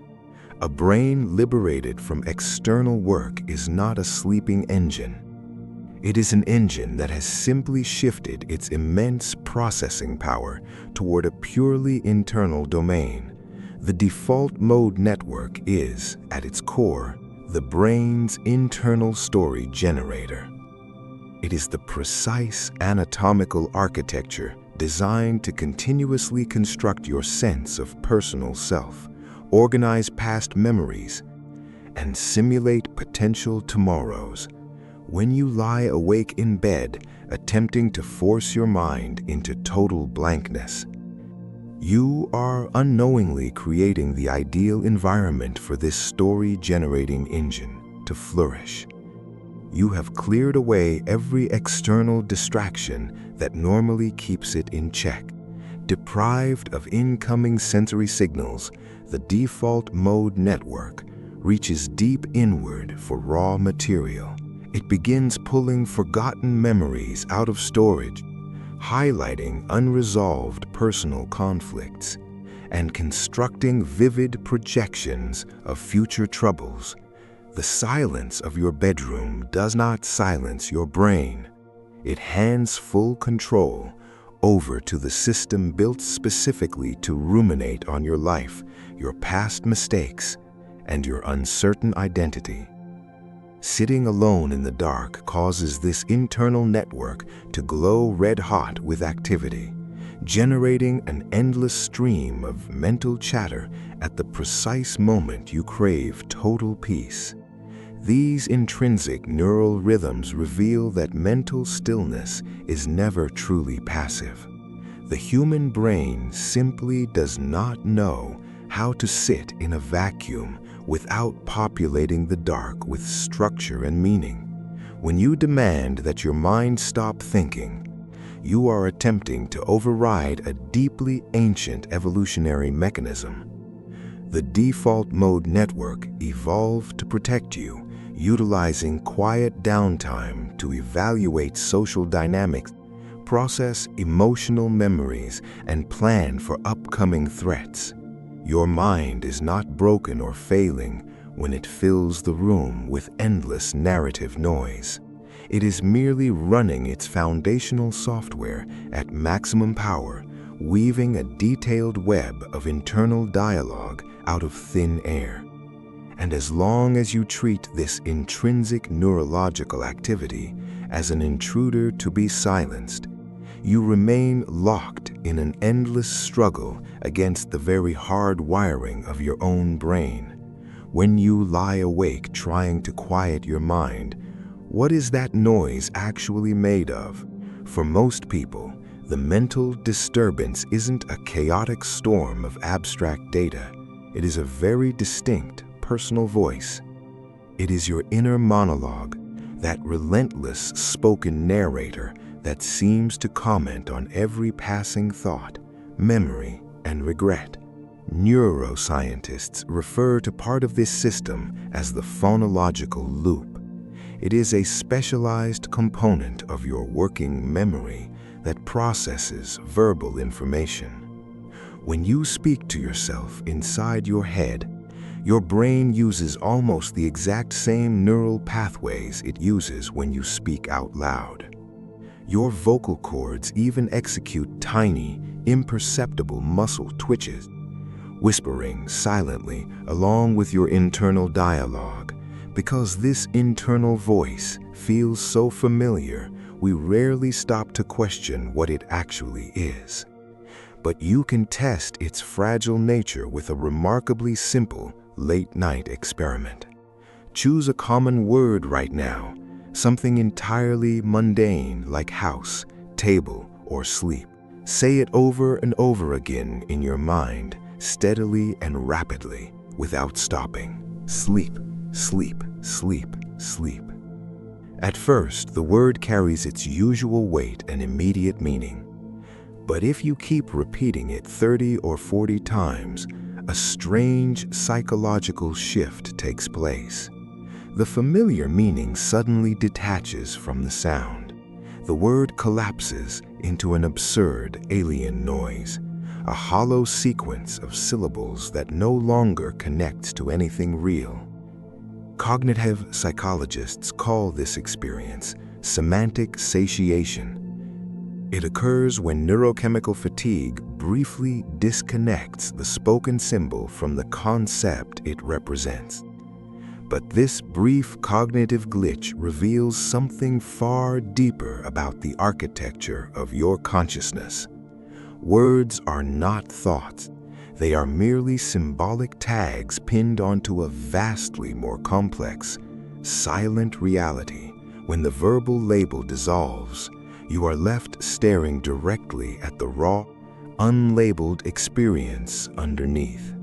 A brain liberated from external work is not a sleeping engine. It is an engine that has simply shifted its immense processing power toward a purely internal domain. The default mode network is, at its core, the brain's internal story generator. It is the precise anatomical architecture designed to continuously construct your sense of personal self, organize past memories, and simulate potential tomorrows. When you lie awake in bed, attempting to force your mind into total blankness, you are unknowingly creating the ideal environment for this story-generating engine to flourish. You have cleared away every external distraction that normally keeps it in check. Deprived of incoming sensory signals, the default mode network reaches deep inward for raw material. It begins pulling forgotten memories out of storage, highlighting unresolved personal conflicts, and constructing vivid projections of future troubles. The silence of your bedroom does not silence your brain. It hands full control over to the system built specifically to ruminate on your life, your past mistakes, and your uncertain identity. Sitting alone in the dark causes this internal network to glow red-hot with activity, generating an endless stream of mental chatter at the precise moment you crave total peace. These intrinsic neural rhythms reveal that mental stillness is never truly passive. The human brain simply does not know how to sit in a vacuum without populating the dark with structure and meaning. When you demand that your mind stop thinking, you are attempting to override a deeply ancient evolutionary mechanism. The default mode network evolved to protect you, utilizing quiet downtime to evaluate social dynamics, process emotional memories, and plan for upcoming threats. Your mind is not broken or failing when it fills the room with endless narrative noise. It is merely running its foundational software at maximum power, weaving a detailed web of internal dialogue out of thin air. And as long as you treat this intrinsic neurological activity as an intruder to be silenced, you remain locked in an endless struggle against the very hard wiring of your own brain. When you lie awake trying to quiet your mind, what is that noise actually made of? For most people, the mental disturbance isn't a chaotic storm of abstract data. It is a very distinct personal voice. It is your inner monologue, that relentless spoken narrator that seems to comment on every passing thought, memory, and regret. Neuroscientists refer to part of this system as the phonological loop. It is a specialized component of your working memory that processes verbal information. When you speak to yourself inside your head, your brain uses almost the exact same neural pathways it uses when you speak out loud. Your vocal cords even execute tiny, imperceptible muscle twitches, whispering silently along with your internal dialogue. Because this internal voice feels so familiar, we rarely stop to question what it actually is. But you can test its fragile nature with a remarkably simple late-night experiment. Choose a common word right now, something entirely mundane like house, table, or sleep. Say it over and over again in your mind, steadily and rapidly, without stopping. Sleep, sleep, sleep, sleep. At first, the word carries its usual weight and immediate meaning. But if you keep repeating it 30 or 40 times, a strange psychological shift takes place. The familiar meaning suddenly detaches from the sound. The word collapses into an absurd alien noise, a hollow sequence of syllables that no longer connects to anything real. Cognitive psychologists call this experience semantic satiation. It occurs when neurochemical fatigue briefly disconnects the spoken symbol from the concept it represents. But this brief cognitive glitch reveals something far deeper about the architecture of your consciousness. Words are not thoughts. They are merely symbolic tags pinned onto a vastly more complex, silent reality. When the verbal label dissolves, you are left staring directly at the raw, unlabeled experience underneath.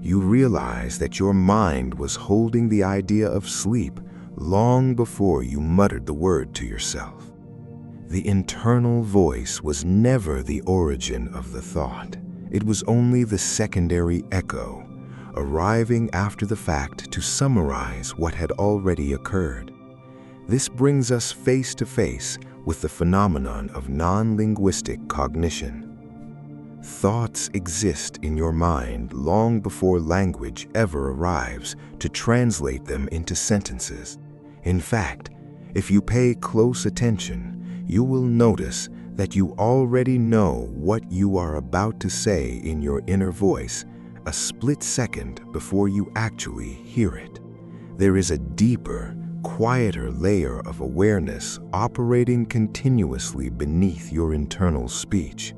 You realize that your mind was holding the idea of sleep long before you muttered the word to yourself. The internal voice was never the origin of the thought. It was only the secondary echo, arriving after the fact to summarize what had already occurred. This brings us face to face with the phenomenon of non-linguistic cognition. Thoughts exist in your mind long before language ever arrives to translate them into sentences. In fact, if you pay close attention, you will notice that you already know what you are about to say in your inner voice a split second before you actually hear it. There is a deeper, quieter layer of awareness operating continuously beneath your internal speech.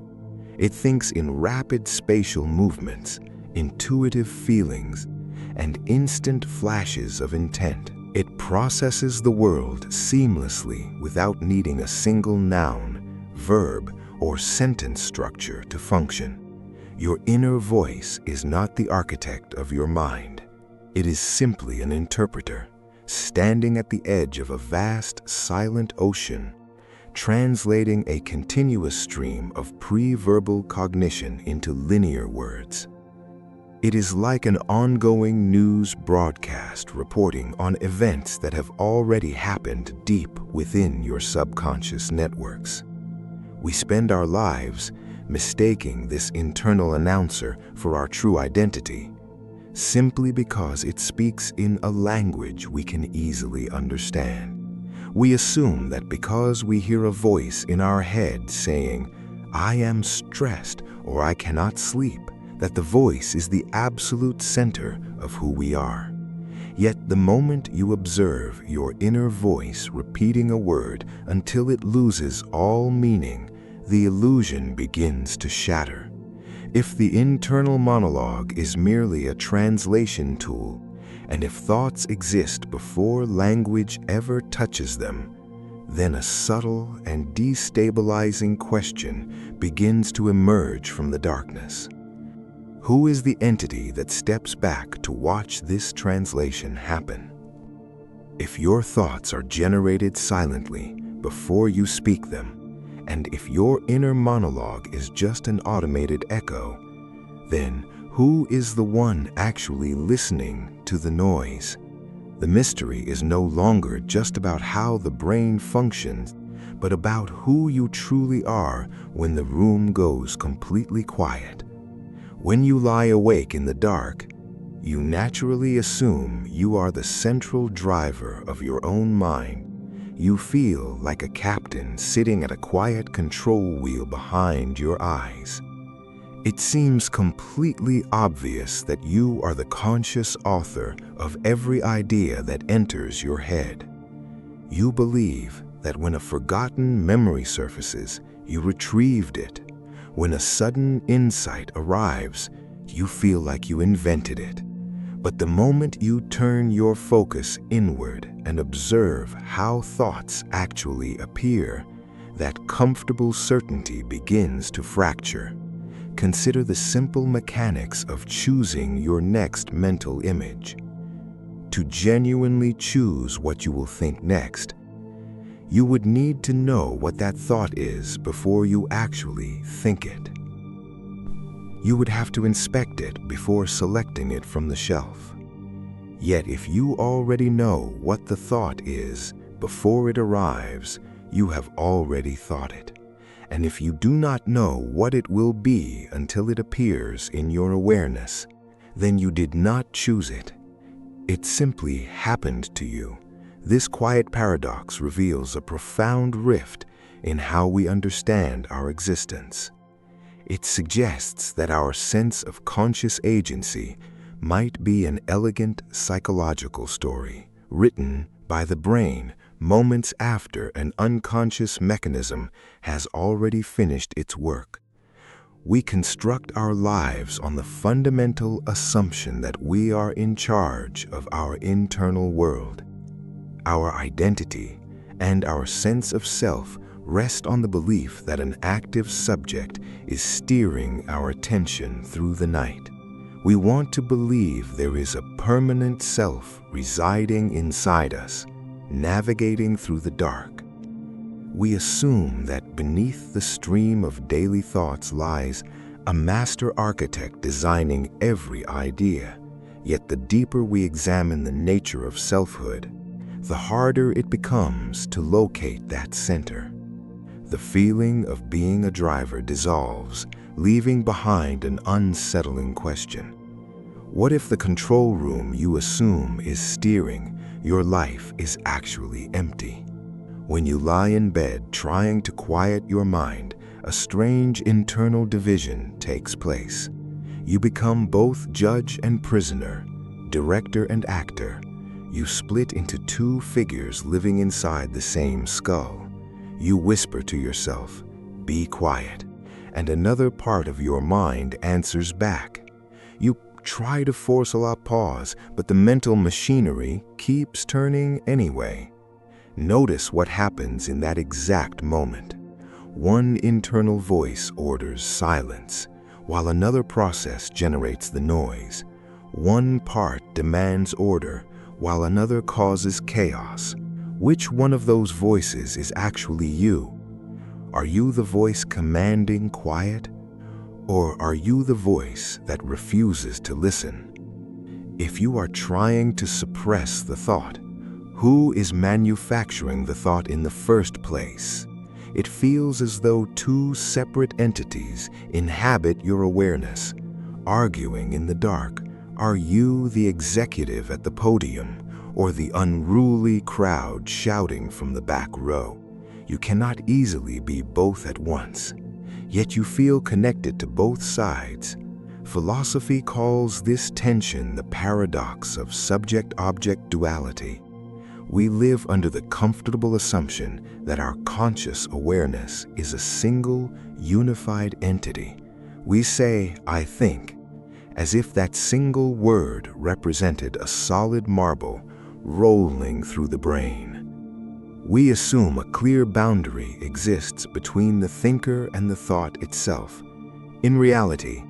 It thinks in rapid spatial movements, intuitive feelings, and instant flashes of intent. It processes the world seamlessly without needing a single noun, verb, or sentence structure to function. Your inner voice is not the architect of your mind. It is simply an interpreter, standing at the edge of a vast, silent ocean, translating a continuous stream of pre-verbal cognition into linear words. It is like an ongoing news broadcast reporting on events that have already happened deep within your subconscious networks. We spend our lives mistaking this internal announcer for our true identity, simply because it speaks in a language we can easily understand. We assume that because we hear a voice in our head saying, "I am stressed" or "I cannot sleep," that the voice is the absolute center of who we are. Yet the moment you observe your inner voice repeating a word until it loses all meaning, the illusion begins to shatter. If the internal monologue is merely a translation tool, and if thoughts exist before language ever touches them, then a subtle and destabilizing question begins to emerge from the darkness. Who is the entity that steps back to watch this translation happen? If your thoughts are generated silently before you speak them, and if your inner monologue is just an automated echo, then who is the one actually listening to the noise? The mystery is no longer just about how the brain functions, but about who you truly are when the room goes completely quiet. When you lie awake in the dark, you naturally assume you are the central driver of your own mind. You feel like a captain sitting at a quiet control wheel behind your eyes. It seems completely obvious that you are the conscious author of every idea that enters your head. You believe that when a forgotten memory surfaces, you retrieved it. When a sudden insight arrives, you feel like you invented it. But the moment you turn your focus inward and observe how thoughts actually appear, that comfortable certainty begins to fracture. Consider the simple mechanics of choosing your next mental image. To genuinely choose what you will think next, you would need to know what that thought is before you actually think it. You would have to inspect it before selecting it from the shelf. Yet if you already know what the thought is before it arrives, you have already thought it. And if you do not know what it will be until it appears in your awareness, then you did not choose it. It simply happened to you. This quiet paradox reveals a profound rift in how we understand our existence. It suggests that our sense of conscious agency might be an elegant psychological story written by the brain moments after an unconscious mechanism has already finished its work. We construct our lives on the fundamental assumption that we are in charge of our internal world. Our identity and our sense of self rest on the belief that an active subject is steering our attention through the night. We want to believe there is a permanent self residing inside us, navigating through the dark. We assume that beneath the stream of daily thoughts lies a master architect designing every idea. Yet the deeper we examine the nature of selfhood, the harder it becomes to locate that center. The feeling of being a driver dissolves, leaving behind an unsettling question. What if the control room you assume is steering your life is actually empty? When you lie in bed trying to quiet your mind, a strange internal division takes place. You become both judge and prisoner, director and actor. You split into two figures living inside the same skull. You whisper to yourself, "Be quiet," and another part of your mind answers back. You try to force a pause, but the mental machinery keeps turning anyway. Notice what happens in that exact moment. One internal voice orders silence, while another process generates the noise. One part demands order, while another causes chaos. Which one of those voices is actually you? Are you the voice commanding quiet? Or are you the voice that refuses to listen? If you are trying to suppress the thought, who is manufacturing the thought in the first place? It feels as though two separate entities inhabit your awareness, arguing in the dark. Are you the executive at the podium, or the unruly crowd shouting from the back row? You cannot easily be both at once, yet you feel connected to both sides. Philosophy calls this tension the paradox of subject-object duality. We live under the comfortable assumption that our conscious awareness is a single, unified entity. We say, "I think," as if that single word represented a solid marble rolling through the brain. We assume a clear boundary exists between the thinker and the thought itself. In reality,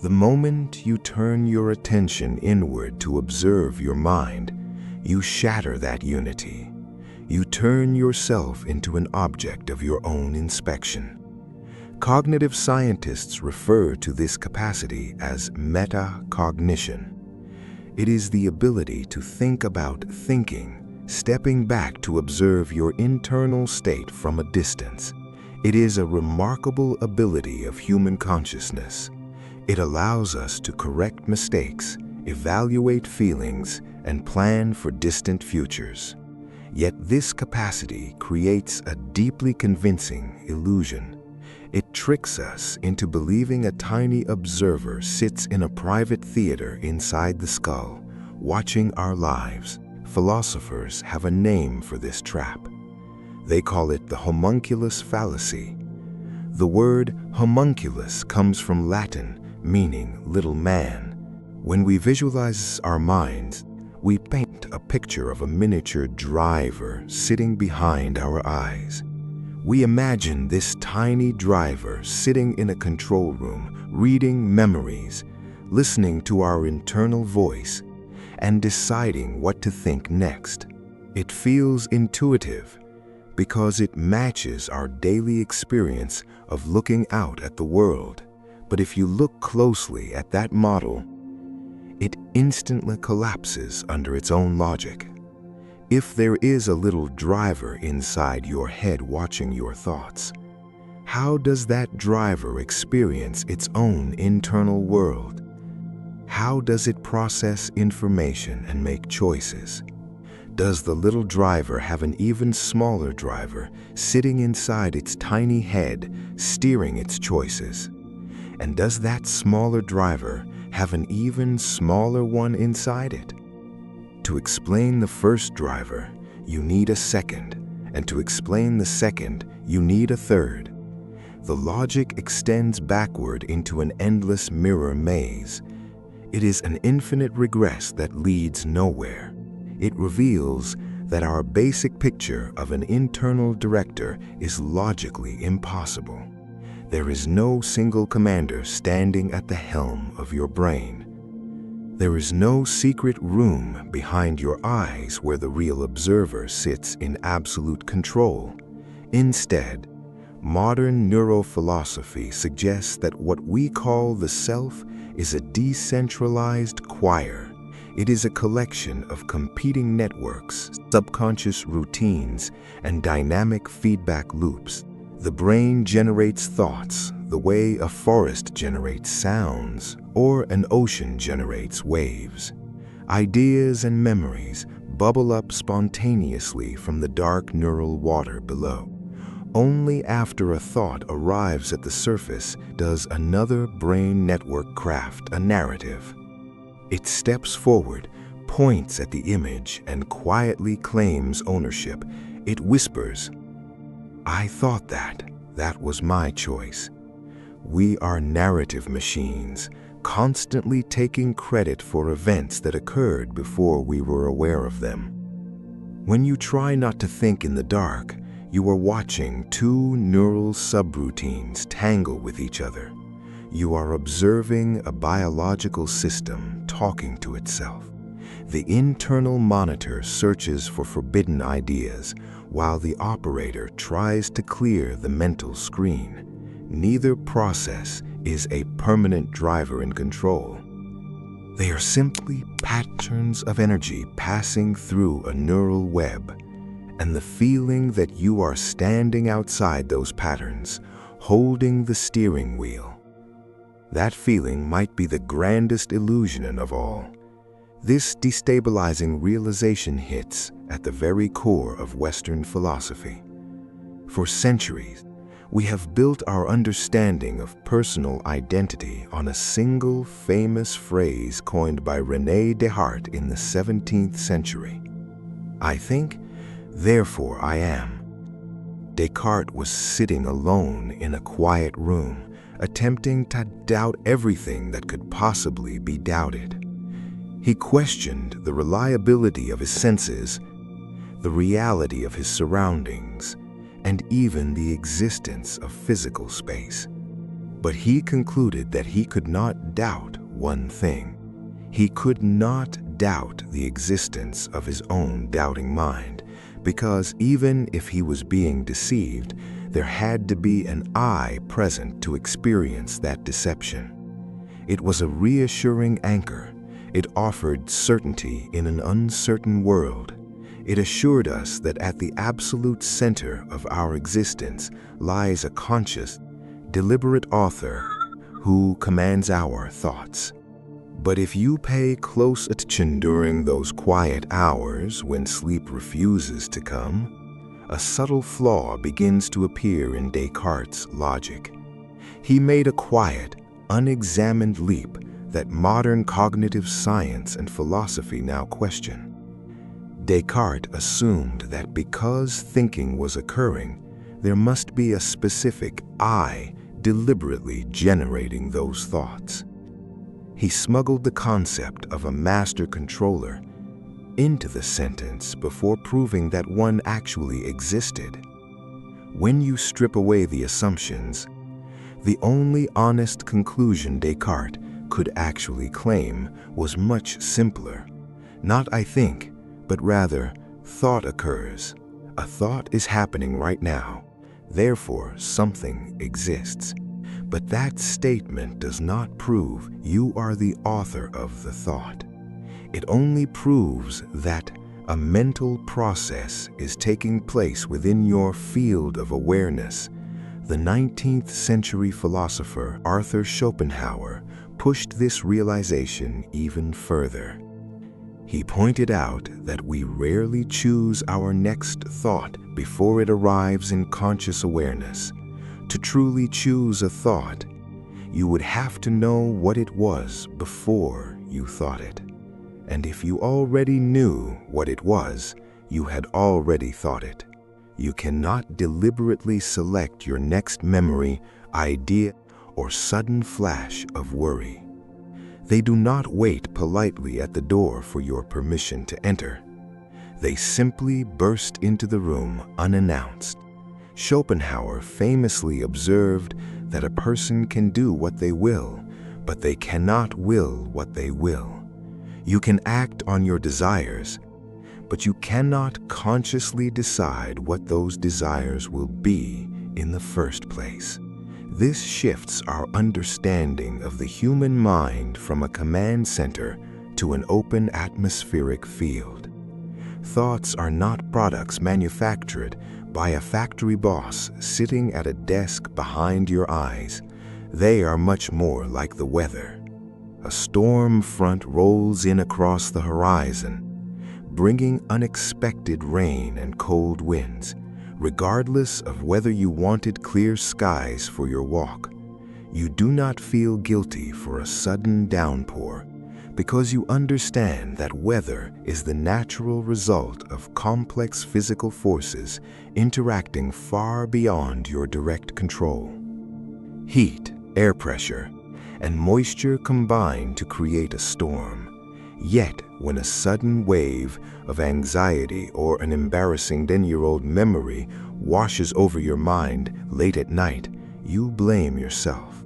the moment you turn your attention inward to observe your mind, you shatter that unity. You turn yourself into an object of your own inspection. Cognitive scientists refer to this capacity as metacognition. It is the ability to think about thinking, stepping back to observe your internal state from a distance. It is a remarkable ability of human consciousness. It allows us to correct mistakes, evaluate feelings, and plan for distant futures. Yet this capacity creates a deeply convincing illusion. It tricks us into believing a tiny observer sits in a private theater inside the skull, watching our lives. Philosophers have a name for this trap. They call it the homunculus fallacy. The word homunculus comes from Latin, meaning little man. When we visualize our minds, we paint a picture of a miniature driver sitting behind our eyes. We imagine this tiny driver sitting in a control room, reading memories, listening to our internal voice, and deciding what to think next. It feels intuitive because it matches our daily experience of looking out at the world. But if you look closely at that model, it instantly collapses under its own logic. If there is a little driver inside your head watching your thoughts, how does that driver experience its own internal world? How does it process information and make choices? Does the little driver have an even smaller driver sitting inside its tiny head, steering its choices? And does that smaller driver have an even smaller one inside it? To explain the first driver, you need a second, and to explain the second, you need a third. The logic extends backward into an endless mirror maze. It is an infinite regress that leads nowhere. It reveals that our basic picture of an internal director is logically impossible. There is no single commander standing at the helm of your brain. There is no secret room behind your eyes where the real observer sits in absolute control. Instead, modern neurophilosophy suggests that what we call the self is a decentralized choir. It is a collection of competing networks, subconscious routines, and dynamic feedback loops. The brain generates thoughts the way a forest generates sounds or an ocean generates waves. Ideas and memories bubble up spontaneously from the dark neural water below. Only after a thought arrives at the surface does another brain network craft a narrative. It steps forward, points at the image, and quietly claims ownership. It whispers, "I thought that. That was my choice." We are narrative machines, constantly taking credit for events that occurred before we were aware of them. When you try not to think in the dark, you are watching two neural subroutines tangle with each other. You are observing a biological system talking to itself. The internal monitor searches for forbidden ideas, while the operator tries to clear the mental screen. Neither process is a permanent driver in control. They are simply patterns of energy passing through a neural web, and the feeling that you are standing outside those patterns, holding the steering wheel. That feeling might be the grandest illusion of all. This destabilizing realization hits at the very core of Western philosophy. For centuries, we have built our understanding of personal identity on a single famous phrase coined by René Descartes in the 17th century. "I think, therefore I am." Descartes was sitting alone in a quiet room, attempting to doubt everything that could possibly be doubted. He questioned the reliability of his senses, the reality of his surroundings, and even the existence of physical space. But he concluded that he could not doubt one thing. He could not doubt the existence of his own doubting mind, because even if he was being deceived, there had to be an I present to experience that deception. It was a reassuring anchor. It offered certainty in an uncertain world. It assured us that at the absolute center of our existence lies a conscious, deliberate author who commands our thoughts. But if you pay close attention during those quiet hours when sleep refuses to come, a subtle flaw begins to appear in Descartes' logic. He made a quiet, unexamined leap that modern cognitive science and philosophy now question. Descartes assumed that because thinking was occurring, there must be a specific I deliberately generating those thoughts. He smuggled the concept of a master controller into the sentence before proving that one actually existed. When you strip away the assumptions, the only honest conclusion Descartes could actually claim was much simpler. Not I think, but rather thought occurs. A thought is happening right now, therefore something exists. But that statement does not prove you are the author of the thought. It only proves that a mental process is taking place within your field of awareness. The 19th century philosopher Arthur Schopenhauer pushed this realization even further. He pointed out that we rarely choose our next thought before it arrives in conscious awareness. To truly choose a thought, you would have to know what it was before you thought it. And if you already knew what it was, you had already thought it. You cannot deliberately select your next memory, idea, or sudden flash of worry. They do not wait politely at the door for your permission to enter. They simply burst into the room unannounced. Schopenhauer famously observed that a person can do what they will, but they cannot will what they will. You can act on your desires, but you cannot consciously decide what those desires will be in the first place. This shifts our understanding of the human mind from a command center to an open atmospheric field. Thoughts are not products manufactured by a factory boss sitting at a desk behind your eyes. They are much more like the weather. A storm front rolls in across the horizon, bringing unexpected rain and cold winds. Regardless of whether you wanted clear skies for your walk, you do not feel guilty for a sudden downpour because you understand that weather is the natural result of complex physical forces interacting far beyond your direct control. Heat, air pressure, and moisture combine to create a storm. Yet, when a sudden wave of anxiety or an embarrassing 10-year-old memory washes over your mind late at night, you blame yourself.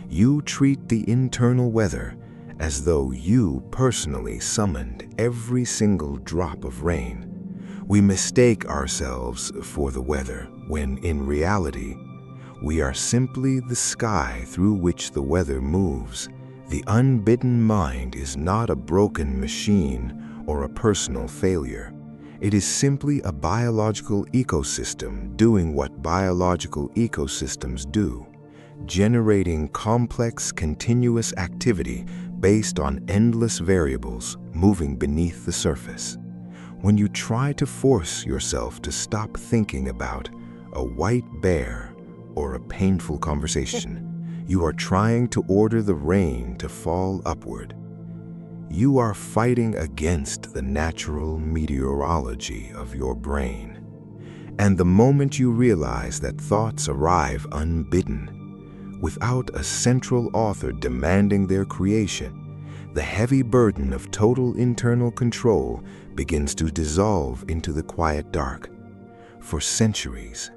You treat the internal weather as though you personally summoned every single drop of rain. We mistake ourselves for the weather, when in reality, we are simply the sky through which the weather moves. The unbidden mind is not a broken machine or a personal failure. It is simply a biological ecosystem doing what biological ecosystems do, generating complex, continuous activity based on endless variables moving beneath the surface. When you try to force yourself to stop thinking about a white bear or a painful conversation, you are trying to order the rain to fall upward. You are fighting against the natural meteorology of your brain. And the moment you realize that thoughts arrive unbidden, without a central author demanding their creation, the heavy burden of total internal control begins to dissolve into the quiet dark. For centuries,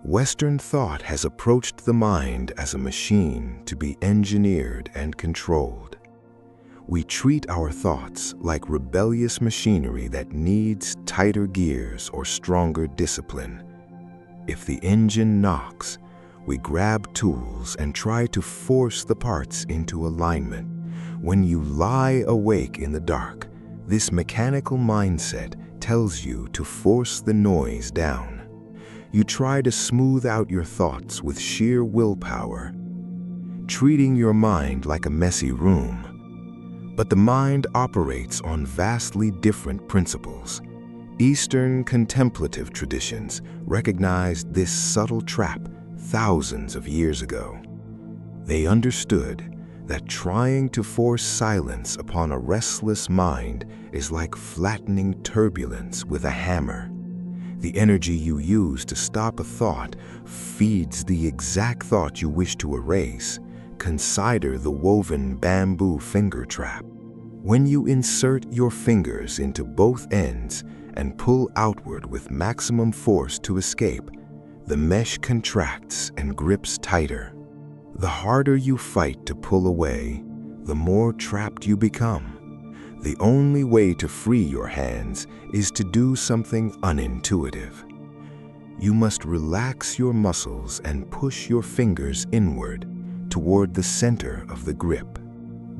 Western thought has approached the mind as a machine to be engineered and controlled. We treat our thoughts like rebellious machinery that needs tighter gears or stronger discipline. If the engine knocks, we grab tools and try to force the parts into alignment. When you lie awake in the dark, this mechanical mindset tells you to force the noise down. You try to smooth out your thoughts with sheer willpower. treating your mind like a messy room. But the mind operates on vastly different principles. Eastern contemplative traditions recognized this subtle trap thousands of years ago. They understood that trying to force silence upon a restless mind is like flattening turbulence with a hammer. The energy you use to stop a thought feeds the exact thought you wish to erase. Consider the woven bamboo finger trap. When you insert your fingers into both ends and pull outward with maximum force to escape, the mesh contracts and grips tighter. The harder you fight to pull away, the more trapped you become. The only way to free your hands is to do something unintuitive. You must relax your muscles and push your fingers inward toward the center of the grip.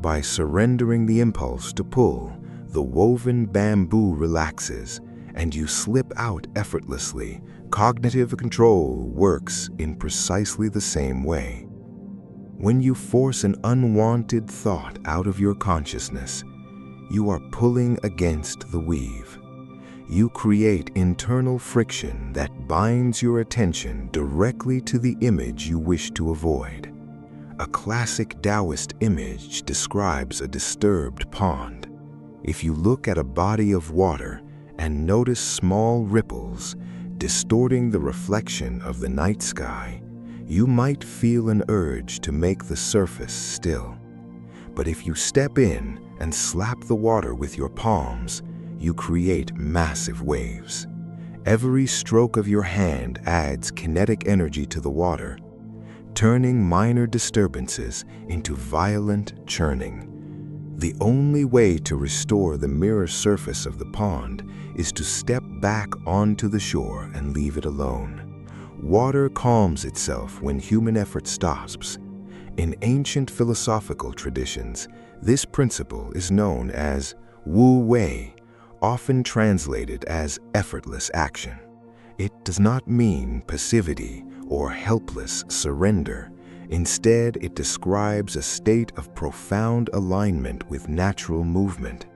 By surrendering the impulse to pull, the woven bamboo relaxes and you slip out effortlessly. Cognitive control works in precisely the same way. When you force an unwanted thought out of your consciousness, you are pulling against the weave. You create internal friction that binds your attention directly to the image you wish to avoid. A classic Taoist image describes a disturbed pond. If you look at a body of water and notice small ripples distorting the reflection of the night sky, you might feel an urge to make the surface still. But if you step in and slap the water with your palms, you create massive waves. Every stroke of your hand adds kinetic energy to the water, turning minor disturbances into violent churning. The only way to restore the mirror surface of the pond is to step back onto the shore and leave it alone. Water calms itself when human effort stops. In ancient philosophical traditions, this principle is known as Wu Wei, often translated as effortless action. It does not mean passivity or helpless surrender. Instead, it describes a state of profound alignment with natural movement,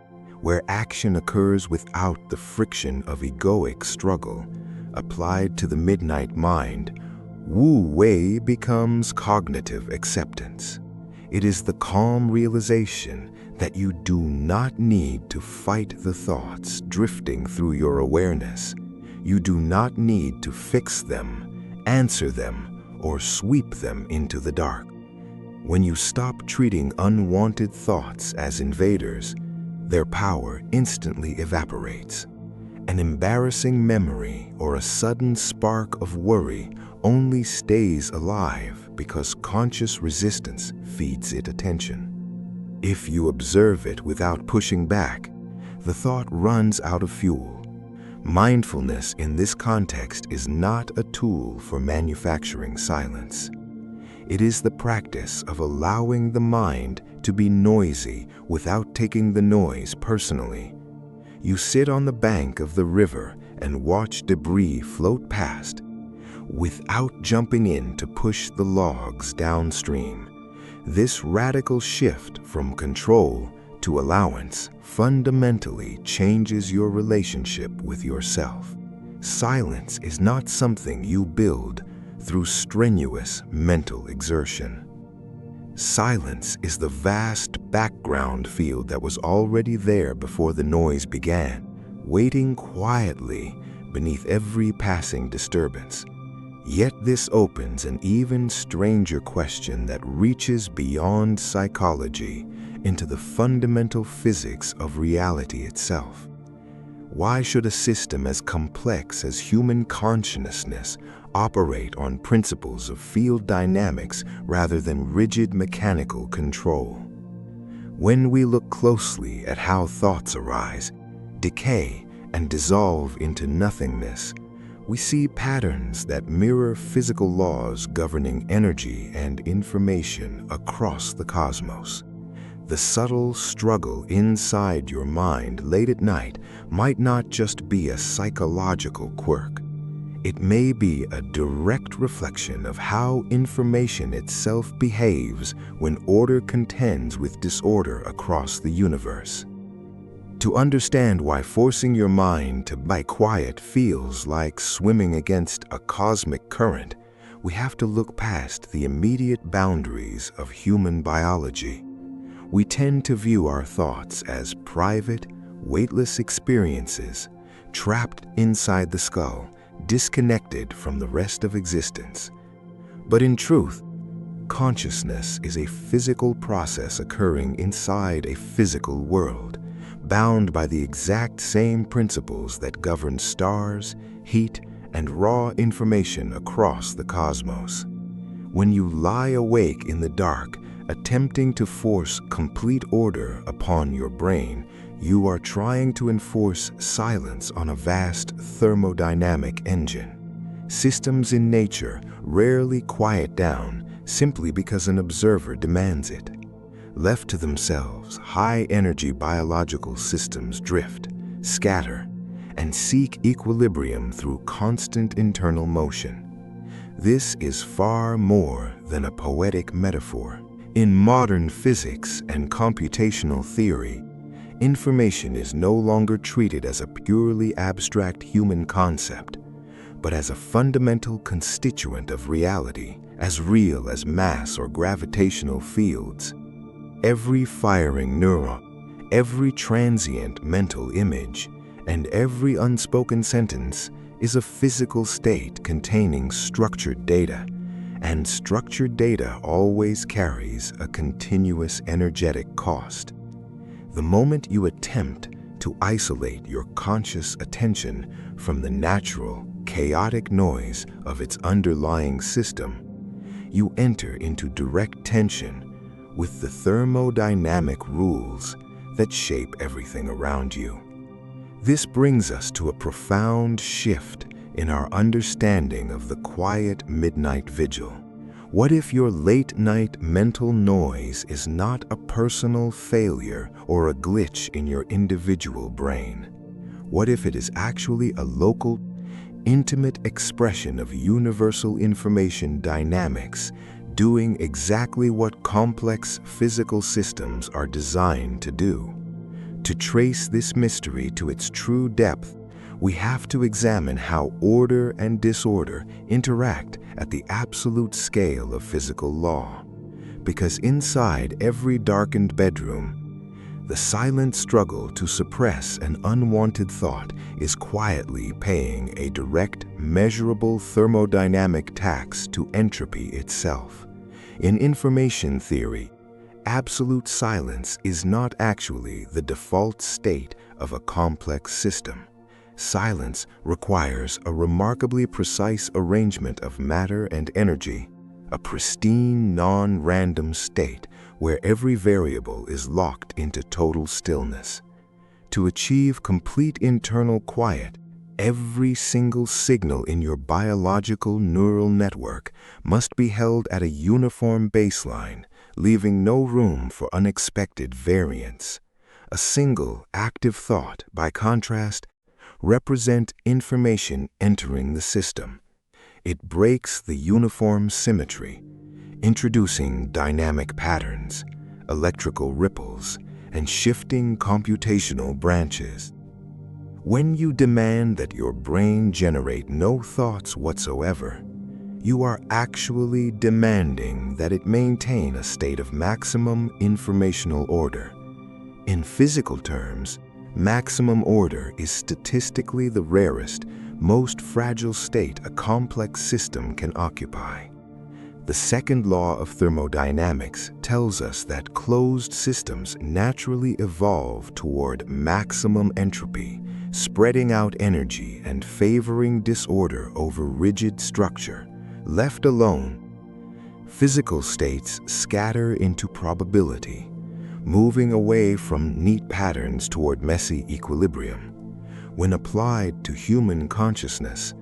where action occurs without the friction of egoic struggle. Applied to the midnight mind, Wu Wei becomes cognitive acceptance. It is the calm realization that you do not need to fight the thoughts drifting through your awareness. You do not need to fix them, answer them, or sweep them into the dark. When you stop treating unwanted thoughts as invaders, their power instantly evaporates. An embarrassing memory or a sudden spark of worry only stays alive because conscious resistance feeds it attention. If you observe it without pushing back, the thought runs out of fuel. Mindfulness in this context is not a tool for manufacturing silence. It is the practice of allowing the mind to be noisy without taking the noise personally. You sit on the bank of the river and watch debris float past without jumping in to push the logs downstream. This radical shift from control to allowance fundamentally changes your relationship with yourself. Silence is not something you build through strenuous mental exertion. Silence is the vast background field that was already there before the noise began, waiting quietly beneath every passing disturbance. Yet this opens an even stranger question that reaches beyond psychology into the fundamental physics of reality itself. Why should a system as complex as human consciousness operate on principles of field dynamics rather than rigid mechanical control? When we look closely at how thoughts arise, decay, and dissolve into nothingness, we see patterns that mirror physical laws governing energy and information across the cosmos. The subtle struggle inside your mind late at night might not just be a psychological quirk. It may be a direct reflection of how information itself behaves when order contends with disorder across the universe. To understand why forcing your mind to be quiet feels like swimming against a cosmic current, we have to look past the immediate boundaries of human biology. We tend to view our thoughts as private, weightless experiences, trapped inside the skull, disconnected from the rest of existence. But in truth, consciousness is a physical process occurring inside a physical world, bound by the exact same principles that govern stars, heat, and raw information across the cosmos. When you lie awake in the dark, attempting to force complete order upon your brain, you are trying to enforce silence on a vast thermodynamic engine. Systems in nature rarely quiet down simply because an observer demands it. Left to themselves, high-energy biological systems drift, scatter, and seek equilibrium through constant internal motion. This is far more than a poetic metaphor. In modern physics and computational theory, information is no longer treated as a purely abstract human concept, but as a fundamental constituent of reality, as real as mass or gravitational fields. Every firing neuron, every transient mental image, and every unspoken sentence is a physical state containing structured data, and structured data always carries a continuous energetic cost. The moment you attempt to isolate your conscious attention from the natural, chaotic noise of its underlying system, you enter into direct tension with the thermodynamic rules that shape everything around you. This brings us to a profound shift in our understanding of the quiet midnight vigil. What if your late-night mental noise is not a personal failure or a glitch in your individual brain? What if it is actually a local, intimate expression of universal information dynamics doing exactly what complex physical systems are designed to do? To trace this mystery to its true depth, we have to examine how order and disorder interact at the absolute scale of physical law. Because inside every darkened bedroom, the silent struggle to suppress an unwanted thought is quietly paying a direct, measurable thermodynamic tax to entropy itself. In information theory, absolute silence is not actually the default state of a complex system. Silence requires a remarkably precise arrangement of matter and energy, a pristine, non-random state where every variable is locked into total stillness. To achieve complete internal quiet, every single signal in your biological neural network must be held at a uniform baseline, leaving no room for unexpected variance. A single active thought, by contrast, represents information entering the system. It breaks the uniform symmetry, introducing dynamic patterns, electrical ripples, and shifting computational branches. When you demand that your brain generate no thoughts whatsoever, you are actually demanding that it maintain a state of maximum informational order. In physical terms, maximum order is statistically the rarest, most fragile state a complex system can occupy. The second law of thermodynamics tells us that closed systems naturally evolve toward maximum entropy, spreading out energy and favoring disorder over rigid structure. Left alone, physical states scatter into probability, moving away from neat patterns toward messy equilibrium. When applied to human consciousness,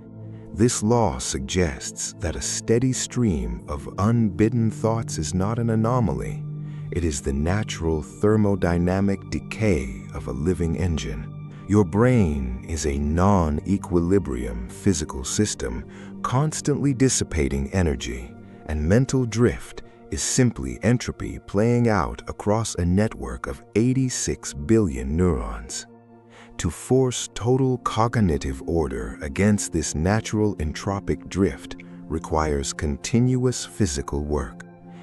this law suggests that a steady stream of unbidden thoughts is not an anomaly. It is the natural thermodynamic decay of a living engine. Your brain is a non-equilibrium physical system constantly dissipating energy, and mental drift is simply entropy playing out across a network of 86 billion neurons. To force total cognitive order against this natural entropic drift requires continuous physical work.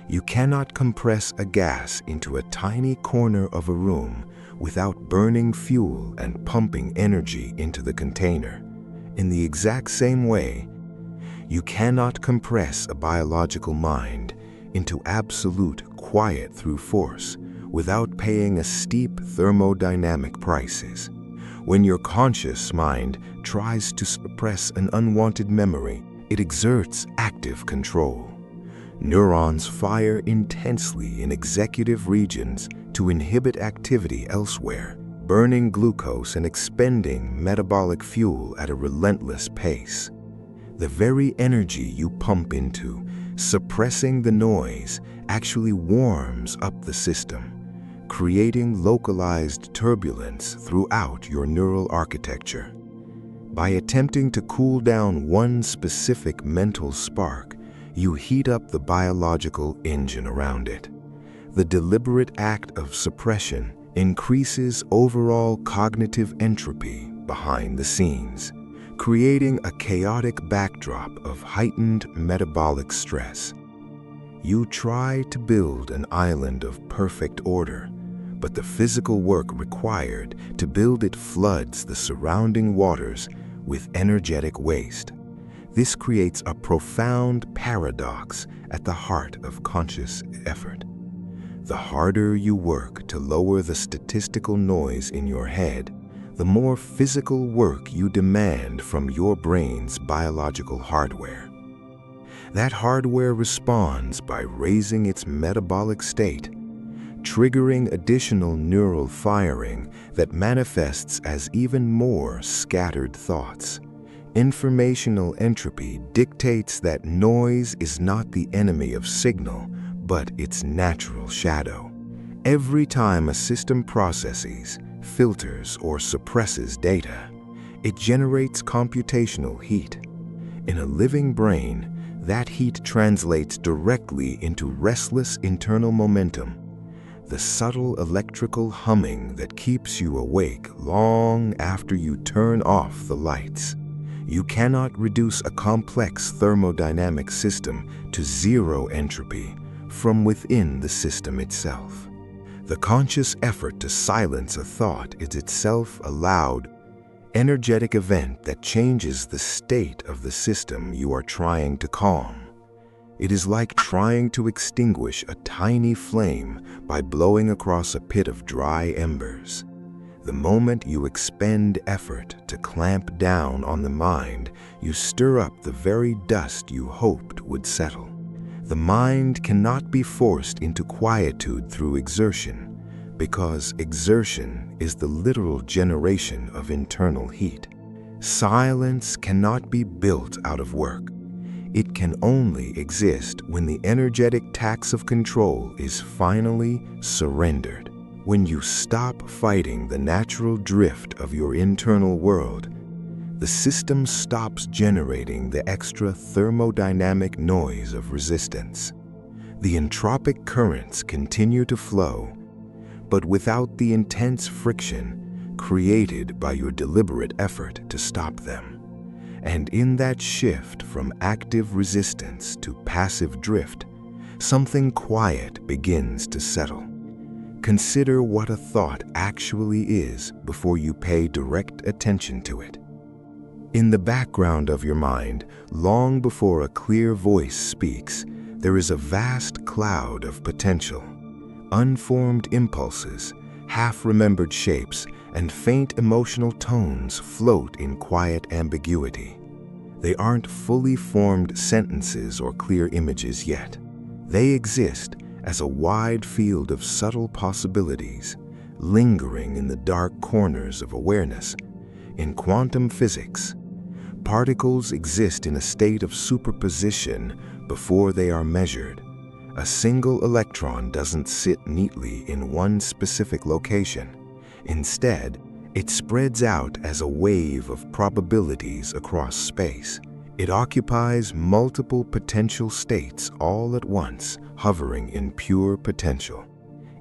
You cannot compress a gas into a tiny corner of a room without burning fuel and pumping energy into the container. In the exact same way, you cannot compress a biological mind into absolute quiet through force without paying a steep thermodynamic prices. When your conscious mind tries to suppress an unwanted memory, it exerts active control. Neurons fire intensely in executive regions to inhibit activity elsewhere, burning glucose and expending metabolic fuel at a relentless pace. The very energy you pump into suppressing the noise actually warms up the system, creating localized turbulence throughout your neural architecture. By attempting to cool down one specific mental spark, you heat up the biological engine around it. The deliberate act of suppression increases overall cognitive entropy behind the scenes, creating a chaotic backdrop of heightened metabolic stress. You try to build an island of perfect order, but the physical work required to build it floods the surrounding waters with energetic waste. This creates a profound paradox at the heart of conscious effort. The harder you work to lower the statistical noise in your head, the more physical work you demand from your brain's biological hardware. That hardware responds by raising its metabolic state, triggering additional neural firing that manifests as even more scattered thoughts. Informational entropy dictates that noise is not the enemy of signal, but its natural shadow. Every time a system processes, filters, or suppresses data, it generates computational heat. In a living brain, that heat translates directly into restless internal momentum, the subtle electrical humming that keeps you awake long after you turn off the lights. You cannot reduce a complex thermodynamic system to zero entropy from within the system itself. The conscious effort to silence a thought is itself a loud, energetic event that changes the state of the system you are trying to calm. It is like trying to extinguish a tiny flame by blowing across a pit of dry embers. The moment you expend effort to clamp down on the mind, you stir up the very dust you hoped would settle. The mind cannot be forced into quietude through exertion, because exertion is the literal generation of internal heat. Silence cannot be built out of work. It can only exist when the energetic tax of control is finally surrendered. When you stop fighting the natural drift of your internal world, the system stops generating the extra thermodynamic noise of resistance. The entropic currents continue to flow, but without the intense friction created by your deliberate effort to stop them. And in that shift from active resistance to passive drift, something quiet begins to settle. Consider what a thought actually is before you pay direct attention to it. In the background of your mind, long before a clear voice speaks, there is a vast cloud of potential. Unformed impulses, half-remembered shapes, and faint emotional tones float in quiet ambiguity. They aren't fully formed sentences or clear images yet. They exist as a wide field of subtle possibilities, lingering in the dark corners of awareness. In quantum physics, particles exist in a state of superposition before they are measured. A single electron doesn't sit neatly in one specific location. Instead, It spreads out as a wave of probabilities across space. It occupies multiple potential states all at once, hovering in pure potential.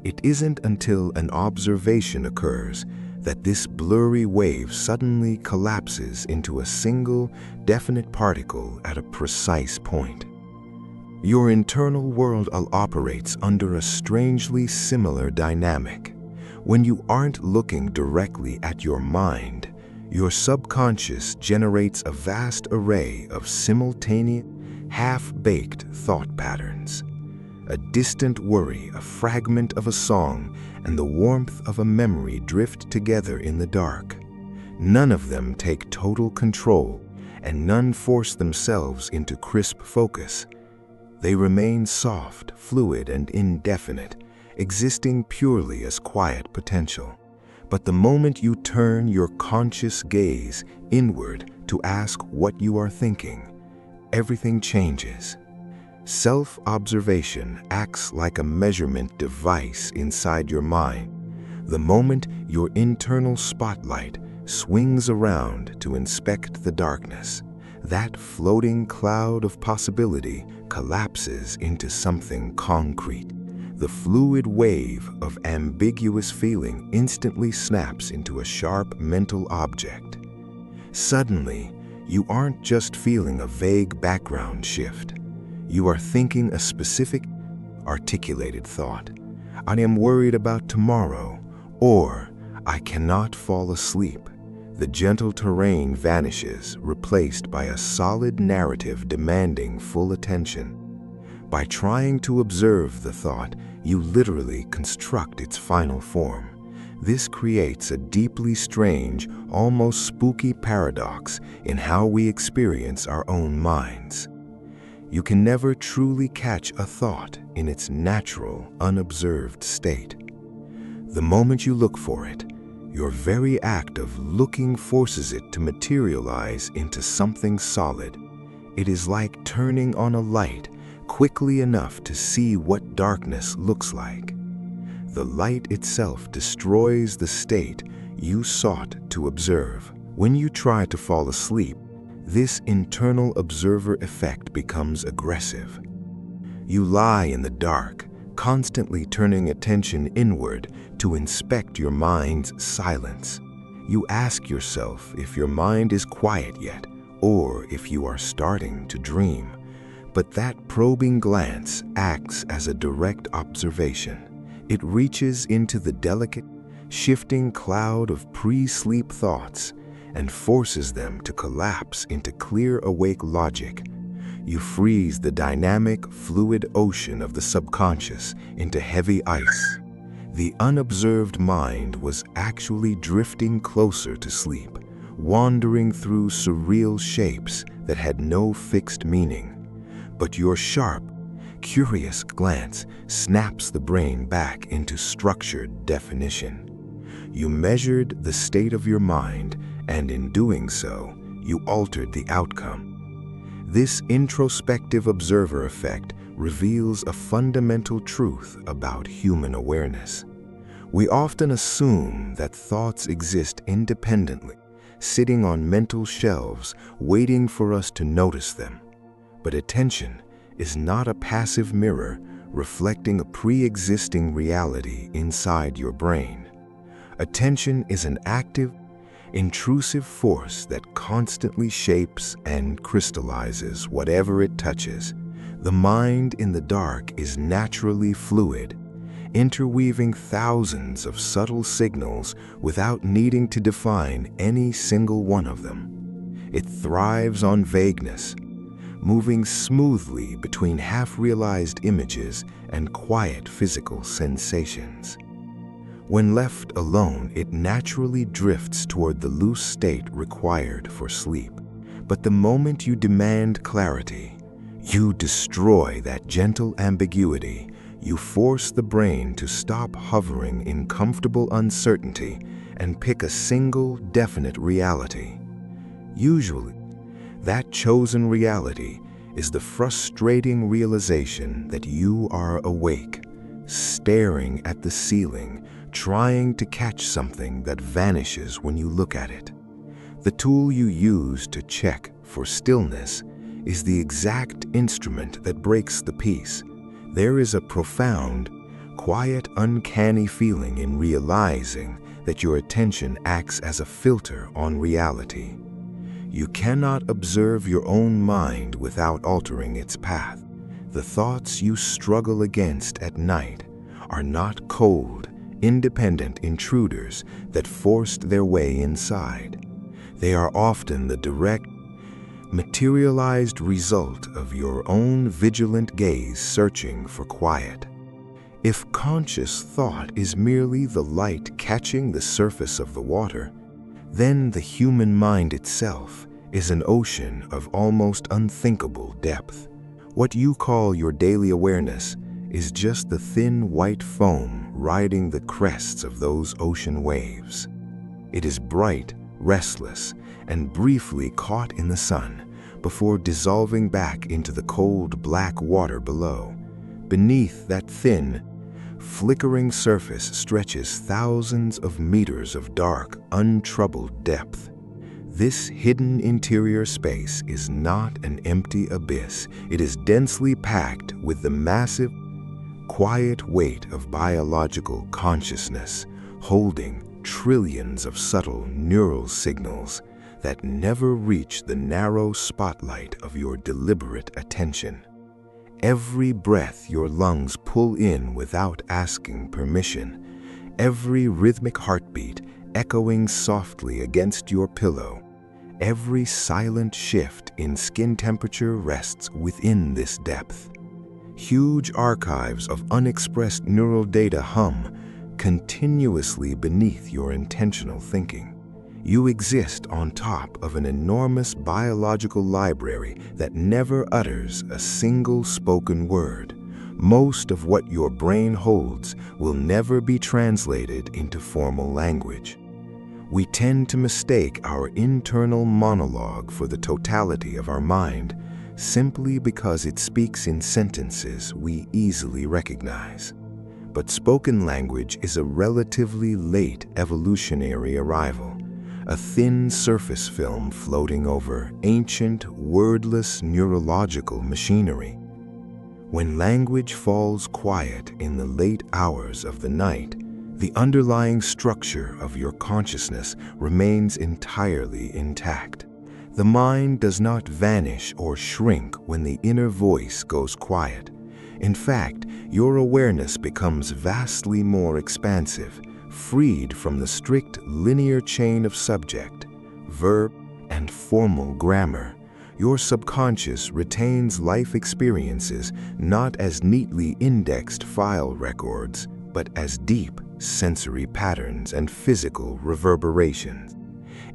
It isn't until an observation occurs that this blurry wave suddenly collapses into a single, definite particle at a precise point. Your internal world operates under a strangely similar dynamic. When you aren't looking directly at your mind, your subconscious generates a vast array of simultaneous, half-baked thought patterns. A distant worry, a fragment of a song, and the warmth of a memory drift together in the dark. None of them take total control, and none force themselves into crisp focus. They remain soft, fluid, and indefinite, existing purely as quiet potential. But the moment you turn your conscious gaze inward to ask what you are thinking, everything changes. Self-observation acts like a measurement device inside your mind. The moment your internal spotlight swings around to inspect the darkness, that floating cloud of possibility collapses into something concrete. The fluid wave of ambiguous feeling instantly snaps into a sharp mental object. Suddenly, you aren't just feeling a vague background shift. You are thinking a specific, articulated thought. I am worried about tomorrow, or I cannot fall asleep. The gentle terrain vanishes, replaced by a solid narrative demanding full attention. By trying to observe the thought, you literally construct its final form. This creates a deeply strange, almost spooky paradox in how we experience our own minds. You can never truly catch a thought in its natural, unobserved state. The moment you look for it, your very act of looking forces it to materialize into something solid. It is like turning on a light quickly enough to see what darkness looks like. The light itself destroys the state you sought to observe. When you try to fall asleep, this internal observer effect becomes aggressive. You lie in the dark, constantly turning attention inward to inspect your mind's silence. You ask yourself if your mind is quiet yet, or if you are starting to dream. But that probing glance acts as a direct observation. It reaches into the delicate, shifting cloud of pre-sleep thoughts and forces them to collapse into clear awake logic. You freeze the dynamic, fluid ocean of the subconscious into heavy ice. The unobserved mind was actually drifting closer to sleep, wandering through surreal shapes that had no fixed meaning. But your sharp, curious glance snaps the brain back into structured definition. You measured the state of your mind, and in doing so, you altered the outcome. This introspective observer effect reveals a fundamental truth about human awareness. We often assume that thoughts exist independently, sitting on mental shelves, waiting for us to notice them. But attention is not a passive mirror reflecting a pre-existing reality inside your brain. Attention is an active, intrusive force that constantly shapes and crystallizes whatever it touches. The mind in the dark is naturally fluid, interweaving thousands of subtle signals without needing to define any single one of them. It thrives on vagueness, moving smoothly between half-realized images and quiet physical sensations. When left alone, it naturally drifts toward the loose state required for sleep. But the moment you demand clarity, you destroy that gentle ambiguity. You force the brain to stop hovering in comfortable uncertainty and pick a single, definite reality. Usually, that chosen reality is the frustrating realization that you are awake, staring at the ceiling, trying to catch something that vanishes when you look at it. The tool you use to check for stillness is the exact instrument that breaks the peace. There is a profound, quiet, uncanny feeling in realizing that your attention acts as a filter on reality. You cannot observe your own mind without altering its path. The thoughts you struggle against at night are not cold, independent intruders that forced their way inside. They are often the direct, materialized result of your own vigilant gaze searching for quiet. If conscious thought is merely the light catching the surface of the water, then the human mind itself is an ocean of almost unthinkable depth. What you call your daily awareness is just the thin white foam riding the crests of those ocean waves. It is bright, restless, and briefly caught in the sun before dissolving back into the cold black water below. Beneath that thin, flickering surface stretches thousands of meters of dark, untroubled depth. This hidden interior space is not an empty abyss. It is densely packed with the massive, quiet weight of biological consciousness, holding trillions of subtle neural signals that never reach the narrow spotlight of your deliberate attention. Every breath your lungs pull in without asking permission, every rhythmic heartbeat echoing softly against your pillow, every silent shift in skin temperature rests within this depth. Huge archives of unexpressed neural data hum continuously beneath your intentional thinking. You exist on top of an enormous biological library that never utters a single spoken word. Most of what your brain holds will never be translated into formal language. We tend to mistake our internal monologue for the totality of our mind simply because it speaks in sentences we easily recognize. But spoken language is a relatively late evolutionary arrival, a thin surface film floating over ancient, wordless neurological machinery. When language falls quiet in the late hours of the night, the underlying structure of your consciousness remains entirely intact. The mind does not vanish or shrink when the inner voice goes quiet. In fact, your awareness becomes vastly more expansive, freed from the strict linear chain of subject, verb, and formal grammar. Your subconscious retains life experiences not as neatly indexed file records, but as deep sensory patterns and physical reverberations.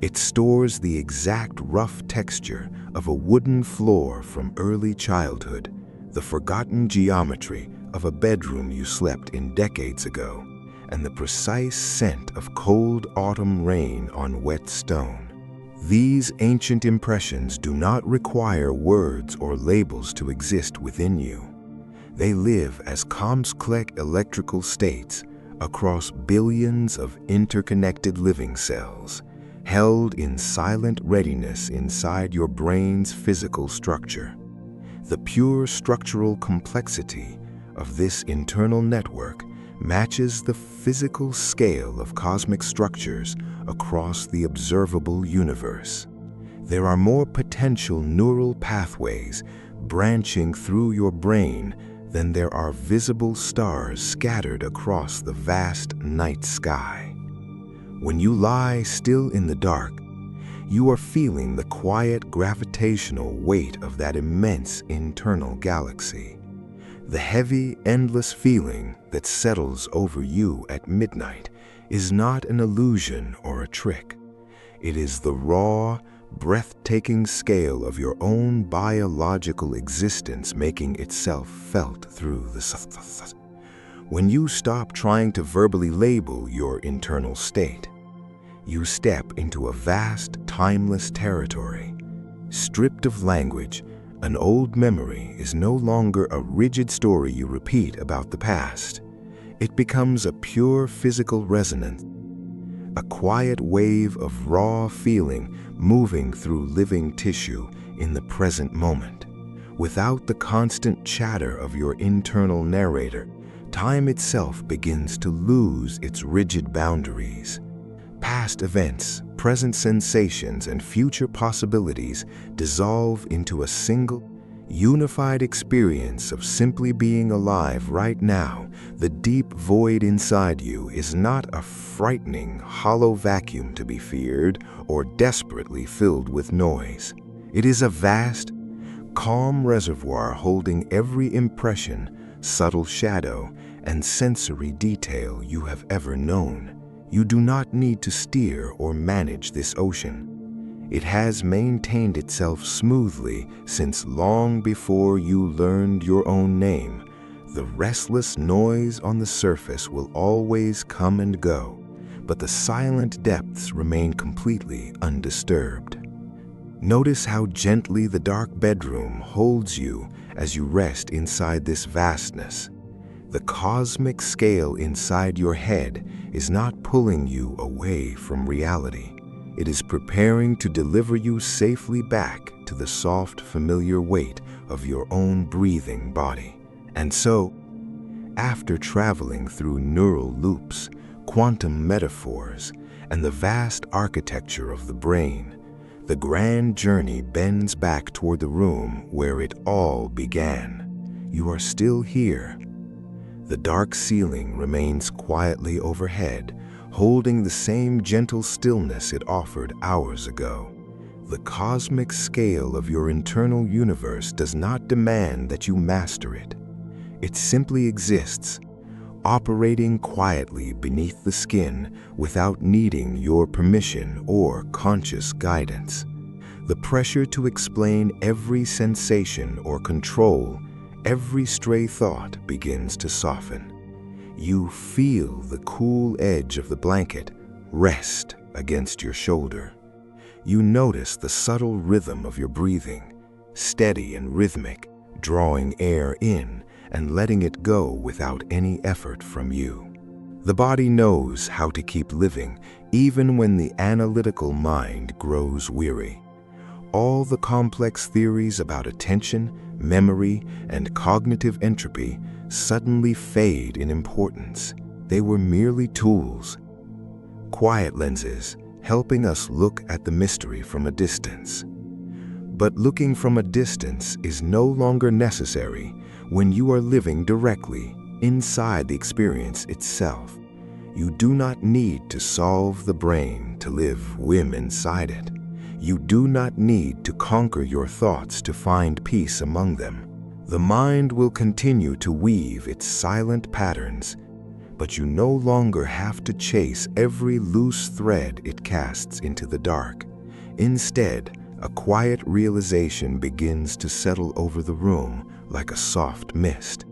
It stores the exact rough texture of a wooden floor from early childhood, the forgotten geometry of a bedroom you slept in decades ago, and the precise scent of cold autumn rain on wet stone. These ancient impressions do not require words or labels to exist within you. They live as complex electrical states across billions of interconnected living cells, held in silent readiness inside your brain's physical structure. The pure structural complexity of this internal network matches the physical scale of cosmic structures across the observable universe. There are more potential neural pathways branching through your brain than there are visible stars scattered across the vast night sky. When you lie still in the dark, you are feeling the quiet gravitational weight of that immense internal galaxy. The heavy, endless feeling that settles over you at midnight is not an illusion or a trick. It is the raw, breathtaking scale of your own biological existence making itself felt through the When you stop trying to verbally label your internal state, you step into a vast, timeless territory. Stripped of language, an old memory is no longer a rigid story you repeat about the past. It becomes a pure physical resonance, a quiet wave of raw feeling moving through living tissue in the present moment. Without the constant chatter of your internal narrator, time itself begins to lose its rigid boundaries. Past events, present sensations, and future possibilities dissolve into a single, unified experience of simply being alive right now. The deep void inside you is not a frightening, hollow vacuum to be feared or desperately filled with noise. It is a vast, calm reservoir holding every impression, subtle shadow, and sensory detail you have ever known. You do not need to steer or manage this ocean. It has maintained itself smoothly since long before you learned your own name. The restless noise on the surface will always come and go, but the silent depths remain completely undisturbed. Notice how gently the dark bedroom holds you as you rest inside this vastness. The cosmic scale inside your head is not pulling you away from reality. It is preparing to deliver you safely back to the soft, familiar weight of your own breathing body. And so, after traveling through neural loops, quantum metaphors, and the vast architecture of the brain, the grand journey bends back toward the room where it all began. You are still here. The dark ceiling remains quietly overhead, holding the same gentle stillness it offered hours ago. The cosmic scale of your internal universe does not demand that you master it. It simply exists, operating quietly beneath the skin without needing your permission or conscious guidance. The pressure to explain every sensation or control every stray thought begins to soften. You feel the cool edge of the blanket rest against your shoulder. You notice the subtle rhythm of your breathing, steady and rhythmic, drawing air in and letting it go without any effort from you. The body knows how to keep living even when the analytical mind grows weary. All the complex theories about attention, memory, and cognitive entropy suddenly fade in importance. They were merely tools, quiet lenses, helping us look at the mystery from a distance. But looking from a distance is no longer necessary when you are living directly inside the experience itself. You do not need to solve the brain to live whim inside it. You do not need to conquer your thoughts to find peace among them. The mind will continue to weave its silent patterns, but you no longer have to chase every loose thread it casts into the dark. Instead, a quiet realization begins to settle over the room like a soft mist.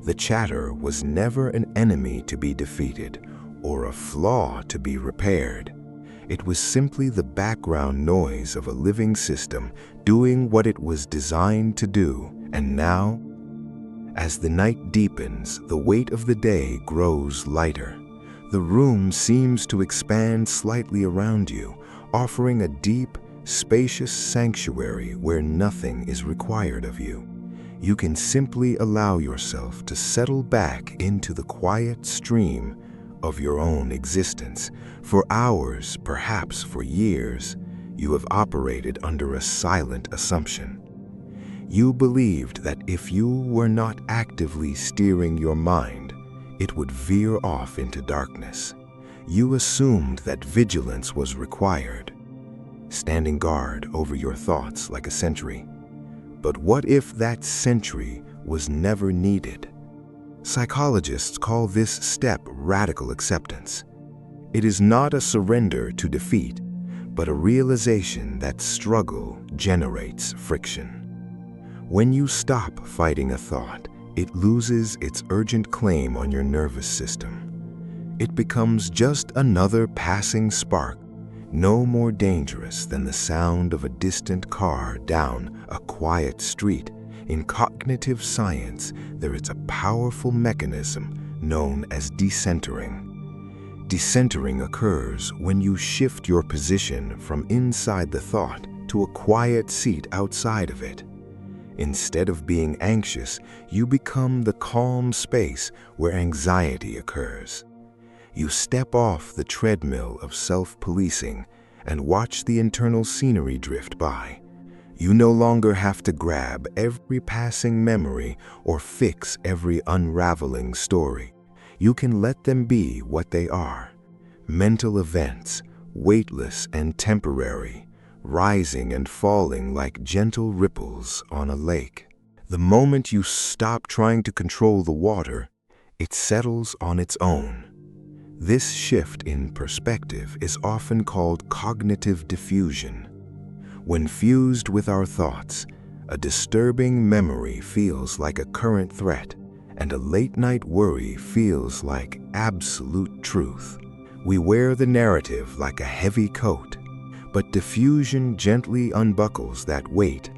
The chatter was never an enemy to be defeated or a flaw to be repaired. It was simply the background noise of a living system doing what it was designed to do. And now, as the night deepens, the weight of the day grows lighter. The room seems to expand slightly around you, offering a deep, spacious sanctuary where nothing is required of you. You can simply allow yourself to settle back into the quiet stream of your own existence. For hours, perhaps for years, you have operated under a silent assumption. You believed that if you were not actively steering your mind, it would veer off into darkness. You assumed that vigilance was required, standing guard over your thoughts like a sentry. But what if that sentry was never needed? Psychologists call this step radical acceptance. It is not a surrender to defeat, but a realization that struggle generates friction. When you stop fighting a thought, it loses its urgent claim on your nervous system. It becomes just another passing spark, no more dangerous than the sound of a distant car down a quiet street. In cognitive science, there is a powerful mechanism known as decentering. Decentering occurs when you shift your position from inside the thought to a quiet seat outside of it. Instead of being anxious, you become the calm space where anxiety occurs. You step off the treadmill of self-policing and watch the internal scenery drift by. You no longer have to grab every passing memory or fix every unraveling story. You can let them be what they are: mental events, weightless and temporary, rising and falling like gentle ripples on a lake. The moment you stop trying to control the water, it settles on its own. This shift in perspective is often called cognitive diffusion. When fused with our thoughts, a disturbing memory feels like a current threat, and a late-night worry feels like absolute truth. We wear the narrative like a heavy coat, but diffusion gently unbuckles that weight,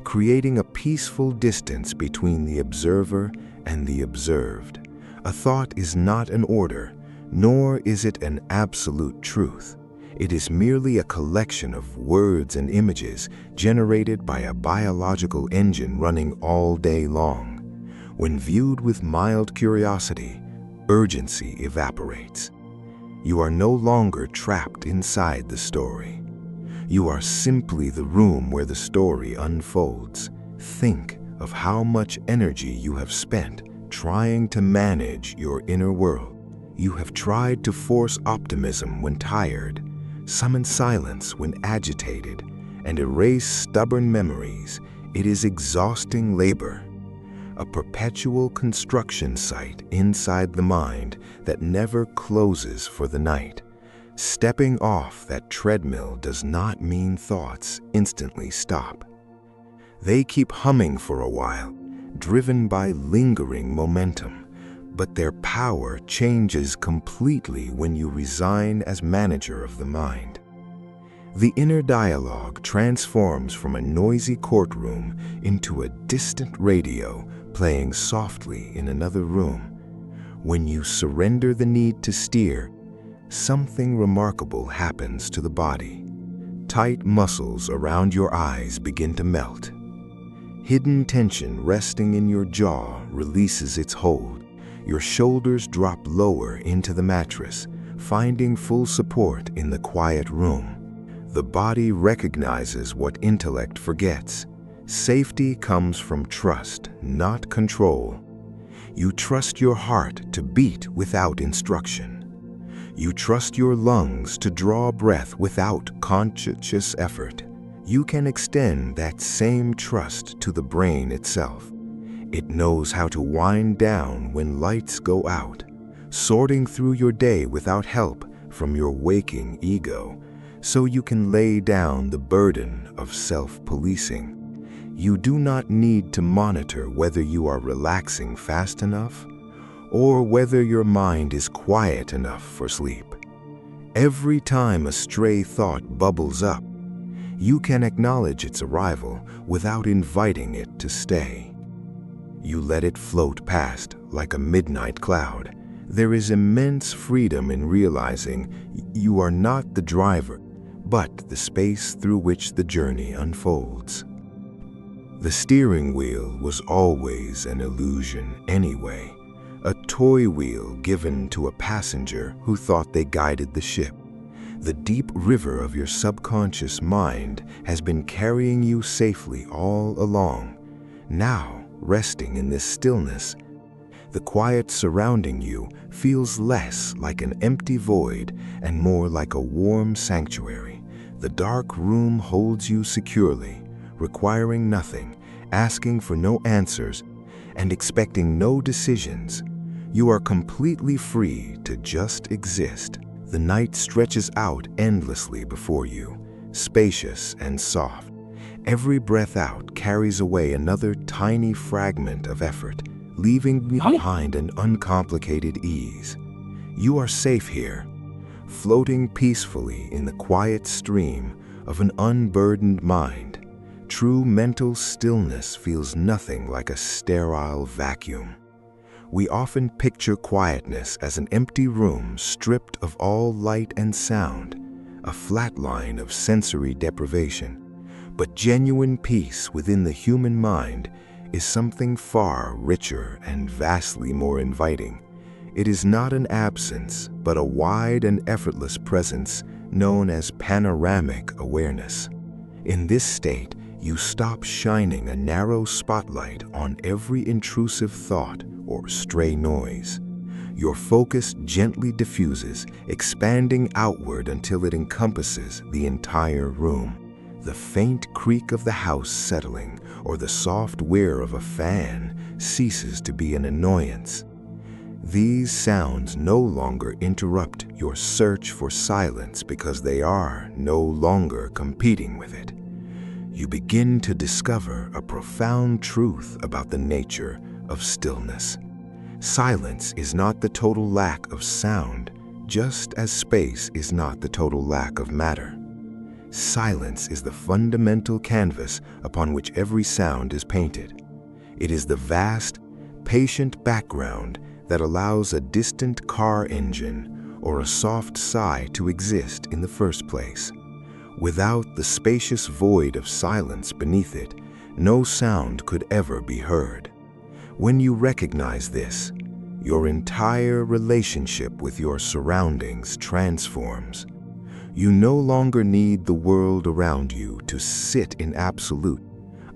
creating a peaceful distance between the observer and the observed. A thought is not an order, nor is it an absolute truth. It is merely a collection of words and images generated by a biological engine running all day long. When viewed with mild curiosity, urgency evaporates. You are no longer trapped inside the story. You are simply the room where the story unfolds. Think of how much energy you have spent trying to manage your inner world. You have tried to force optimism when tired, summon silence when agitated, and erase stubborn memories. It is exhausting labor, a perpetual construction site inside the mind that never closes for the night. Stepping off that treadmill does not mean thoughts instantly stop. They keep humming for a while, driven by lingering momentum. But their power changes completely when you resign as manager of the mind. The inner dialogue transforms from a noisy courtroom into a distant radio playing softly in another room. When you surrender the need to steer, something remarkable happens to the body. Tight muscles around your eyes begin to melt. Hidden tension resting in your jaw releases its hold. Your shoulders drop lower into the mattress, finding full support in the quiet room. The body recognizes what intellect forgets. Safety comes from trust, not control. You trust your heart to beat without instruction. You trust your lungs to draw breath without conscious effort. You can extend that same trust to the brain itself. It knows how to wind down when lights go out, sorting through your day without help from your waking ego, so you can lay down the burden of self-policing. You do not need to monitor whether you are relaxing fast enough or whether your mind is quiet enough for sleep. Every time a stray thought bubbles up, you can acknowledge its arrival without inviting it to stay. You let it float past like a midnight cloud. There is immense freedom in realizing you are not the driver, but the space through which the journey unfolds. The steering wheel was always an illusion anyway, a toy wheel given to a passenger who thought they guided the ship. The deep river of your subconscious mind has been carrying you safely all along. Now, resting in this stillness, the quiet surrounding you feels less like an empty void and more like a warm sanctuary. The dark room holds you securely, requiring nothing, asking for no answers, and expecting no decisions. You are completely free to just exist. The night stretches out endlessly before you, spacious and soft. Every breath out carries away another tiny fragment of effort, leaving behind an uncomplicated ease. You are safe here, floating peacefully in the quiet stream of an unburdened mind. True mental stillness feels nothing like a sterile vacuum. We often picture quietness as an empty room stripped of all light and sound, a flat line of sensory deprivation. But genuine peace within the human mind is something far richer and vastly more inviting. It is not an absence, but a wide and effortless presence known as panoramic awareness. In this state, you stop shining a narrow spotlight on every intrusive thought or stray noise. Your focus gently diffuses, expanding outward until it encompasses the entire room. The faint creak of the house settling or the soft whir of a fan ceases to be an annoyance. These sounds no longer interrupt your search for silence because they are no longer competing with it. You begin to discover a profound truth about the nature of stillness. Silence is not the total lack of sound, just as space is not the total lack of matter. Silence is the fundamental canvas upon which every sound is painted. It is the vast, patient background that allows a distant car engine or a soft sigh to exist in the first place. Without the spacious void of silence beneath it, no sound could ever be heard. When you recognize this, your entire relationship with your surroundings transforms. You no longer need the world around you to sit in absolute,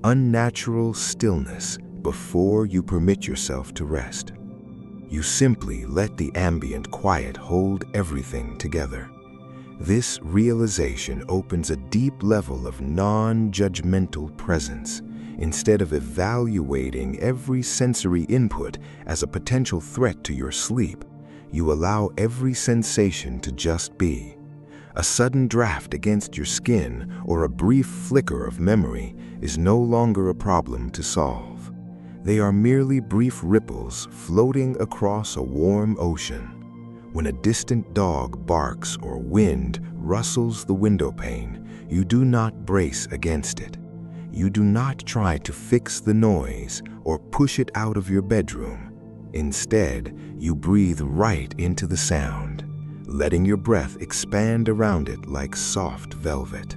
unnatural stillness before you permit yourself to rest. You simply let the ambient quiet hold everything together. This realization opens a deep level of non-judgmental presence. Instead of evaluating every sensory input as a potential threat to your sleep, you allow every sensation to just be. A sudden draft against your skin or a brief flicker of memory is no longer a problem to solve. They are merely brief ripples floating across a warm ocean. When a distant dog barks or wind rustles the window pane, you do not brace against it. You do not try to fix the noise or push it out of your bedroom. Instead, you breathe right into the sound, letting your breath expand around it like soft velvet.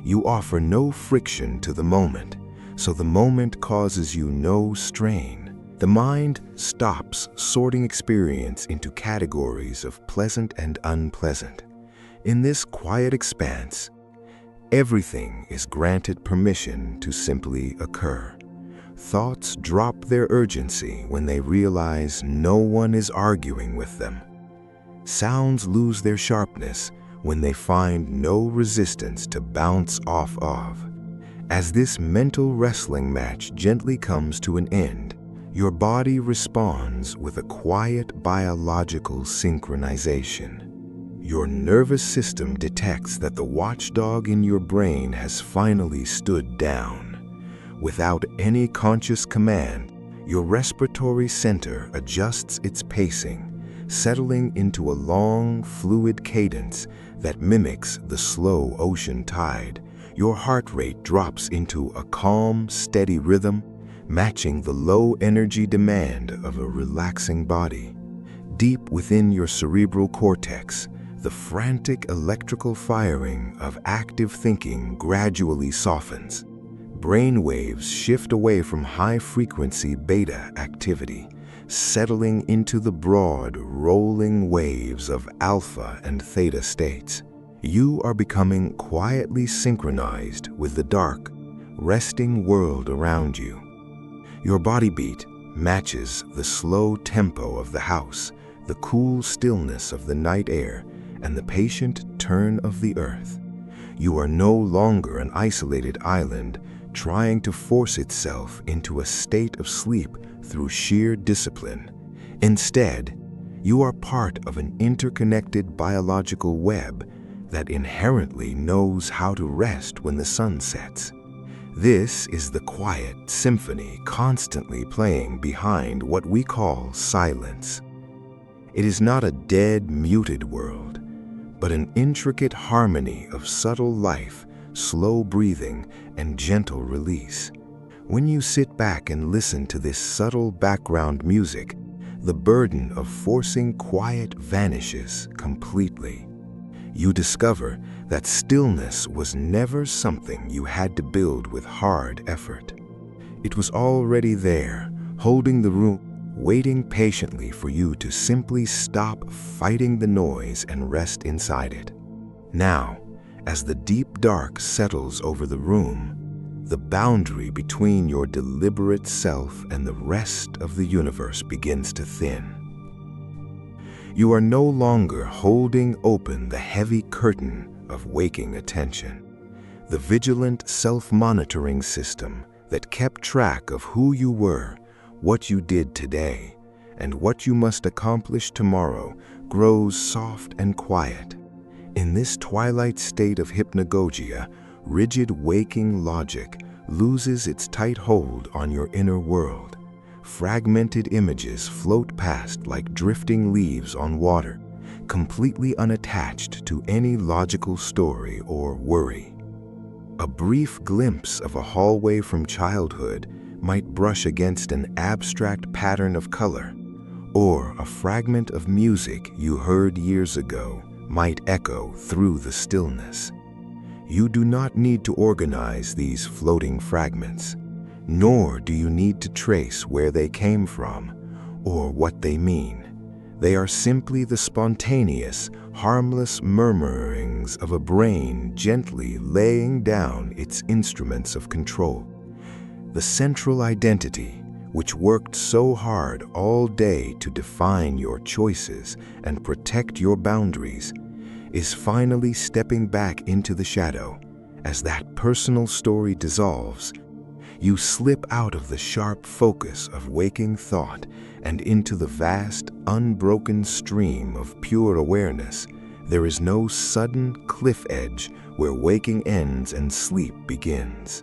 You offer no friction to the moment, so the moment causes you no strain. The mind stops sorting experience into categories of pleasant and unpleasant. In this quiet expanse, everything is granted permission to simply occur. Thoughts drop their urgency when they realize no one is arguing with them. Sounds lose their sharpness when they find no resistance to bounce off of. As this mental wrestling match gently comes to an end, your body responds with a quiet biological synchronization. Your nervous system detects that the watchdog in your brain has finally stood down. Without any conscious command, your respiratory center adjusts its pacing, settling into a long, fluid cadence that mimics the slow ocean tide. Your heart rate drops into a calm, steady rhythm, matching the low energy demand of a relaxing body. Deep within your cerebral cortex, the frantic electrical firing of active thinking gradually softens. Brain waves shift away from high-frequency beta activity, settling into the broad, rolling waves of alpha and theta states. You are becoming quietly synchronized with the dark, resting world around you. Your body beat matches the slow tempo of the house, the cool stillness of the night air, and the patient turn of the earth. You are no longer an isolated island trying to force itself into a state of sleep through sheer discipline. Instead, you are part of an interconnected biological web that inherently knows how to rest when the sun sets. This is the quiet symphony constantly playing behind what we call silence. It is not a dead, muted world, but an intricate harmony of subtle life, slow breathing, and gentle release. When you sit back and listen to this subtle background music, the burden of forcing quiet vanishes completely. You discover that stillness was never something you had to build with hard effort. It was already there, holding the room, waiting patiently for you to simply stop fighting the noise and rest inside it. Now, as the deep dark settles over the room, the boundary between your deliberate self and the rest of the universe begins to thin. You are no longer holding open the heavy curtain of waking attention, the vigilant self-monitoring system that kept track of who you were, what you did today, and what you must accomplish tomorrow grows soft and quiet. In this twilight state of hypnagogia, rigid waking logic loses its tight hold on your inner world. Fragmented images float past like drifting leaves on water, completely unattached to any logical story or worry. A brief glimpse of a hallway from childhood might brush against an abstract pattern of color, or a fragment of music you heard years ago might echo through the stillness. You do not need to organize these floating fragments, nor do you need to trace where they came from or what they mean. They are simply the spontaneous, harmless murmurings of a brain gently laying down its instruments of control. The central identity, which worked so hard all day to define your choices and protect your boundaries, is finally stepping back into the shadow. As that personal story dissolves, you slip out of the sharp focus of waking thought and into the vast, unbroken stream of pure awareness. There is no sudden cliff edge where waking ends and sleep begins.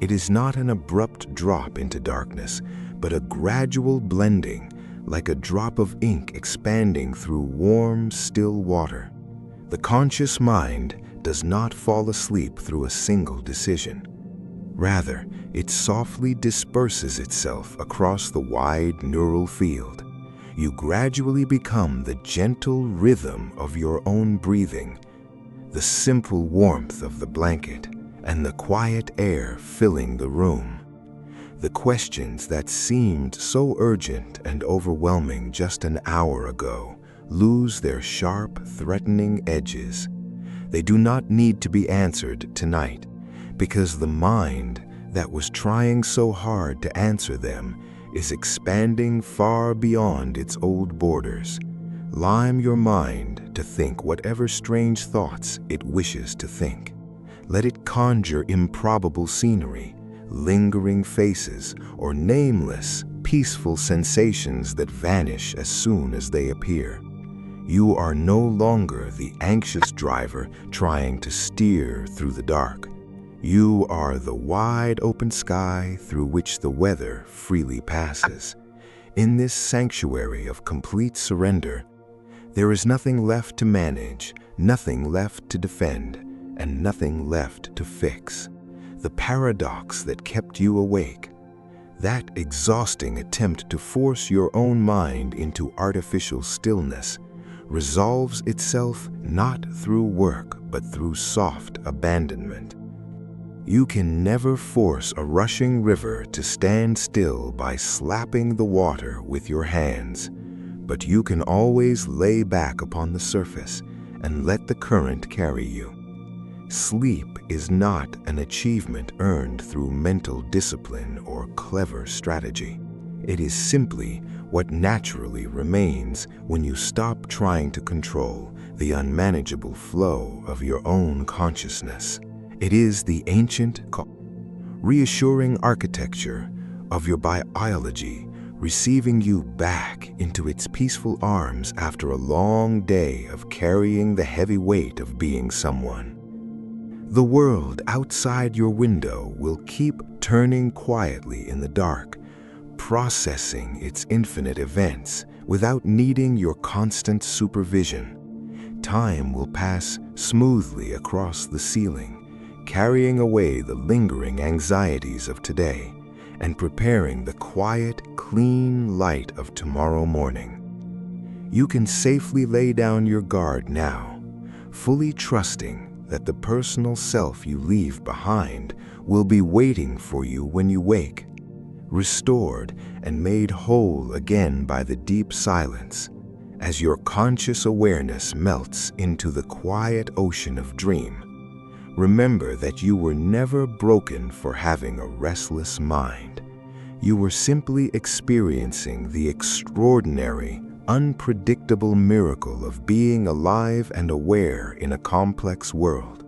It is not an abrupt drop into darkness, but a gradual blending, like a drop of ink expanding through warm, still water. The conscious mind does not fall asleep through a single decision. Rather, it softly disperses itself across the wide neural field. You gradually become the gentle rhythm of your own breathing, the simple warmth of the blanket, and the quiet air filling the room. The questions that seemed so urgent and overwhelming just an hour ago lose their sharp, threatening edges. They do not need to be answered tonight, because the mind that was trying so hard to answer them is expanding far beyond its old borders. Lime your mind to think whatever strange thoughts it wishes to think. Let it conjure improbable scenery, lingering faces, or nameless, peaceful sensations that vanish as soon as they appear. You are no longer the anxious driver trying to steer through the dark. You are the wide open sky through which the weather freely passes. In this sanctuary of complete surrender, there is nothing left to manage, nothing left to defend, and nothing left to fix. The paradox that kept you awake, that exhausting attempt to force your own mind into artificial stillness, resolves itself not through work but through soft abandonment. You can never force a rushing river to stand still by slapping the water with your hands, but you can always lay back upon the surface and let the current carry you. Sleep is not an achievement earned through mental discipline or clever strategy. It is simply what naturally remains when you stop trying to control the unmanageable flow of your own consciousness. It is the ancient, reassuring architecture of your biology receiving you back into its peaceful arms after a long day of carrying the heavy weight of being someone. The world outside your window will keep turning quietly in the dark, processing its infinite events without needing your constant supervision. Time will pass smoothly across the ceiling, carrying away the lingering anxieties of today, and preparing the quiet, clean light of tomorrow morning. You can safely lay down your guard now, fully trusting that the personal self you leave behind will be waiting for you when you wake, restored and made whole again by the deep silence, as your conscious awareness melts into the quiet ocean of dream. Remember that you were never broken for having a restless mind. You were simply experiencing the extraordinary, unpredictable miracle of being alive and aware in a complex world.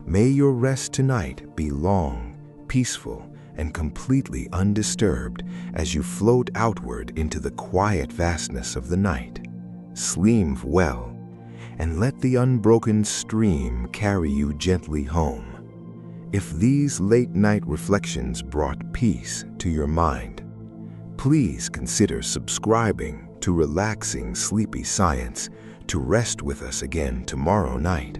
May your rest tonight be long, peaceful, and completely undisturbed as you float outward into the quiet vastness of the night. Sleep well, and let the unbroken stream carry you gently home. If these late-night reflections brought peace to your mind, please consider subscribing to Relaxing Sleepy Science to rest with us again tomorrow night.